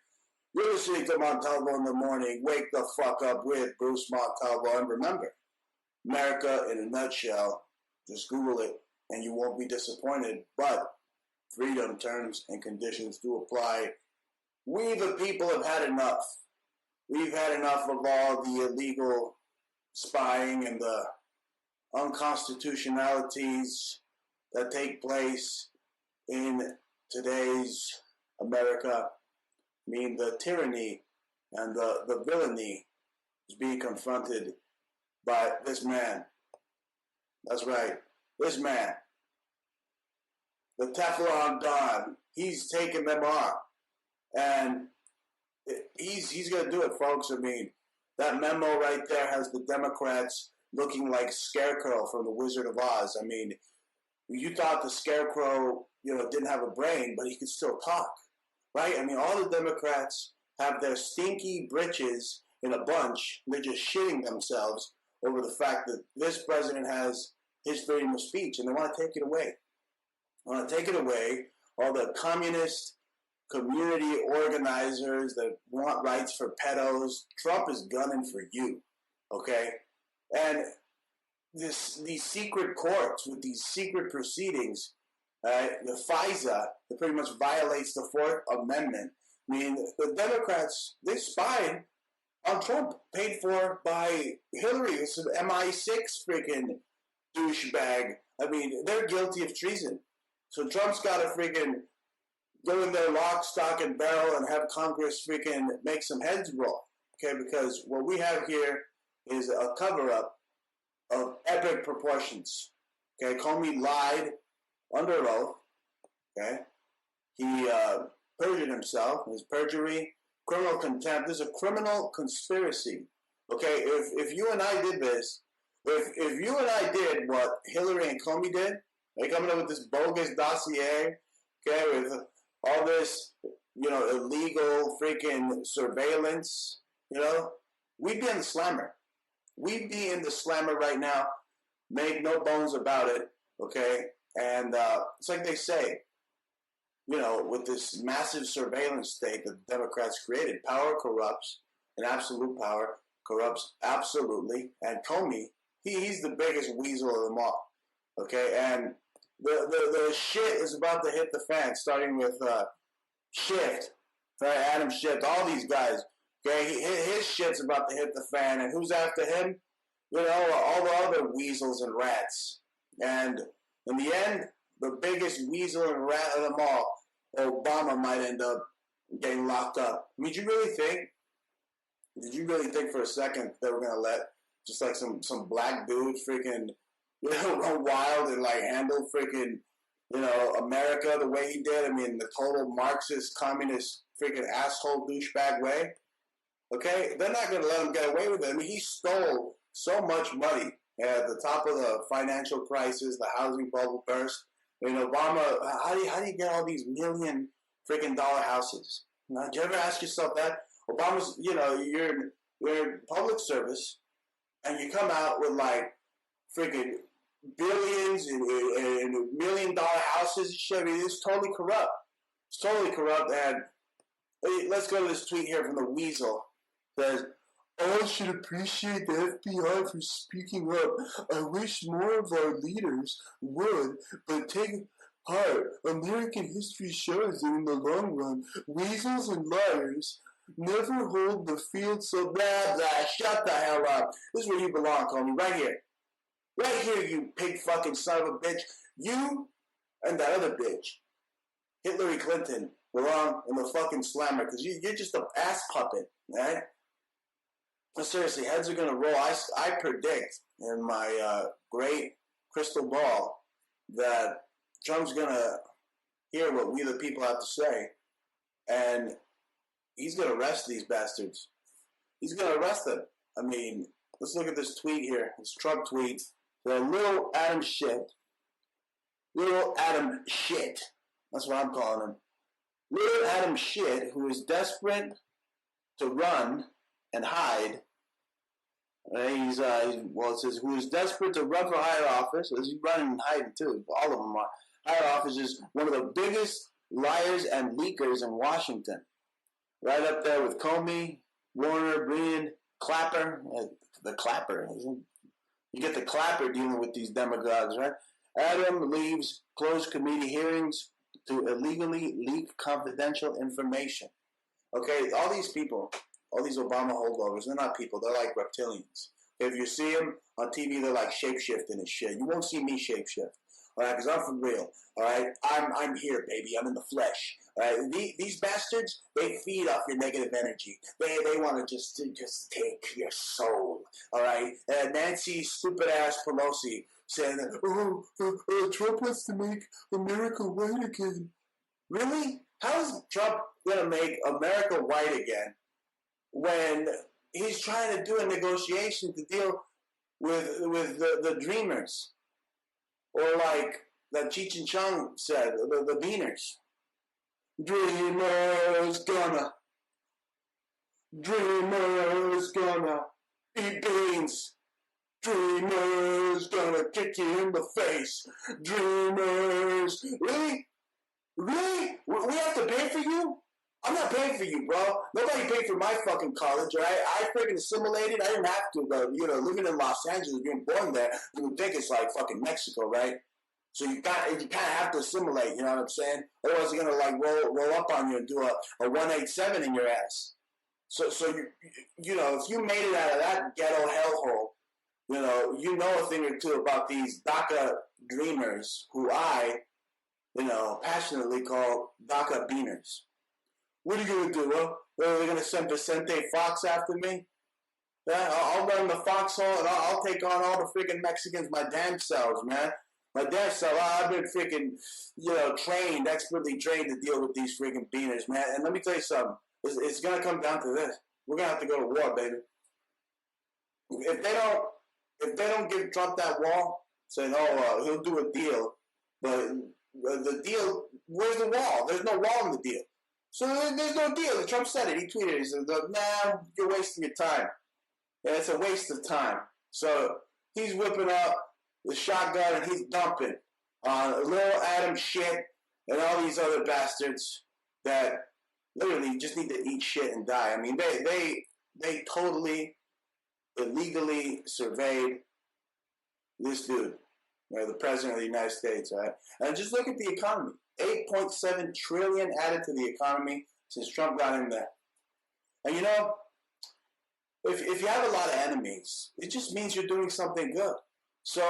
You're listening to Montalvo in the Morning. Wake the fuck up with Bruce Montalvo. And remember, America in a nutshell, just Google it and you won't be disappointed. But freedom, terms, and conditions do apply. We, the people, have had enough. We've had enough of all the illegal spying and the unconstitutionalities that take place in today's America. I mean, the tyranny and the villainy is being confronted by this man. That's right, this man. The Teflon Don. He's taking them on. And he's going to do it, folks. I mean, that memo right there has the Democrats looking like Scarecrow from The Wizard of Oz. I mean, you thought the Scarecrow, didn't have a brain, but he could still talk, right? I mean, all the Democrats have their stinky britches in a bunch. They're just shitting themselves over the fact that this president has his freedom of speech, and they want to take it away. They want to take it away. All the communist community organizers that want rights for pedos. Trump is gunning for you, okay? And these secret courts with these secret proceedings, the FISA, that pretty much violates the Fourth Amendment. I mean, the Democrats, they spied on Trump, paid for by Hillary. It's an MI6 freaking douchebag. I mean, they're guilty of treason. So Trump's got to freaking go in there lock, stock, and barrel and have Congress freaking make some heads roll. Okay, because what we have here is a cover-up of epic proportions. Okay, Comey lied under oath. Okay, he perjured himself. His perjury, criminal contempt. This is a criminal conspiracy. Okay, if you and I did this, if you and I did what Hillary and Comey did, like coming up with this bogus dossier, okay, with all this, illegal freaking surveillance, we'd be in the slammer. We'd be in the slammer right now. Make no bones about it, okay? And it's like they say, with this massive surveillance state that the Democrats created, power corrupts, and absolute power corrupts absolutely. And Comey, he's the biggest weasel of them all, okay? And the shit is about to hit the fan, starting with Schiff, right? Adam Schiff, all these guys. Okay, his shit's about to hit the fan, and who's after him? All the other weasels and rats. And in the end, the biggest weasel and rat of them all, Obama, might end up getting locked up. I mean, did you really think for a second they were going to let just like some black dude freaking, run wild and like handle freaking, America the way he did? I mean, the total Marxist, communist, freaking asshole douchebag way. Okay, they're not going to let him get away with it. I mean, he stole so much money at the top of the financial crisis, the housing bubble burst. Obama, how do you get all these $1 million houses? Did you ever ask yourself that? Obama's, you're in public service, and you come out with like freaking billions and $1 million houses and shit. I mean, it's totally corrupt. It's totally corrupt. And let's go to this tweet here from the Weasel. Says, I should appreciate the FBI for speaking up. I wish more of our leaders would, but take heart. American history shows that in the long run, weasels and liars never hold the field so blah, blah. Shut the hell up. This is where you belong, Comey. Right here. Right here, you pig fucking son of a bitch. You and that other bitch, Hillary Clinton, belong in the fucking slammer because you're just an ass puppet, right? But seriously, heads are going to roll. I predict in my great crystal ball that Trump's going to hear what we the people have to say, and he's going to arrest these bastards. He's going to arrest them. I mean, let's look at this tweet here, this Trump tweet. The little Adam Shit. Little Adam Shit. That's what I'm calling him. Little Adam Shit, who is desperate to run and hide. It says, who is desperate to run for higher office. He's running and hiding too. All of them are. Higher office is one of the biggest liars and leakers in Washington. Right up there with Comey, Warner, Breen, Clapper. The Clapper. You get the Clapper dealing with these demagogues, right? Adam leaves closed committee hearings to illegally leak confidential information. Okay, all these people, all these Obama holdovers, they're not people. They're like reptilians. If you see them on TV, they're like shapeshifting and shit. You won't see me shapeshift. All right, because I'm for real. All right, I'm here, baby. I'm in the flesh. All right, these bastards, they feed off your negative energy. They want to just take your soul. All right, Nancy stupid ass Pelosi saying that Trump wants to make America white again. Really? How is Trump gonna make America white again when he's trying to do a negotiation to deal with the dreamers? Or like that Cheech and Chong said, the beaners. Dreamers gonna eat beans. Dreamers gonna kick you in the face. Dreamers. Really? Really? We have to pay for you? I'm not paying for you, bro. Nobody paid for my fucking college, all right? I freaking assimilated. I didn't have to, but, living in Los Angeles, being born there, you would think it's like fucking Mexico, right? So you kind of have to assimilate, you know what I'm saying? Otherwise, they're going to, roll up on you and do a 187 in your ass. So if you made it out of that ghetto hellhole, you know a thing or two about these DACA dreamers who I, passionately call DACA beaners. What are you going to do, huh? Are they going to send Vicente Fox after me? Yeah, I'll run the foxhole and I'll take on all the freaking Mexicans my damn selves, man. My damn self. I've been freaking, expertly trained to deal with these freaking beaners, man. And let me tell you something. It's going to come down to this. We're going to have to go to war, baby. If they don't give Trump that wall, saying, he'll do a deal, but the deal, where's the wall? There's no wall in the deal. So there's no deal. Trump said it. He tweeted it. He said, nah, you're wasting your time. Yeah, it's a waste of time. So he's whipping up the shotgun and he's dumping on little Adam shit and all these other bastards that literally just need to eat shit and die. I mean, they totally illegally surveyed this dude, the president of the United States, right? And just look at the economy. $8.7 trillion added to the economy since Trump got in there. And if you have a lot of enemies, it just means you're doing something good. So,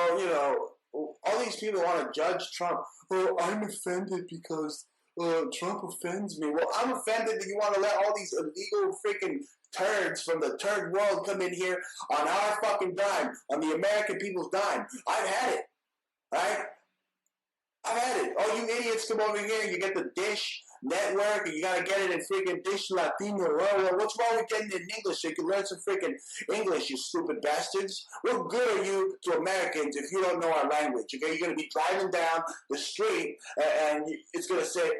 all these people want to judge Trump. Oh, I'm offended because Trump offends me. Well, I'm offended that you want to let all these illegal freaking turds from the turd world come in here on our fucking dime, on the American people's dime. I've had it, right? I've had it. Oh, you idiots come over here, you get the Dish Network, and you gotta get it in freaking Dish Latino. Well, what's wrong with getting it in English so you can learn some freaking English, you stupid bastards? What good are you to Americans if you don't know our language? Okay, you're gonna be driving down the street and it's gonna say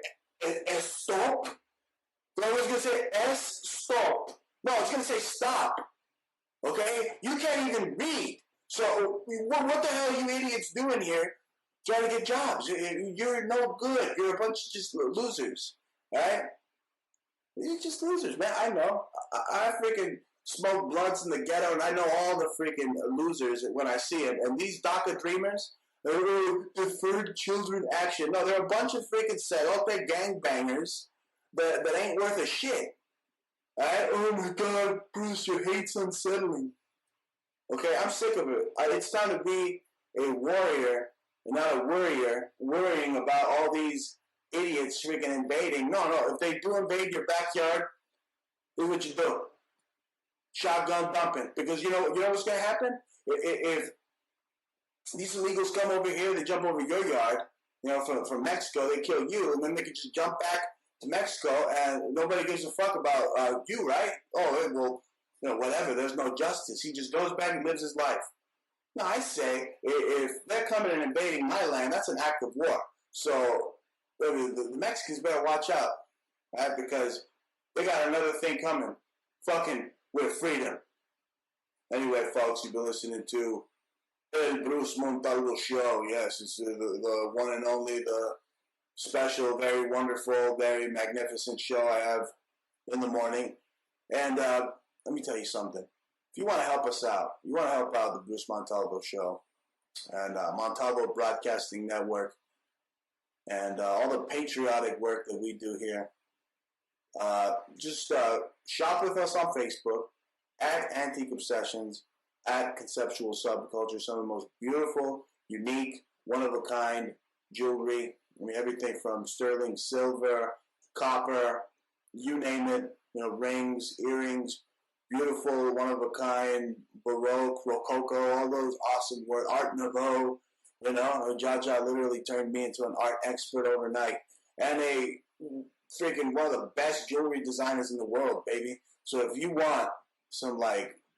stop. No one's gonna say stop. No, it's gonna say stop. Okay, you can't even read. So what the hell are you idiots doing here? Trying to get jobs. You're no good. You're a bunch of just losers. Right? You're just losers, man. I know. I freaking smoke blunts in the ghetto, and I know all the freaking losers when I see them. And these DACA dreamers, deferred children action. No, they're a bunch of freaking set-up gangbangers that ain't worth a shit. Right? Oh my God, Bruce, your hate's unsettling. Okay, I'm sick of it. It's time to be a warrior. Not a worrier, worrying about all these idiots freaking invading. No. If they do invade your backyard, here's what you do. Shotgun dumping. Because you know what's going to happen? If these illegals come over here, they jump over your yard, from Mexico, they kill you, and then they can just jump back to Mexico, and nobody gives a fuck about you, right? Oh, well, whatever. There's no justice. He just goes back and lives his life. No, I say if they're coming and invading my land, that's an act of war. So the Mexicans better watch out, right? Because they got another thing coming, fucking with freedom. Anyway, folks, you've been listening to El Bruce Montalvo Show. Yes, it's the one and only, the special, very wonderful, very magnificent show I have in the morning. And let me tell you something. If you want to help us out, you want to help out the Bruce Montalvo Show and Montalvo Broadcasting Network and all the patriotic work that we do here, just shop with us on Facebook at Antique Obsessions, at Conceptual Subculture, some of the most beautiful, unique, one-of-a-kind jewelry. I mean, everything from sterling silver, copper, you name it, rings, earrings, beautiful, one-of-a-kind, Baroque, Rococo, all those awesome words, Art Nouveau, Jaja literally turned me into an art expert overnight. And a freaking one of the best jewelry designers in the world, baby. So if you want some,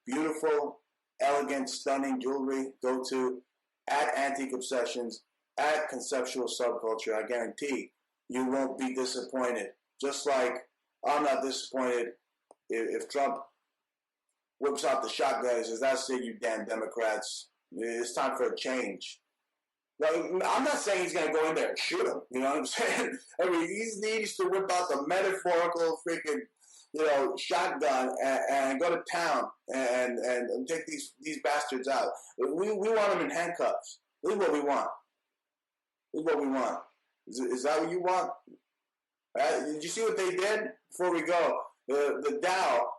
beautiful, elegant, stunning jewelry, go to at Antique Obsessions, at Conceptual Subculture. I guarantee you won't be disappointed. Just like I'm not disappointed if Trump whips out the shotgun and says, "That's it, you damn Democrats. It's time for a change." I'm not saying he's going to go in there and shoot him. You know what I'm saying? I mean, he needs to whip out the metaphorical freaking, shotgun and go to town and take these bastards out. We want them in handcuffs. This is what we want. Is that what you want? Did you see what they did? Before we go, the Dow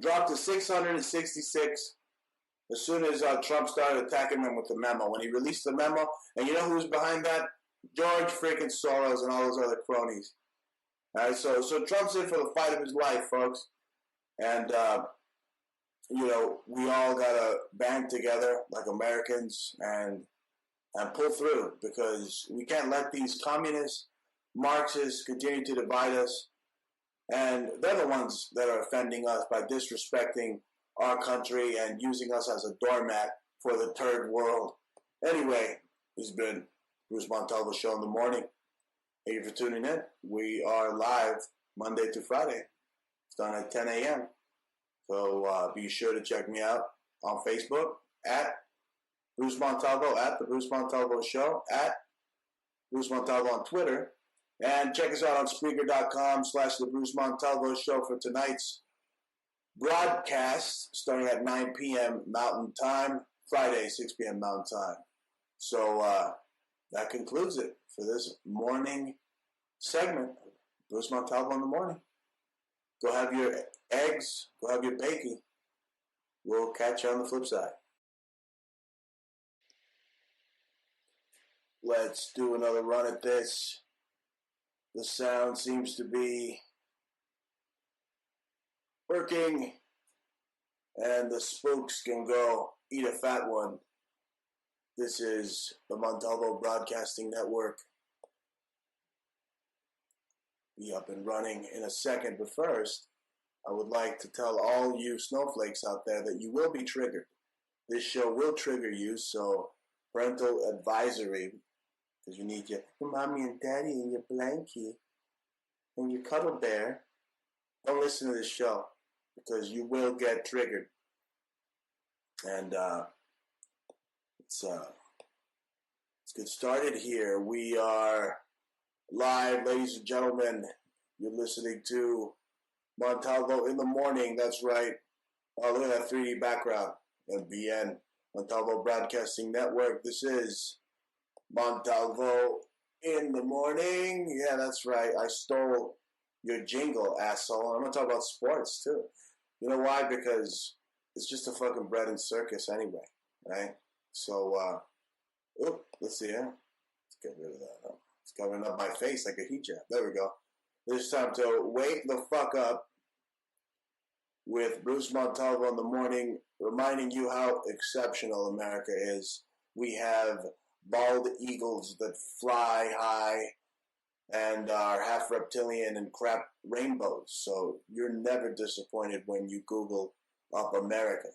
dropped to 666 as soon as Trump started attacking them with the memo. When he released the memo, and you know who's behind that? George freaking Soros and all those other cronies. All right, so Trump's in for the fight of his life, folks. And, we all got to band together like Americans and pull through, because we can't let these communists, Marxists continue to divide us. And they're the ones that are offending us by disrespecting our country and using us as a doormat for the third world. Anyway, this has been Bruce Montalvo Show in the Morning. Thank you for tuning in. We are live Monday through Friday. It's done at 10 a.m. So be sure to check me out on Facebook at Bruce Montalvo, at The Bruce Montalvo Show, at Bruce Montalvo on Twitter. And check us out on Spreaker.com/The Bruce Montalvo Show for tonight's broadcast, starting at 9 p.m. Mountain Time, Friday, 6 p.m. Mountain Time. So that concludes it for this morning segment of Bruce Montalvo in the Morning. Go have your eggs, go have your bacon. We'll catch you on the flip side. Let's do another run at this. The sound seems to be working, and the spooks can go eat a fat one. This is the Montalvo Broadcasting Network. Be up and running in a second, but first, I would like to tell all you snowflakes out there that you will be triggered. This show will trigger you, so parental advisory, because you need your mommy and daddy and your blankie and your cuddle bear. Don't listen to this show, because you will get triggered. And let's get started here. We are live, ladies and gentlemen. You're listening to Montalvo in the Morning. That's right. Oh, look at that 3D background. MBN, Montalvo Broadcasting Network. This is Montalvo in the Morning. Yeah, that's right. I stole your jingle, asshole. I'm going to talk about sports, too. You know why? Because it's just a fucking bread and circus anyway, right? So, let's see here. Let's get rid of that. It's covering up my face like a hijab. There we go. It's time to wake the fuck up with Bruce Montalvo in the Morning, reminding you how exceptional America is. We have bald eagles that fly high and are half reptilian and crap rainbows. So you're never disappointed when you Google up America.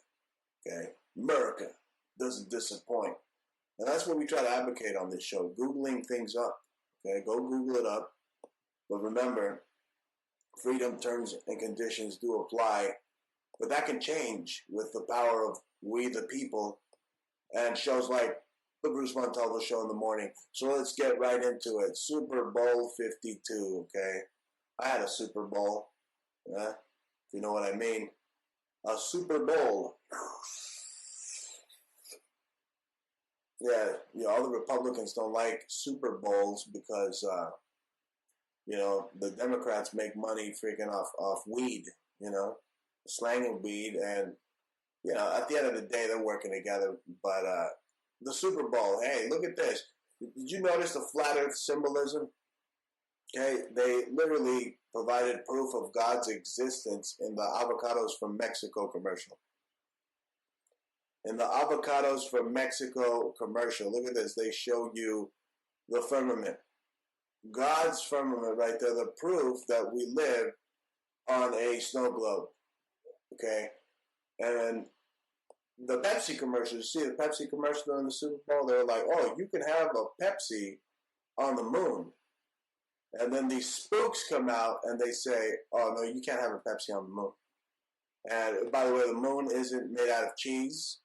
Okay? America doesn't disappoint. And that's what we try to advocate on this show, Googling things up. Okay? Go Google it up. But remember, freedom, terms, and conditions do apply. But that can change with the power of we the people and shows like the Bruce Montalvo Show in the Morning. So let's get right into it. Super Bowl 52, okay? I had a Super Bowl, if you know what I mean. A Super Bowl. Yeah, all the Republicans don't like Super Bowls because, the Democrats make money freaking off weed, slanging weed. And, at the end of the day, they're working together. But the Super Bowl, hey, look at this. Did you notice the flat earth symbolism? Okay, they literally provided proof of God's existence in the Avocados from Mexico commercial. In the Avocados from Mexico commercial, look at this. They show you the firmament. God's firmament right there, the proof that we live on a snow globe. Okay? And the Pepsi commercial, you see the Pepsi commercial during the Super Bowl, they're like, oh, you can have a Pepsi on the moon. And then these spooks come out and they say, oh, no, you can't have a Pepsi on the moon. And by the way, the moon isn't made out of cheese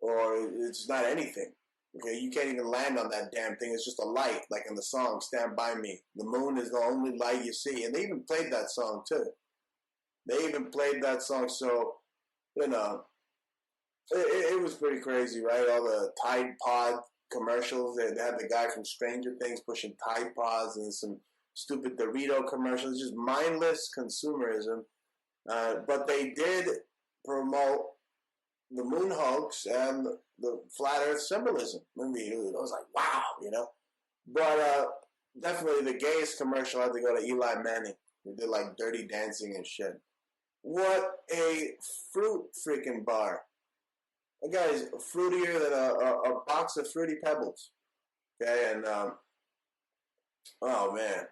or it's not anything. Okay, you can't even land on that damn thing. It's just a light, like in the song "Stand By Me." The moon is the only light you see, and they even played that song too. So it was pretty crazy, right? All the Tide Pod commercials. They had the guy from Stranger Things pushing Tide Pods and some stupid Dorito commercials. Just mindless consumerism. But they did promote the moon hoax and the flat Earth symbolism. I mean, I was like, wow, But definitely the gayest commercial had to go to Eli Manning. He did like Dirty Dancing and shit. What a fruit freaking bar. That guy is fruitier than a box of Fruity Pebbles. Okay, and oh man,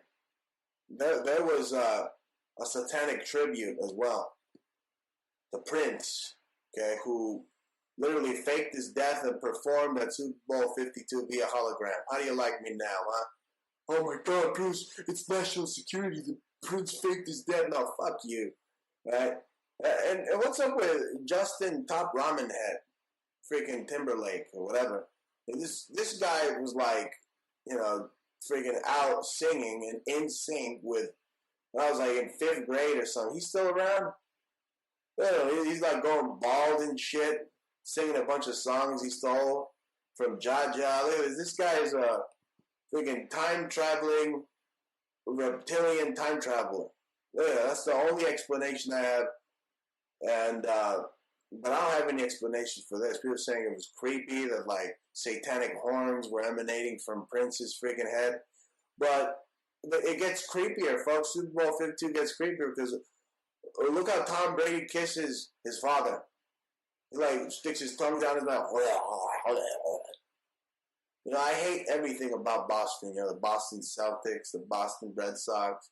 there was a satanic tribute as well. The Prince, okay, who literally faked his death and performed at Super Bowl 52 via hologram. How do you like me now, huh? Oh my God, Bruce, it's national security. The Prince faked his death. No, fuck you, right? And what's up with Justin Top Ramen Head, freaking Timberlake or whatever? This guy was like, freaking out singing and in sync with. When I was like in 5th grade or something. He's still around. He's like going bald and shit, singing a bunch of songs he stole from Jaja. Look at this. This guy is a freaking time-traveling, reptilian time traveler. Yeah, that's the only explanation I have. And but I don't have any explanation for this. People are saying it was creepy that like satanic horns were emanating from Prince's freaking head. But it gets creepier, folks. Super Bowl 52 gets creepier because look how Tom Brady kisses his father. He like sticks his tongue down his mouth. I hate everything about Boston. The Boston Celtics, the Boston Red Sox.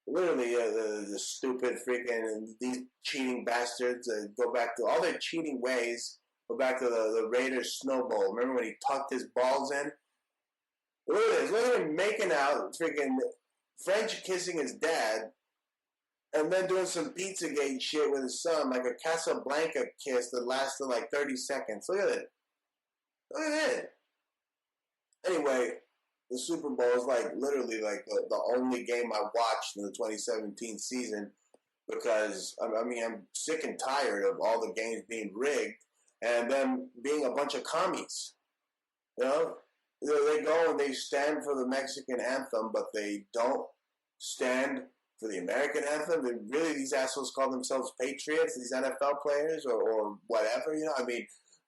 Literally, the stupid freaking these cheating bastards go back to all their cheating ways. Go back to the Raiders Snow Bowl. Remember when he tucked his balls in? Look at this. Look at him making out, freaking French kissing his dad, and then doing some Pizzagate shit with his son, like a Casablanca kiss that lasted like 30 seconds. Look at it. Look at it. Anyway, the Super Bowl is like literally like the only game I watched in the 2017 season because, I'm sick and tired of all the games being rigged and them being a bunch of commies. They go and they stand for the Mexican anthem, but they don't stand for the American anthem. And really, these assholes call themselves patriots, these NFL players or whatever.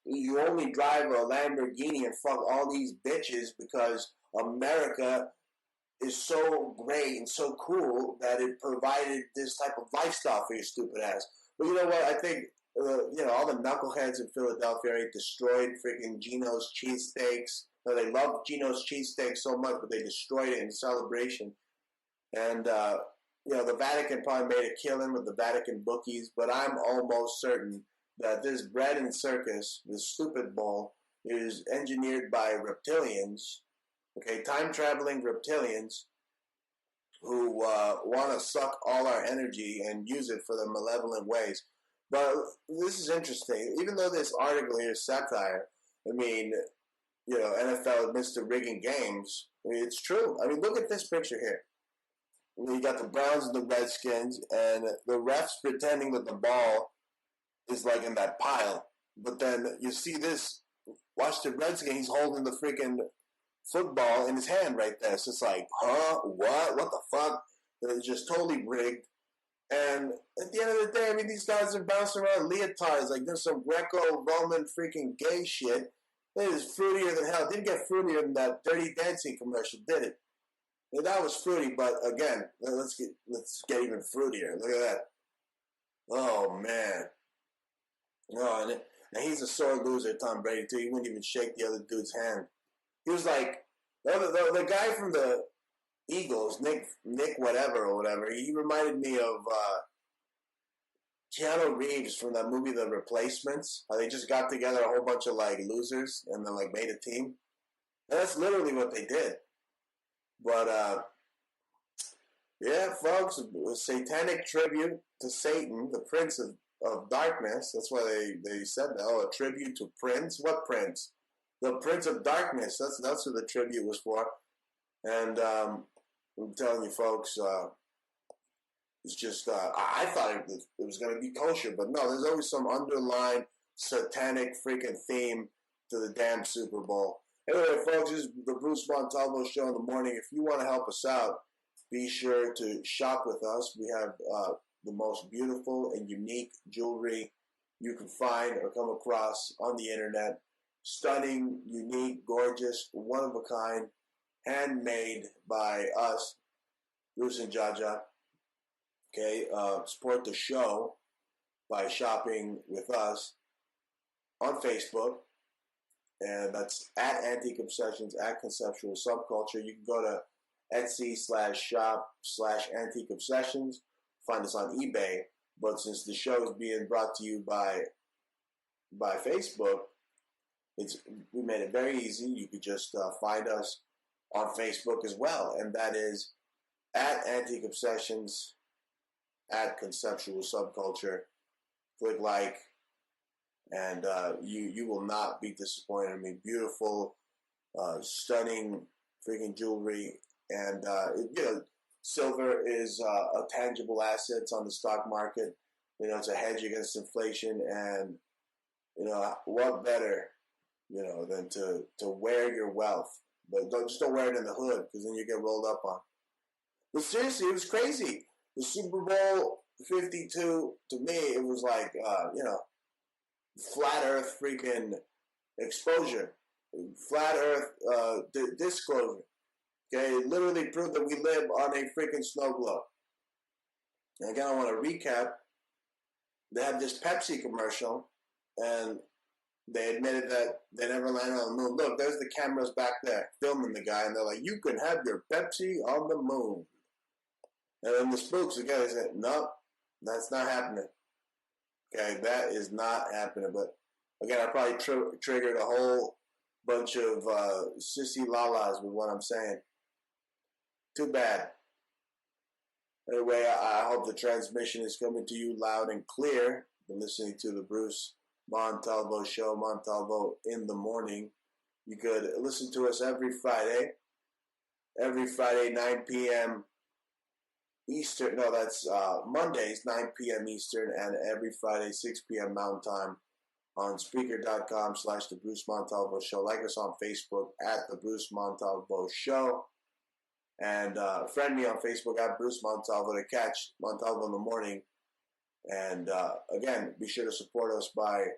You only drive a Lamborghini and fuck all these bitches because America is so great and so cool that it provided this type of lifestyle for your stupid ass. But you know what? I think, all the knuckleheads in Philadelphia already destroyed freaking Geno's cheesesteaks. They loved Geno's cheesesteak so much, but they destroyed it in celebration. And, the Vatican probably made a killing with the Vatican bookies, but I'm almost certain that this bread and circus, this stupid bowl, is engineered by reptilians, okay, time-traveling reptilians who want to suck all our energy and use it for their malevolent ways. But this is interesting. Even though this article here is satire, NFL admits to rigging games. It's true. Look at this picture here. You got the Browns and the Redskins, and the refs pretending that the ball is like in that pile. But then you see this. Watch the Redskins. He's holding the freaking football in his hand right there. So it's like, huh? What? What the fuck? It's just totally rigged. And at the end of the day, these guys are bouncing around leotards like there's some Greco-Roman freaking gay shit. It is fruitier than hell. It didn't get fruitier than that Dirty Dancing commercial, did it? Yeah, that was fruity, but again, let's get even fruitier. Look at that. Oh man. Oh, and he's a sore loser, Tom Brady too. He wouldn't even shake the other dude's hand. He was like the guy from the Eagles, Nick whatever or whatever. He reminded me of Keanu Reeves from that movie The Replacements. How they just got together a whole bunch of like losers and then like made a team. And that's literally what they did. But yeah, folks, a satanic tribute to Satan, the Prince of Darkness. That's why they said that. Oh, a tribute to Prince? What Prince? the Prince of Darkness. That's who the tribute was for. And I'm telling you, folks, it's just I thought it was going to be kosher, but no, there's always some underlying satanic freaking theme to the damn Super Bowl. Anyway, folks, this is the Bruce Montalvo Show in the morning. If you want to help us out, be sure to shop with us. We have the most beautiful and unique jewelry you can find or come across on the internet. Stunning, unique, gorgeous, one-of-a-kind, handmade by us, Bruce and Jaja. Okay, support the show by shopping with us on Facebook. And that's at Antique Obsessions, at Conceptual Subculture. You can go to Etsy/shop/Antique Obsessions. Find us on eBay. But since the show is being brought to you by Facebook, we made it very easy. You could just find us on Facebook as well. And that is at Antique Obsessions, at Conceptual Subculture. Click like. And you will not be disappointed. I mean, beautiful, stunning freaking jewelry. And, silver is a tangible asset on the stock market. It's a hedge against inflation. And, what better, than to wear your wealth. But don't wear it in the hood, because then you get rolled up on. But seriously, it was crazy. The Super Bowl 52, to me, it was like, flat Earth freaking exposure, flat Earth disclosure. Okay, it literally proved that we live on a freaking snow globe. And again, I want to recap. They had this Pepsi commercial, and they admitted that they never landed on the moon. Look, there's the cameras back there filming the guy, and they're like, "You can have your Pepsi on the moon." And then the spooks again, they said, "Nope, that's not happening." Okay, that is not happening. But again, I probably triggered a whole bunch of sissy lalas with what I'm saying. Too bad. Anyway, I hope the transmission is coming to you loud and clear. Been listening to the Bruce Montalvo Show, Montalvo in the morning. You could listen to us every Friday, 9 p.m. Eastern. No, that's Mondays, 9 p.m. Eastern, and every Friday, 6 p.m. Mountain Time on Spreaker.com/The Bruce Montalvo Show. Like us on Facebook at The Bruce Montalvo Show. And friend me on Facebook at Bruce Montalvo to catch Montalvo in the morning. And again, be sure to support us by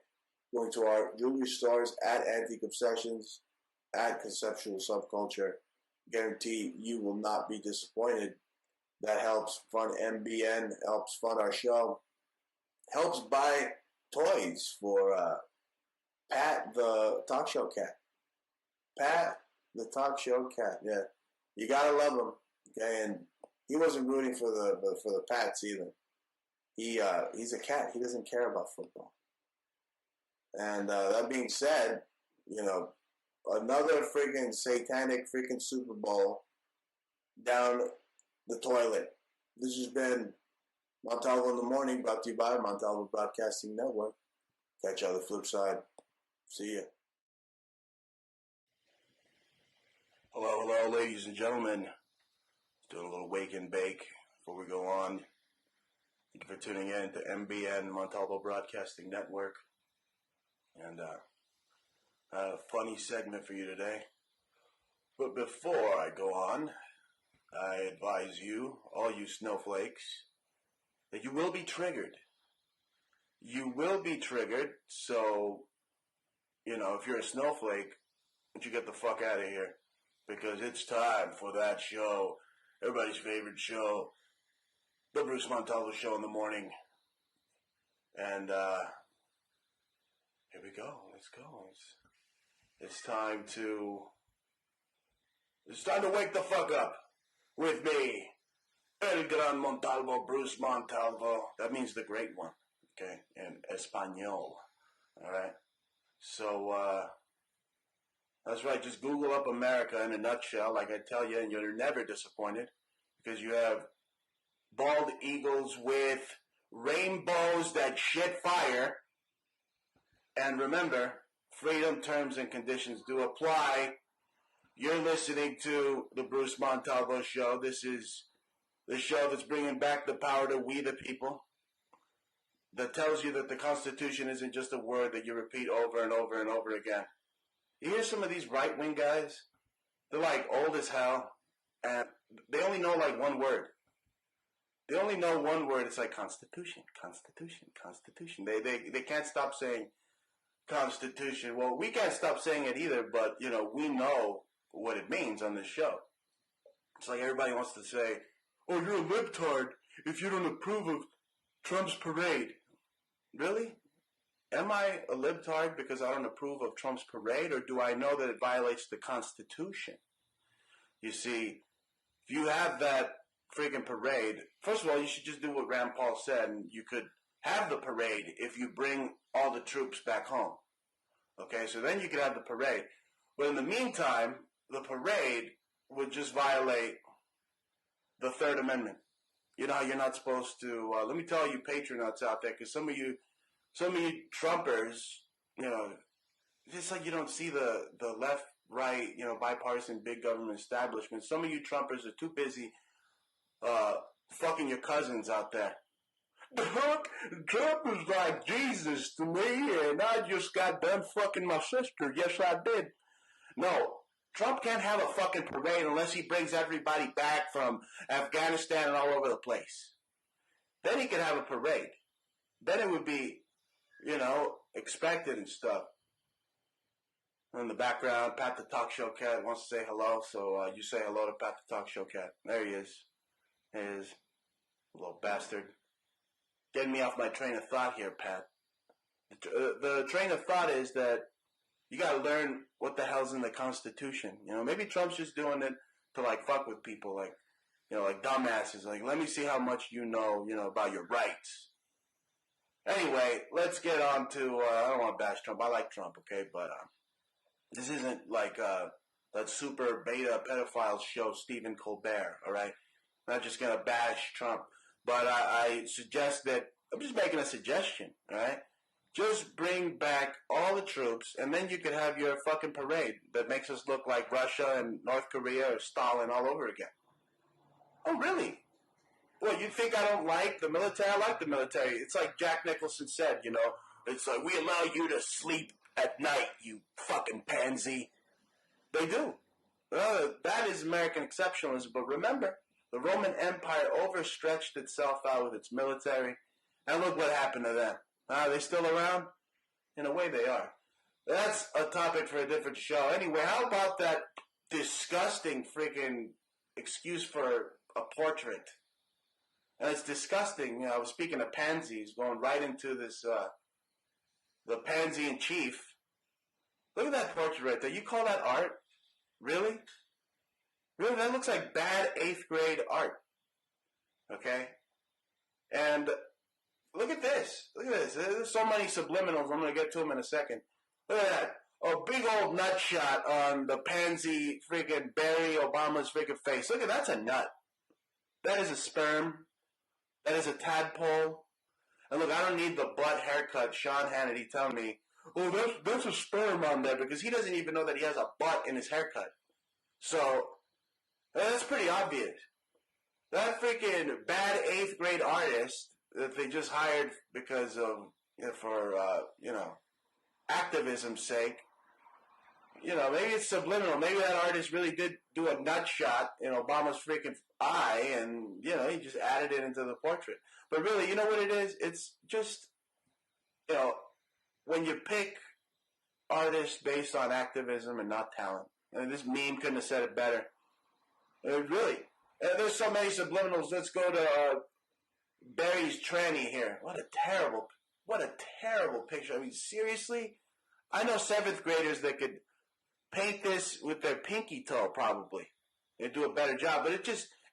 going to our jewelry stores at Antique Obsessions, at Conceptual Subculture. Guarantee you will not be disappointed. That helps fund MBN, helps fund our show, helps buy toys for Pat the Talk Show Cat. Pat the Talk Show Cat, yeah. You gotta love him, okay? And he wasn't rooting for the Pats either. He's a cat. He doesn't care about football. And that being said, another freaking satanic freaking Super Bowl down the toilet. This has been Montalvo in the Morning, brought to you by Montalvo Broadcasting Network. Catch you on the flip side. See ya. Hello, ladies and gentlemen. Doing a little wake and bake before we go on. Thank you for tuning in to MBN, Montalvo Broadcasting Network. And a funny segment for you today. But before I go on, I advise you, all you snowflakes, that you will be triggered. You will be triggered, so, if you're a snowflake, why don't you get the fuck out of here? Because it's time for that show, everybody's favorite show, the Bruce Montalvo Show in the morning. And here we go. Let's go. It's time to wake the fuck up with me, El Gran Montalvo, Bruce Montalvo. That means the great one, okay, in Espanol. All right. So, that's right. Just Google up America in a nutshell, like I tell you, and you're never disappointed because you have bald eagles with rainbows that shit fire. And remember, freedom terms and conditions do apply. You're listening to the Bruce Montalvo Show. This is the show that's bringing back the power to we the people, that tells you that the Constitution isn't just a word that you repeat over and over and over again. You hear some of these right-wing guys, they're like old as hell, and they only know like one word. They only know one word. It's like Constitution, Constitution, Constitution. They can't stop saying Constitution. Well, we can't stop saying it either, but, you know, we know what it means on this show. It's like everybody wants to say, oh, you're a libtard if you don't approve of Trump's parade. Really? Am I a libtard because I don't approve of Trump's parade, or do I know that it violates the Constitution? You see, if you have that freaking parade, first of all, you should just do what Rand Paul said, and you could have the parade if you bring all the troops back home. Okay, so then you could have the parade. But in the meantime, the parade would just violate the Third Amendment. You know how you're not supposed to, let me tell you patriots out there, because some of you Trumpers, you know, just like you don't see the left, right, you know, bipartisan big government establishment. Some of you Trumpers are too busy fucking your cousins out there. Trump is like Jesus to me, and I just got done fucking my sister. Yes, I did. No, Trump can't have a fucking parade unless he brings everybody back from Afghanistan and all over the place. Then he could have a parade. Then it would be, you know, expected and stuff. In the background, Pat the Talk Show Cat wants to say hello, so you say hello to Pat the Talk Show Cat. There he is. There he is. Little bastard. Getting me off my train of thought here, Pat. The train of thought is that you gotta learn what the hell's in the Constitution. You know, maybe Trump's just doing it to, like, fuck with people, like, you know, like dumbasses. Like, let me see how much you know, about your rights. Anyway, let's get on to, I don't want to bash Trump. I like Trump, okay? But this isn't like that super beta pedophile show, Stephen Colbert, all right? I'm not just going to bash Trump. But I suggest that, I'm just making a suggestion, all right? Just bring back all the troops, and then you could have your fucking parade that makes us look like Russia and North Korea or Stalin all over again. Oh, really? Well, you think I don't like the military? I like the military. It's like Jack Nicholson said, you know. It's like, we allow you to sleep at night, you fucking pansy. They do. That is American exceptionalism. But remember, the Roman Empire overstretched itself out with its military, and look what happened to them. Are they still around? In a way, they are. That's a topic for a different show. Anyway, how about that disgusting freaking excuse for a portrait? And it's disgusting. You know, I was speaking of pansies, going right into this, the pansy in chief. Look at that portrait right there. You call that art? Really? Really? That looks like bad 8th grade art. Okay? And look at this. Look at this. There's so many subliminals. I'm going to get to them in a second. Look at that. A big old nut shot on the pansy freaking Barry Obama's freaking face. Look at that's a nut. That is a sperm. That is a tadpole. And look, I don't need the butt haircut Sean Hannity telling me, oh, there's a sperm on there, because he doesn't even know that he has a butt in his haircut. So, that's pretty obvious. That freaking bad 8th grade artist that they just hired because of, for activism's sake, maybe it's subliminal. Maybe that artist really did do a nut shot in Obama's freaking eye, and, he just added it into the portrait. But really, you know what it is? It's just, when you pick artists based on activism and not talent. And this meme couldn't have said it better. Really. There's so many subliminals. Let's go to Barry's tranny here. What a terrible picture. I mean, seriously? I know 7th graders that could paint this with their pinky toe, probably, and do a better job. But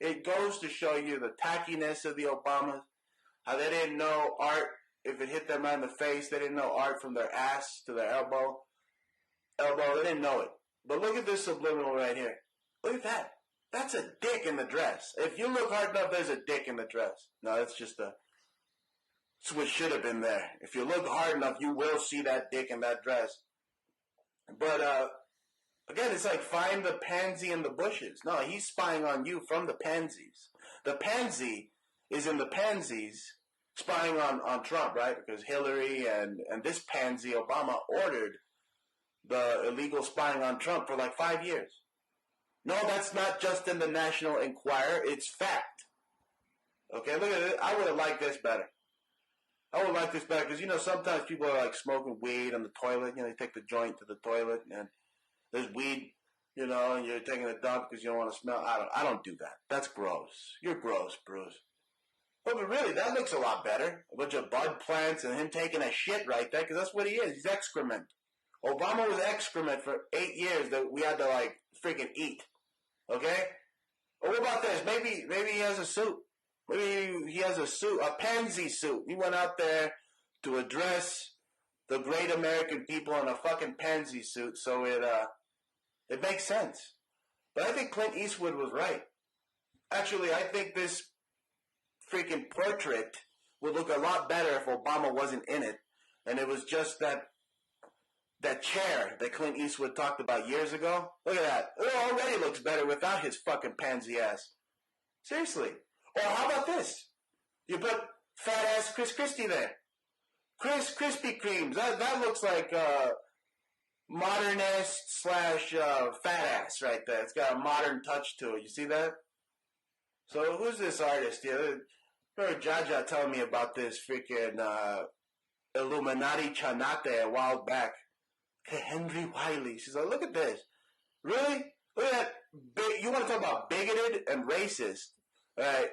it goes to show you the tackiness of the Obamas, how they didn't know art. If it hit them on the face, they didn't know art from their ass to their elbow. They didn't know it. But look at this subliminal right here. Look at that. That's a dick in the dress. If you look hard enough, there's a dick in the dress. No, that's what should have been there. If you look hard enough, you will see that dick in that dress. But again, it's like find the pansy in the bushes. No, he's spying on you from the pansies. The pansy is in the pansies spying on Trump, right? Because Hillary and this pansy, Obama, ordered the illegal spying on Trump for like 5 years. No, that's not just in the National Enquirer. It's fact. Okay, look at it. I would have liked this better. I would like this better because, sometimes people are like smoking weed on the toilet. They take the joint to the toilet and there's weed, and you're taking a dump because you don't want to smell. I don't do that. That's gross. You're gross, Bruce. But really, that looks a lot better. A bunch of bud plants and him taking a shit right there because that's what he is. He's excrement. Obama was excrement for 8 years that we had to like freaking eat. Okay? Well, what about this? Maybe he has a suit. Maybe he has a suit, a pansy suit. He went out there to address the great American people in a fucking pansy suit, so it makes sense. But I think Clint Eastwood was right. Actually, I think this freaking portrait would look a lot better if Obama wasn't in it, and it was just that chair that Clint Eastwood talked about years ago. Look at that. It already looks better without his fucking pansy ass. Seriously. Or how about this? You put fat ass Chris Christie there. Krispy Kremes. That looks like modernist / fat ass right there. It's got a modern touch to it. You see that? So who's this artist here? I heard Jaja telling me about this freaking Illuminati Chanate a while back. Okay, Henry Wiley. She's like, look at this. Really? Look at that. You want to talk about bigoted and racist? All right.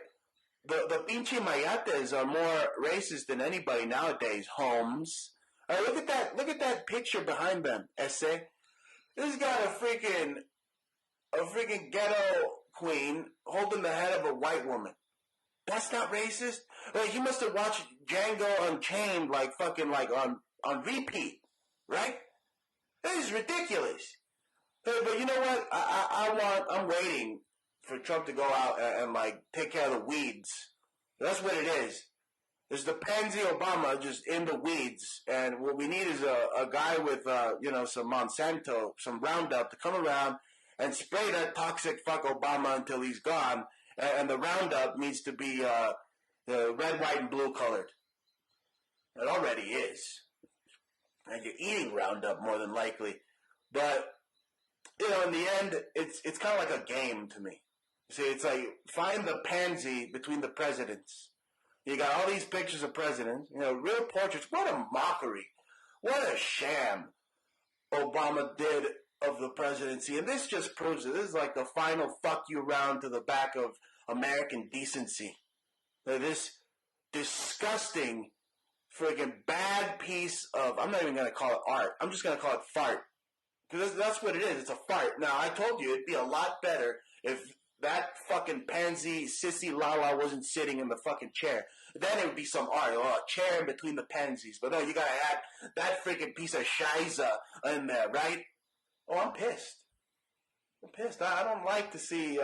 The pinche mayates are more racist than anybody nowadays, Holmes. All right, look at that picture behind them, Esse. This got a freaking ghetto queen holding the head of a white woman. That's not racist? Like, he must have watched Django Unchained like on repeat, right? This is ridiculous. But you know what? I'm waiting for Trump to go out and like take care of the weeds. That's what it is. There's the pansy Obama just in the weeds, and what we need is a guy with some Monsanto, some Roundup to come around and spray that toxic fuck Obama until he's gone. And the Roundup needs to be the red, white, and blue colored. It already is, and you're eating Roundup more than likely. But in the end, it's kind of like a game to me. See, it's like, find the pansy between the presidents. You got all these pictures of presidents, real portraits. What a mockery. What a sham Obama did of the presidency. And this just proves it. This is like the final fuck you round to the back of American decency. This disgusting, friggin' bad piece of, I'm not even going to call it art. I'm just going to call it fart. Because that's what it is. It's a fart. Now, I told you it'd be a lot better if that fucking pansy sissy Lala wasn't sitting in the fucking chair. Then it would be some art. A chair in between the pansies. But no, you gotta add that freaking piece of shiza in there, right? Oh, I'm pissed. I'm pissed. I don't like to see,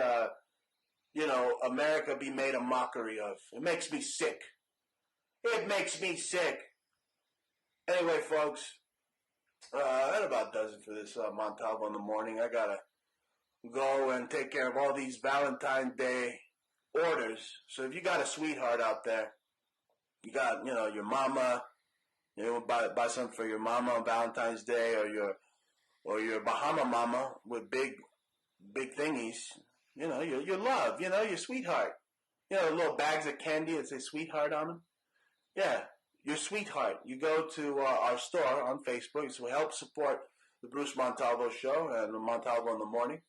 America be made a mockery of. It makes me sick. It makes me sick. Anyway, folks, that about does it for this Montalvo in the morning. I gotta go and take care of all these Valentine's Day orders. So if you got a sweetheart out there, you got, your mama, buy something for your mama on Valentine's Day, or your Bahama mama with big thingies, your love, your sweetheart. Little bags of candy that say sweetheart on them. Yeah, your sweetheart. You go to our store on Facebook. So help support the Bruce Montalvo Show and the Montalvo in the Morning.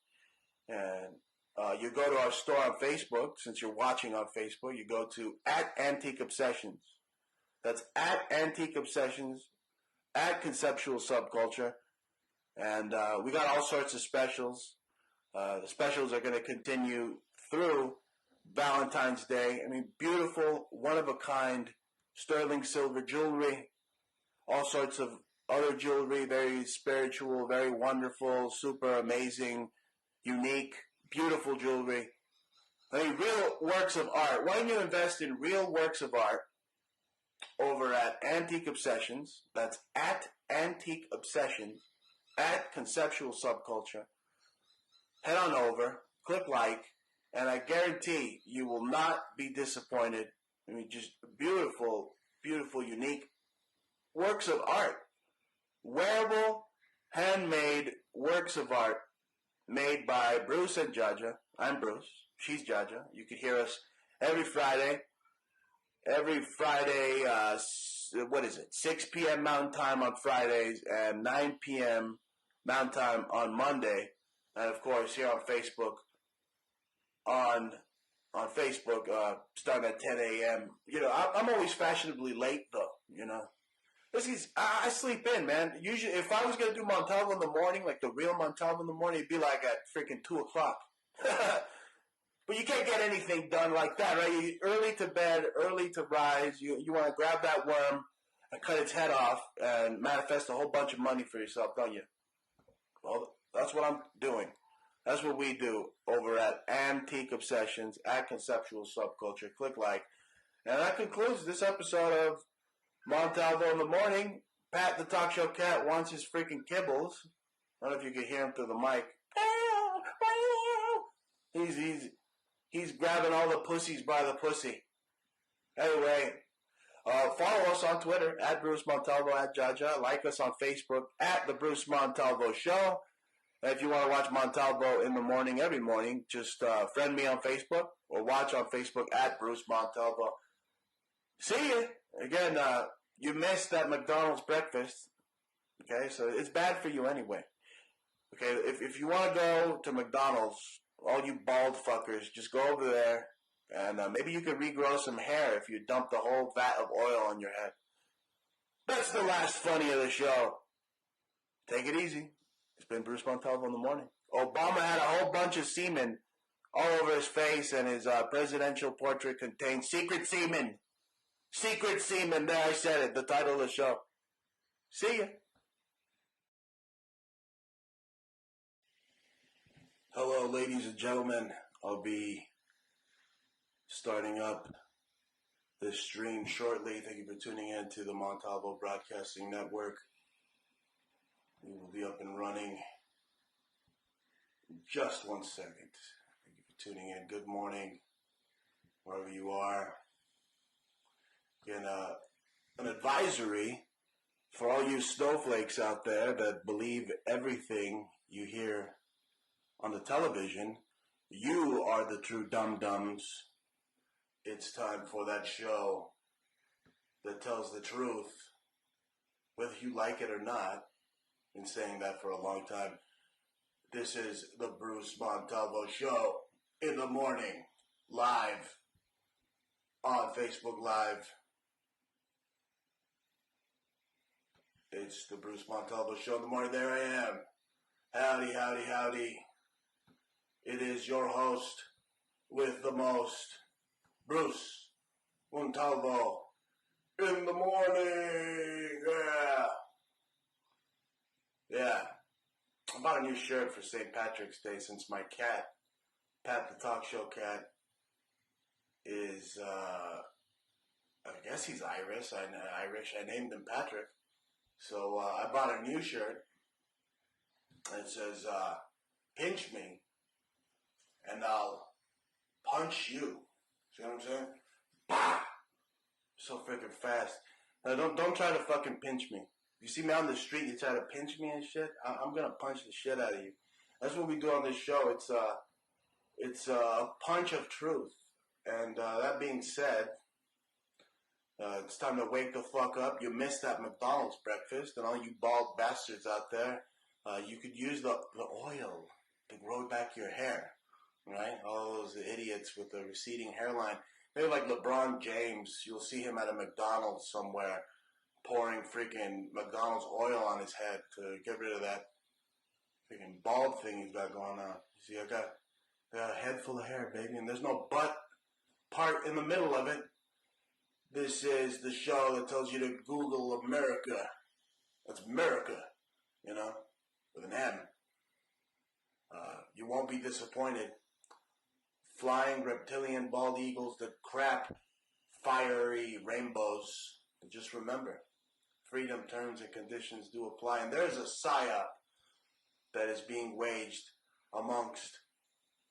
And you go to our store on Facebook. Since you're watching on Facebook, you go to @AntiqueObsessions. That's @AntiqueObsessions, @Conceptual Subculture. And we got all sorts of specials. The specials are going to continue through Valentine's Day. I mean, beautiful, one-of-a-kind, sterling silver jewelry. All sorts of other jewelry, very spiritual, very wonderful, super amazing, unique, beautiful jewelry. I mean, real works of art. Why don't you invest in real works of art over at Antique Obsessions? That's @Antique Obsessions. at Conceptual Subculture. Head on over, click like, and I guarantee you will not be disappointed. I mean, just beautiful, beautiful, unique works of art. Wearable, handmade works of art made by Bruce and Jaja. I'm Bruce. She's Jaja. You can hear us every Friday. Every Friday, 6 p.m. Mountain Time on Fridays and 9 p.m. Mountain Time on Monday. And, of course, here on Facebook, starting at 10 a.m. You know, I'm always fashionably late, though, you know. I sleep in, man. Usually, if I was going to do Montalvo in the morning, like the real Montalvo in the morning, it'd be like at freaking 2 o'clock. But you can't get anything done like that, right? You early to bed, early to rise. You want to grab that worm and cut its head off and manifest a whole bunch of money for yourself, don't you? Well, that's what I'm doing. That's what we do over at Antique Obsessions, at Conceptual Subculture. Click like. And that concludes this episode of Montalvo in the Morning. Pat the Talk Show Cat wants his freaking kibbles. I don't know if you can hear him through the mic. He's grabbing all the pussies by the pussy. Anyway, follow us on Twitter, at Bruce Montalvo, at Jaja. Like us on Facebook, at The Bruce Montalvo Show. And if you want to watch Montalvo in the morning, every morning, just friend me on Facebook or watch on Facebook at Bruce Montalvo. See you. Again, you missed that McDonald's breakfast. Okay, so it's bad for you anyway. Okay, if you want to go to McDonald's, all you bald fuckers, just go over there and maybe you could regrow some hair if you dump the whole vat of oil on your head. That's the last funny of the show. Take it easy. It's been Bruce Montalvo in the Morning. Obama had a whole bunch of semen all over his face, and his presidential portrait contained secret semen. Secret semen. There, I said it. The title of the show. See ya. Hello, ladies and gentlemen. I'll be starting up this stream shortly. Thank you for tuning in to the Montalvo Broadcasting Network. We will be up and running in just 1 second. Thank you for tuning in. Good morning, wherever you are. Again, an advisory for all you snowflakes out there that believe everything you hear on the television. You are the true dum-dums. It's time for that show that tells the truth, whether you like it or not. Been saying that for a long time. This is the Bruce Montalvo Show in the morning, live on Facebook Live. It's the Bruce Montalvo Show in the morning. There I am. Howdy, howdy, howdy. It is your host with the most, Bruce Montalvo in the morning. Yeah. I bought a new shirt for St. Patrick's Day since my cat, Pat the Talk Show Cat, is, I guess he's Irish. I named him Patrick. So I bought a new shirt. And it says, pinch me, and I'll punch you. See what I'm saying? Bah! So freaking fast. Now, don't try to fucking pinch me. You see me on the street, you try to pinch me and shit, I'm gonna punch the shit out of you. That's what we do on this show. It's a punch of truth. And that being said, it's time to wake the fuck up. You missed that McDonald's breakfast, and all you bald bastards out there, you could use the oil to grow back your hair, right? All those idiots with the receding hairline. Maybe like LeBron James, you'll see him at a McDonald's somewhere, pouring freaking McDonald's oil on his head to get rid of that freaking bald thing he's got going on. You see, I got a head full of hair, baby, and there's no butt part in the middle of it. This is the show that tells you to Google America. That's America, you know, with an M. You won't be disappointed. Flying reptilian bald eagles that crap fiery rainbows. But just remember, freedom terms and conditions do apply. And there's a psyop that is being waged amongst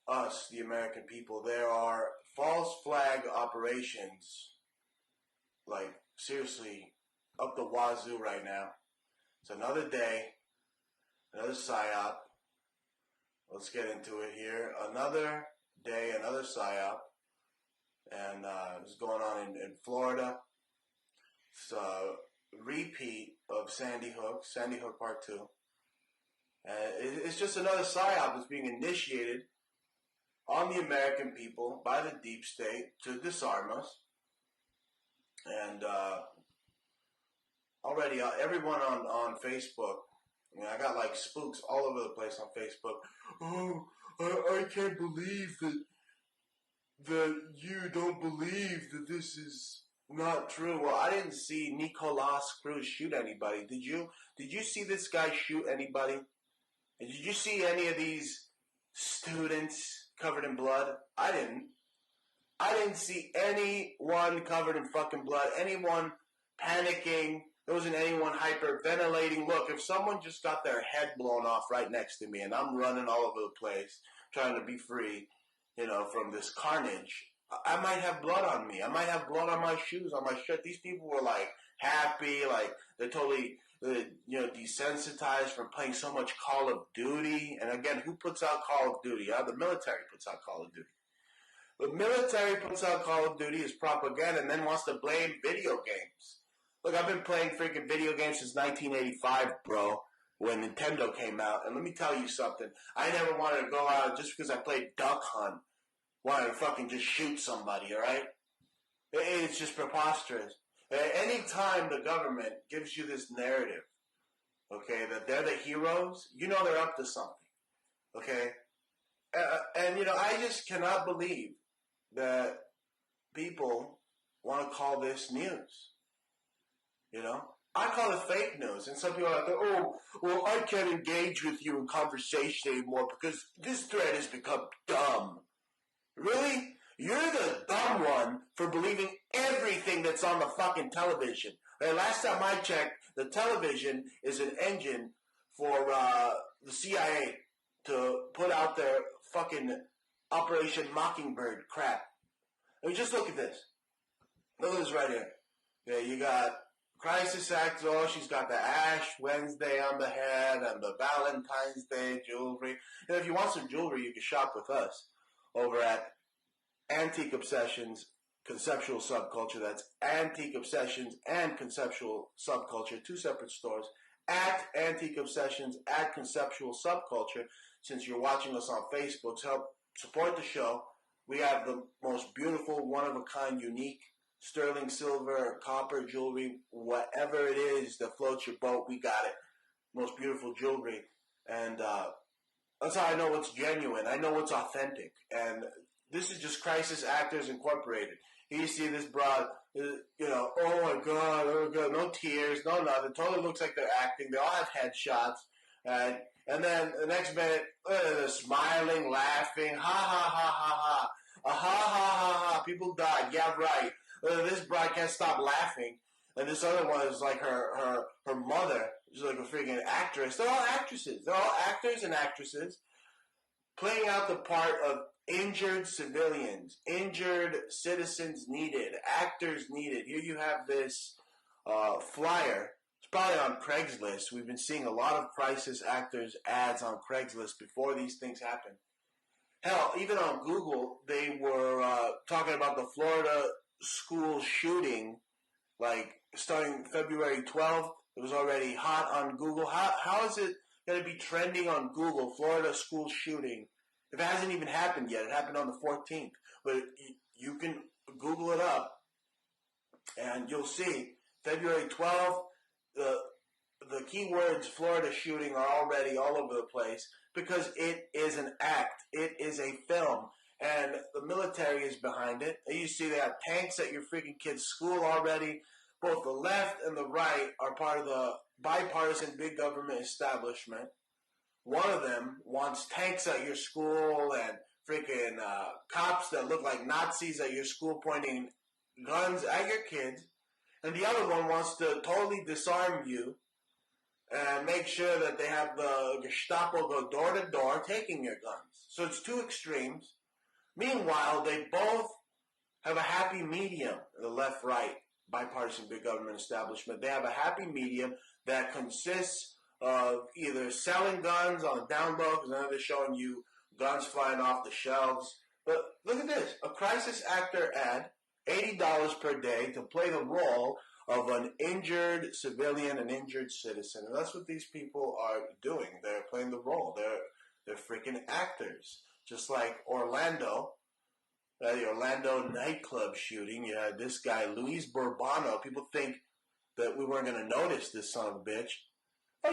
us, the American people. There are false flag operations, like seriously, up the wazoo right now. It's another day, another psyop. Let's get into it here. Another day, another psyop. And it's going on in Florida. It's a repeat of Sandy Hook Part 2. It's just another psyop that's being initiated on the American people by the deep state to disarm us. And already everyone on Facebook, I got like spooks all over the place on Facebook. Oh, I can't believe that you don't believe that this is not true. Well, I didn't see Nicolas Cruz shoot anybody. Did you? Did you see this guy shoot anybody? And did you see any of these students covered in blood? I didn't. I didn't see anyone covered in fucking blood. Anyone panicking. There wasn't anyone hyperventilating. Look, if someone just got their head blown off right next to me and I'm running all over the place trying to be free, from this carnage, I might have blood on me. I might have blood on my shoes, on my shirt. These people were like happy, like they're totally, desensitized from playing so much Call of Duty. And again, who puts out Call of Duty? The military puts out Call of Duty. The military puts out Call of Duty as propaganda and then wants to blame video games. Look, I've been playing freaking video games since 1985, bro, when Nintendo came out. And let me tell you something. I never wanted to go out just because I played Duck Hunt. Wanted to fucking just shoot somebody, all right? It's just preposterous. Any time the government gives you this narrative, okay, that they're the heroes, they're up to something, okay? And I just cannot believe that people want to call this news. I call it fake news. And some people are like, oh, well, I can't engage with you in conversation anymore because this thread has become dumb. Really? You're the dumb one for believing everything that's on the fucking television. Last time I checked, the television is an engine for the CIA to put out their fucking Operation Mockingbird crap. I mean, just look at this. Look at this right here. Yeah, you got crisis actor. Oh, she's got the Ash Wednesday on the head and the Valentine's Day jewelry. And if you want some jewelry, you can shop with us over at Antique Obsessions, Conceptual Subculture. That's Antique Obsessions and Conceptual Subculture, two separate stores. At Antique Obsessions, at Conceptual Subculture. Since you're watching us on Facebook, to help support the show, we have the most beautiful, one-of-a-kind, unique sterling silver, copper jewelry, whatever it is that floats your boat, we got it. Most beautiful jewelry. And that's how I know what's genuine. I know what's authentic. And this is just Crisis Actors Incorporated. Here you see this broad, oh my God, no tears, no nothing. Totally looks like they're acting. They all have headshots. And then the next minute, they're smiling, laughing, ha ha ha ha ha. Ha ha ha ha, people died. Yeah, right. This bride can't stop laughing. And this other one is like her mother. She's like a freaking actress. They're all actresses. They're all actors and actresses playing out the part of injured civilians, injured citizens needed, actors needed. Here you have this flyer. It's probably on Craigslist. We've been seeing a lot of crisis actors ads on Craigslist before these things happen. Hell, even on Google, they were talking about the Florida school shooting, like starting February 12th. It was already hot on Google. How is it going to be trending on Google, Florida school shooting, if it hasn't even happened yet? It happened on the 14th. But you can Google it up, and you'll see February 12th, the keywords Florida shooting are already all over the place because it is an act. It is a film. And the military is behind it. And you see they have tanks at your freaking kids' school already. Both the left and the right are part of the bipartisan big government establishment. One of them wants tanks at your school and freaking cops that look like Nazis at your school pointing guns at your kids. And the other one wants to totally disarm you and make sure that they have the Gestapo go door to door taking your guns. So it's two extremes. Meanwhile, they both have a happy medium, the left-right bipartisan big government establishment. They have a happy medium that consists of either selling guns on the down low, because now they're showing you guns flying off the shelves. But look at this, a crisis actor ad, $80 per day to play the role of an injured civilian, an injured citizen. And that's what these people are doing. They're playing the role. They're freaking actors. Just like Orlando, the Orlando nightclub shooting. You had this guy, Luis Bourbano. People think that we weren't going to notice this son of a bitch. Oh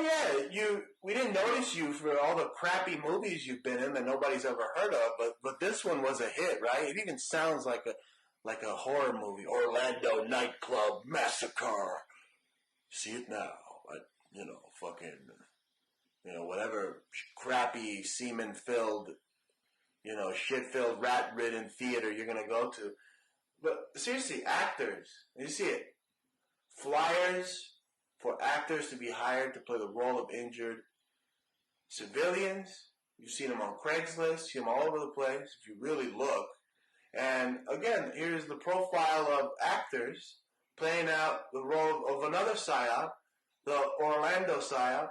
yeah, we didn't notice you for all the crappy movies you've been in that nobody's ever heard of, but this one was a hit, right? It even sounds like a horror movie. Orlando nightclub massacre. See it now at, whatever crappy semen-filled, shit-filled, rat-ridden theater you're going to go to. But seriously, actors, you see it. Flyers for actors to be hired to play the role of injured civilians. You've seen them on Craigslist, you see them all over the place if you really look. And again, here's the profile of actors playing out the role of another PSYOP, the Orlando PSYOP.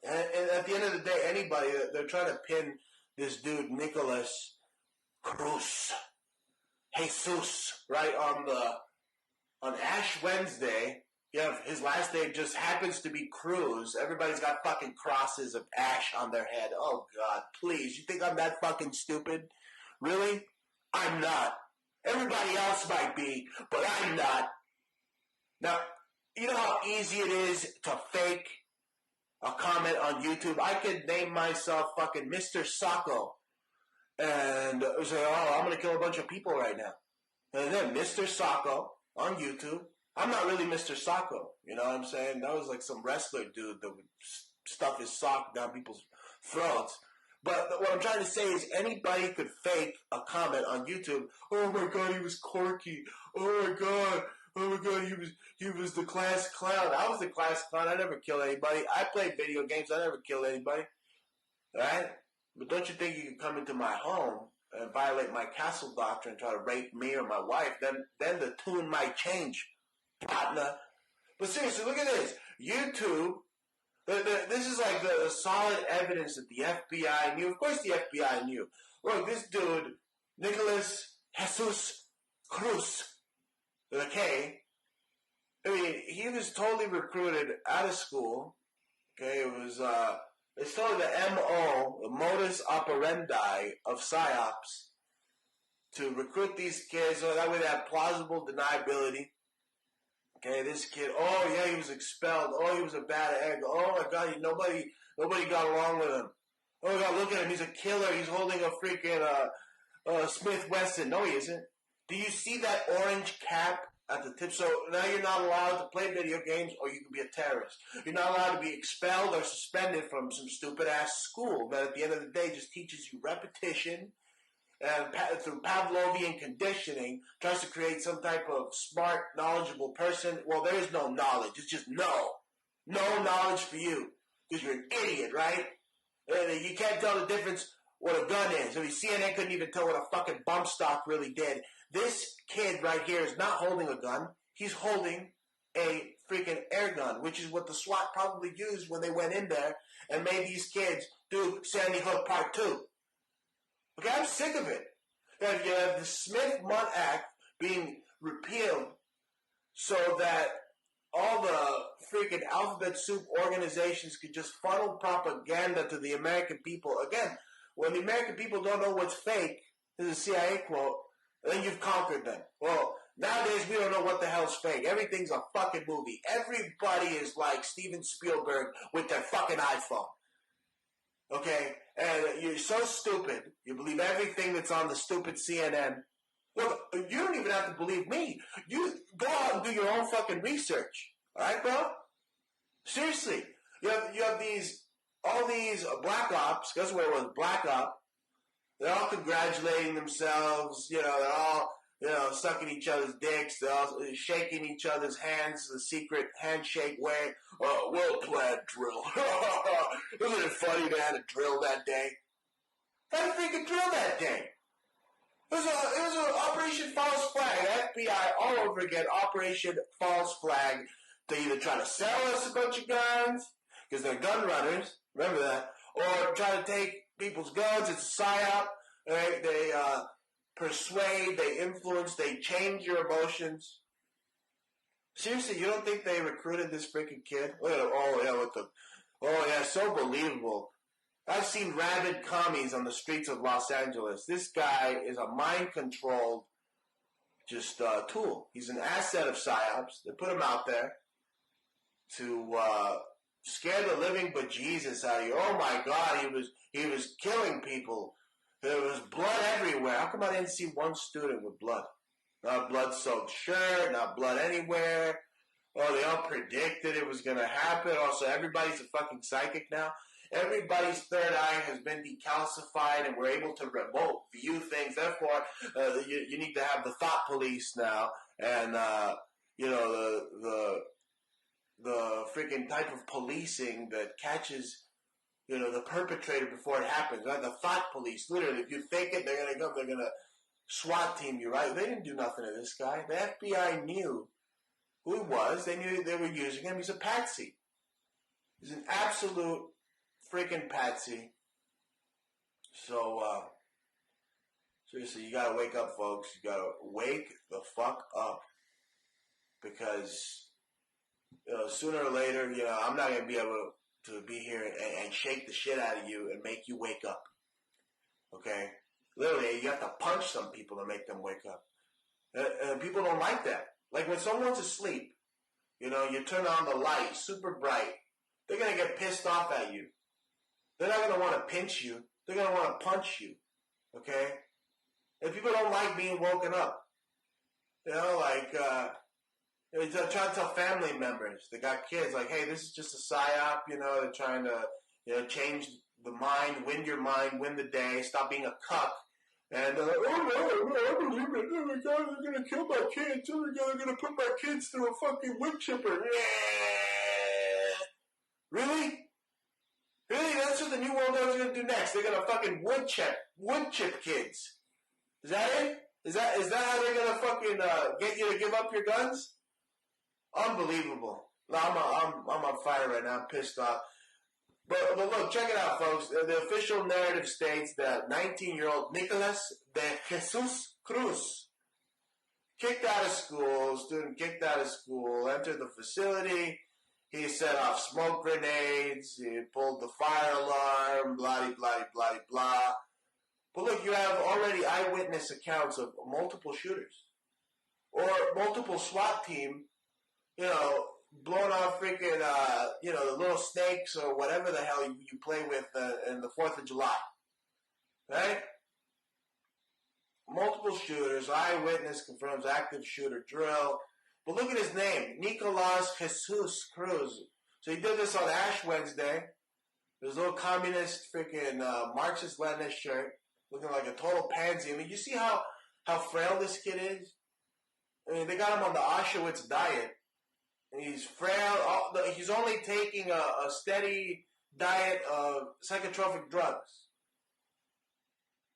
And at the end of the day, anybody, they're trying to pin this dude, Nicholas Cruz, Jesus, right, on Ash Wednesday. Yeah, his last name just happens to be Cruz. Everybody's got fucking crosses of ash on their head. Oh, God, please. You think I'm that fucking stupid? Really? I'm not. Everybody else might be, but I'm not. Now, you know how easy it is to fake a comment on YouTube? I could name myself fucking Mr. Sacco and say, I'm going to kill a bunch of people right now. And then Mr. Sacco on YouTube. I'm not really Mr. Sacco, you know what I'm saying? That was like some wrestler dude that would stuff his sock down people's throats. But what I'm trying to say is anybody could fake a comment on YouTube. Oh my God, he was quirky. Oh my God, he was the class clown. I was the class clown. I never killed anybody. I played video games. I never killed anybody. Right? But don't you think you can come into my home and violate my castle doctrine and try to rape me or my wife? Then the tune might change, partner. But seriously, look at this. YouTube. This is like the solid evidence that the FBI knew. Of course the FBI knew. Look, this dude, Nicholas Jesus Cruz, with a K, I mean, he was totally recruited out of school. Okay, it was, it's totally the MO, the modus operandi of PSYOPs to recruit these kids so that way they have plausible deniability. Okay, this kid, oh yeah, he was expelled. Oh, he was a bad egg. Oh my God, nobody got along with him. Oh my God, look at him, he's a killer. He's holding a freaking Smith Wesson. No, he isn't. Do you see that orange cap at the tip? So now you're not allowed to play video games, or you can be a terrorist. You're not allowed to be expelled or suspended from some stupid ass school that at the end of the day just teaches you repetition. And through Pavlovian conditioning, tries to create some type of smart, knowledgeable person. Well, there is no knowledge. It's just no knowledge for you because you're an idiot, right? And you can't tell the difference what a gun is. I mean, CNN couldn't even tell what a fucking bump stock really did. This kid right here is not holding a gun. He's holding a freaking air gun, which is what the SWAT probably used when they went in there and made these kids do Sandy Hook Part 2. Okay, I'm sick of it. That you have the Smith-Mundt Act being repealed so that all the freaking alphabet soup organizations could just funnel propaganda to the American people. Again, when the American people don't know what's fake, this is a CIA quote, then you've conquered them. Well, nowadays we don't know what the hell's fake. Everything's a fucking movie. Everybody is like Steven Spielberg with their fucking iPhone. Okay? And you're so stupid. You believe everything that's on the stupid CNN. Look, you don't even have to believe me. You go out and do your own fucking research. Alright, bro? Seriously. You have all these black ops. Guess what it was? Black op. They're all congratulating themselves. You know, they're all sucking each other's dicks, shaking each other's hands, the secret handshake way. Well-planned drill. Isn't it funny they had a drill that day? Had a freaking drill that day. It was an Operation False Flag. FBI all over again. Operation False Flag. They either try to sell us a bunch of guns, because they're gun runners, remember that, or try to take people's guns. It's a psyop. Right? They persuade, they influence, they change your emotions. Seriously, you don't think they recruited this freaking kid? Look at him. So believable. I've seen rabid commies on the streets of Los Angeles. This guy is a mind-controlled tool. He's an asset of psyops. They put him out there to scare the living bejesus out of you. Oh my God, he was killing people. There was blood everywhere. How come I didn't see one student with blood? Not blood-soaked shirt, not blood anywhere. Oh, they all predicted it was going to happen. Also, everybody's a fucking psychic now. Everybody's third eye has been decalcified, and we're able to remote view things. Therefore, you need to have the thought police now, and the freaking type of policing that catches the perpetrator before it happens. Right? The thought police, literally, if you fake it, they're gonna come. They're gonna SWAT team you. Right? They didn't do nothing to this guy. The FBI knew who he was. They knew they were using him. He's a patsy. He's an absolute freaking patsy. So, seriously, you gotta wake up, folks. You gotta wake the fuck up. Because, sooner or later, I'm not gonna be able to be here and shake the shit out of you and make you wake up. Okay? Literally, you have to punch some people to make them wake up. And people don't like that. Like when someone's asleep, you turn on the light super bright, they're gonna get pissed off at you. They're not going to want to pinch you. They're going to want to punch you. Okay? And people don't like being woken up. Trying to tell family members that got kids, like, hey, this is just a psyop, they're trying to, change the mind, win your mind, win the day, stop being a cuck. And they're like, I believe it. Oh my God, they're going to kill my kids. Oh my God, they're going to put my kids through a fucking wood chipper. Really? Really? That's what the New World Order is going to do next. They're going to fucking wood chip kids. Is that it? Is that how they're going to fucking get you to give up your guns? Unbelievable. No, I'm on fire right now. I'm pissed off. But look, check it out, folks. The official narrative states that 19-year-old Nicolas de Jesus Cruz kicked out of school, entered the facility. He set off smoke grenades, he pulled the fire alarm, blah, blah, blah, blah. But look, you have already eyewitness accounts of multiple shooters. Or multiple SWAT team, blowing off freaking, the little snakes or whatever the hell you play with in the 4th of July. Right? Multiple shooters, eyewitness confirms active shooter drill. But look at his name, Nicolas Jesus Cruz. So he did this on Ash Wednesday. His little communist freaking Marxist-Leninist shirt, looking like a total pansy. I mean, you see how frail this kid is? I mean, they got him on the Auschwitz diet. And he's frail. He's only taking a steady diet of psychotropic drugs.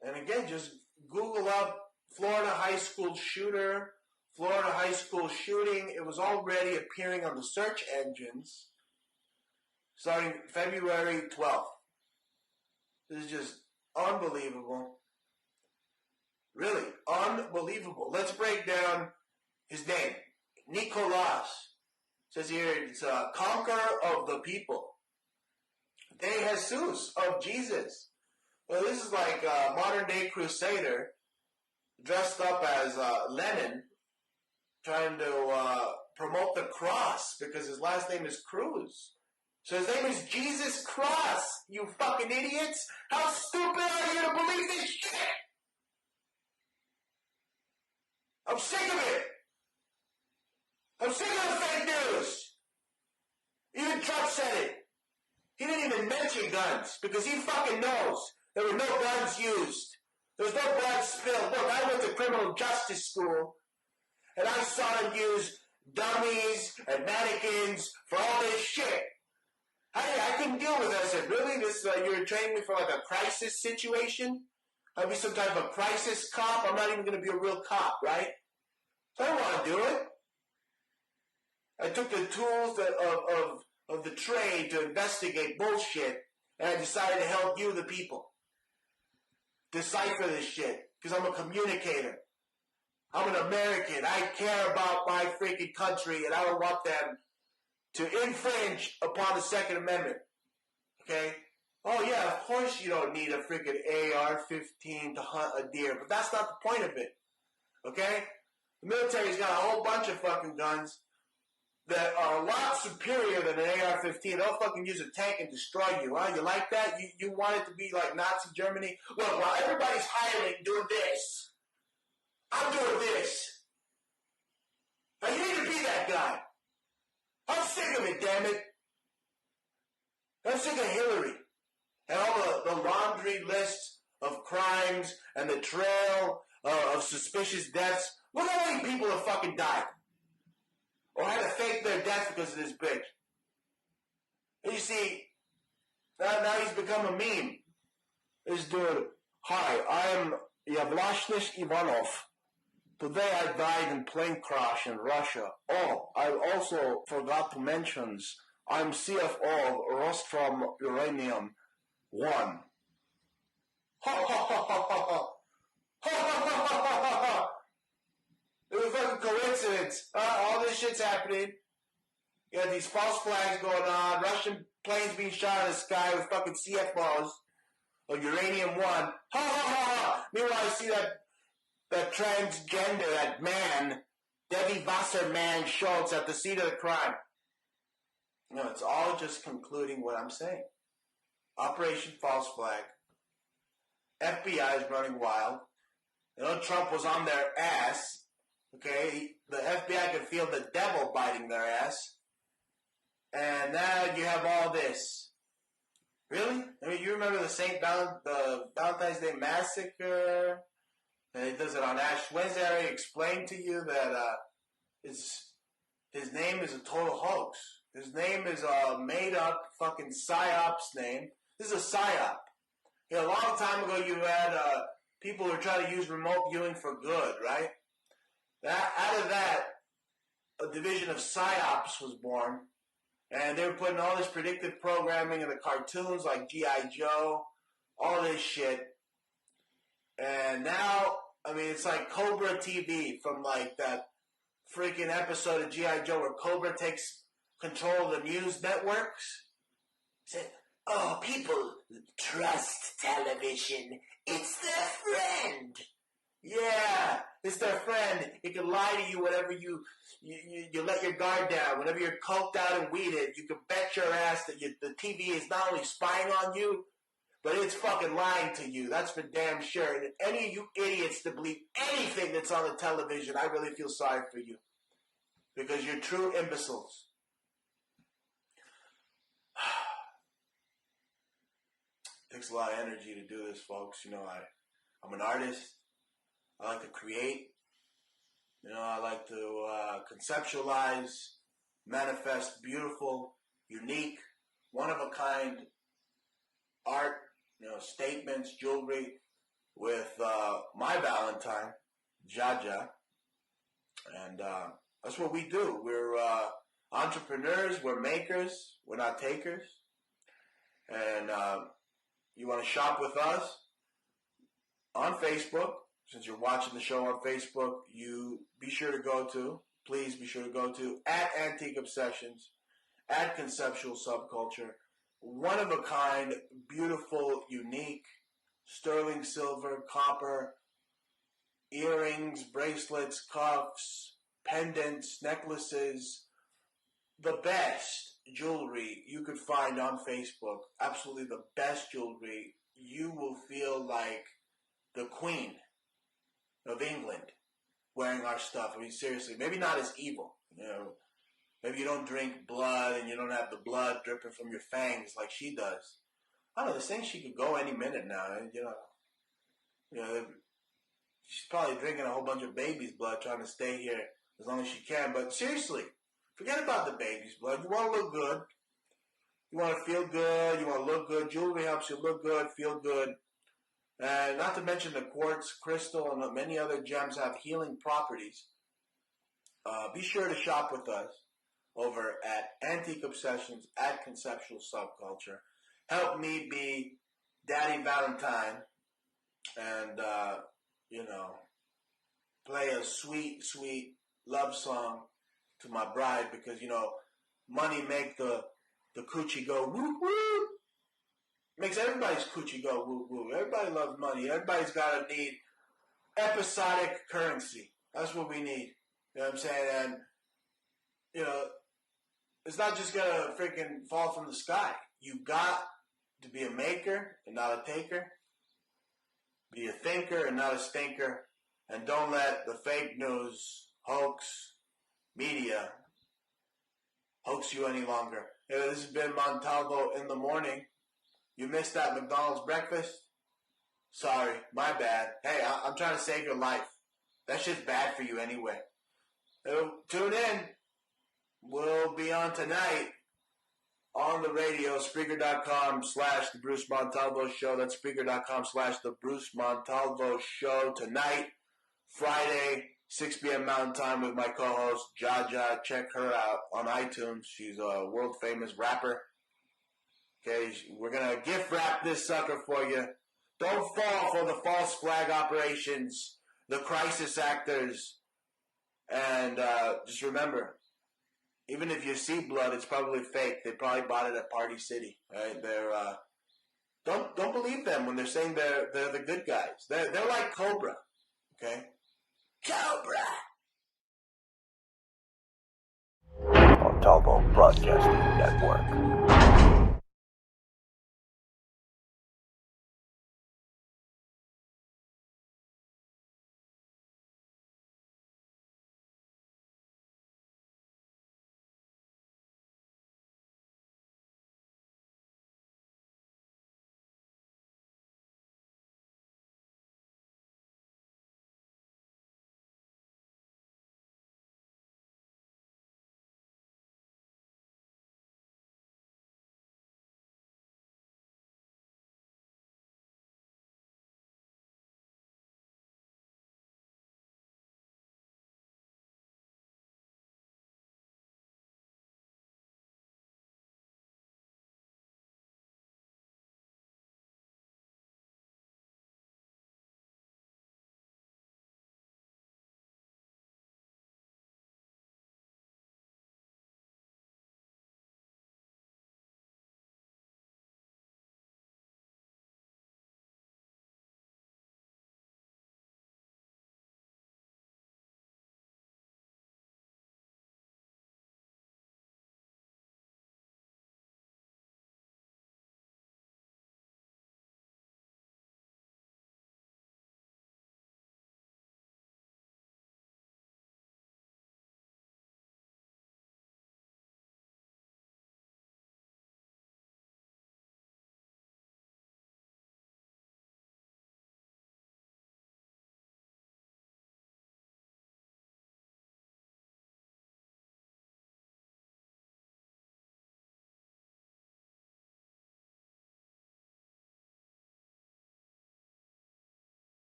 And again, just Google up Florida high school shooter, Florida high school shooting. It was already appearing on the search engines starting February 12th. This is just unbelievable. Really, unbelievable. Let's break down his name. Nicolas. It says here, it's a conqueror of the people. De Jesus, of Jesus. Well, this is like a modern-day crusader dressed up as Lenin, trying to promote the cross because his last name is Cruz. So his name is Jesus Cross, you fucking idiots! How stupid are you to believe this shit? I'm sick of it! I'm sick of the fake news! Even Trump said it. He didn't even mention guns because he fucking knows there were no guns used There's no blood spilled. Look, I went to criminal justice school, and I saw them use dummies and mannequins for all this shit. I couldn't deal with it. I said, really? You're training me for like a crisis situation? I'll be some type of crisis cop? I'm not even going to be a real cop, right? So I don't want to do it. I took the tools of the trade to investigate bullshit, and I decided to help you, the people, decipher this shit, because I'm a communicator. I'm an American. I care about my freaking country, and I don't want them to infringe upon the Second Amendment. Okay? Oh, yeah, of course you don't need a freaking AR-15 to hunt a deer, but that's not the point of it. Okay? The military's got a whole bunch of fucking guns that are a lot superior than an AR-15. They'll fucking use a tank and destroy you, huh? You like that? You want it to be like Nazi Germany? Look, while everybody's hiring, doing this, I'm doing this. Now, you need to be that guy. I'm sick of it, damn it. I'm sick of Hillary and all the laundry list of crimes and the trail of suspicious deaths. Look how many people have fucking died or had to fake their death because of this bitch. And you see, now he's become a meme. This dude, hi, I am Yavlashnish Ivanov. Today I died in plane crash in Russia. Oh, I also forgot to mention I'm CFO of Rostrom Uranium 1. Ha ha ha ha ha ha. Ha ha ha ha ha ha. It was a fucking coincidence. All this shit's happening. You got these false flags going on, Russian planes being shot in the sky with fucking CFOs of Uranium 1. Ha ha ha ha. Meanwhile, I see that transgender, that man, Debbie Wasserman Schultz at the scene of the crime. No, it's all just concluding what I'm saying. Operation False Flag. FBI is running wild. You know, Trump was on their ass. Okay, the FBI could feel the devil biting their ass. And now you have all this. Really? I mean, you remember the Valentine's Day Massacre? And he does it on Ash Wednesday. I already explained to you that his name is a total hoax. His name is a made-up fucking psyops name. This is a psyop. You know, a long time ago you had people who were trying to use remote viewing for good, right? Out of that, a division of psyops was born. And they were putting all this predictive programming in the cartoons like G.I. Joe, all this shit. And now, I mean, it's like Cobra TV from like that freaking episode of G.I. Joe where Cobra takes control of the news networks. Said, oh, people trust television. It's their friend. Yeah, it's their friend. It can lie to you whenever you let your guard down. Whenever you're coked out and weeded, you can bet your ass that the TV is not only spying on you, but it's fucking lying to you. That's for damn sure. And any of you idiots that believe anything that's on the television, I really feel sorry for you. Because you're true imbeciles. It takes a lot of energy to do this, folks. You know, I'm an artist. I like to create. You know, I like to conceptualize, manifest beautiful, unique, one-of-a-kind art, you know, statements, jewelry with my Valentine, Jaja. And that's what we do. We're entrepreneurs. We're makers. We're not takers. And you want to shop with us on Facebook. Since you're watching the show on Facebook, you please be sure to go to at Antique Obsessions, at Conceptual Subculture. One of a kind, beautiful, unique, sterling silver, copper, earrings, bracelets, cuffs, pendants, necklaces, the best jewelry you could find on Facebook. Absolutely the best jewelry. You will feel like the Queen of England wearing our stuff. I mean, seriously, maybe not as evil, you know. Maybe you don't drink blood and you don't have the blood dripping from your fangs like she does. I don't know, this thing she could go any minute now, you know. You know, she's probably drinking a whole bunch of baby's blood trying to stay here as long as she can. But seriously, forget about the baby's blood. You want to look good. You want to feel good. You want to look good. Jewelry helps you look good, feel good. And not to mention the quartz, crystal, and many other gems have healing properties. Be sure to shop with us over at Antique Obsessions at Conceptual Subculture. Help me be Daddy Valentine and, play a sweet, sweet love song to my bride because, money make the coochie go woo woo. Makes everybody's coochie go woo woo. Everybody loves money. Everybody's got to need episodic currency. That's what we need. You know what I'm saying? And, it's not just going to freaking fall from the sky. You got to be a maker and not a taker. Be a thinker and not a stinker. And don't let the fake news, hoax, media hoax you any longer. This has been Montalvo in the morning. You missed that McDonald's breakfast? Sorry, my bad. Hey, I'm trying to save your life. That shit's bad for you anyway. Tune in. We'll be on tonight on the radio, Spreaker.com/The Bruce Montalvo Show. That's Spreaker.com/The Bruce Montalvo Show. Tonight, Friday, 6 p.m. Mountain Time with my co-host, Jaja. Check her out on iTunes. She's a world-famous rapper. Okay, we're going to gift wrap this sucker for you. Don't fall for the false flag operations, the crisis actors, and just remember, even if you see blood, it's probably fake. They probably bought it at Party City. Right? They're don't believe them when they're saying they're the good guys. They're like Cobra. Okay, Cobra. Montalvo Broadcasting Network.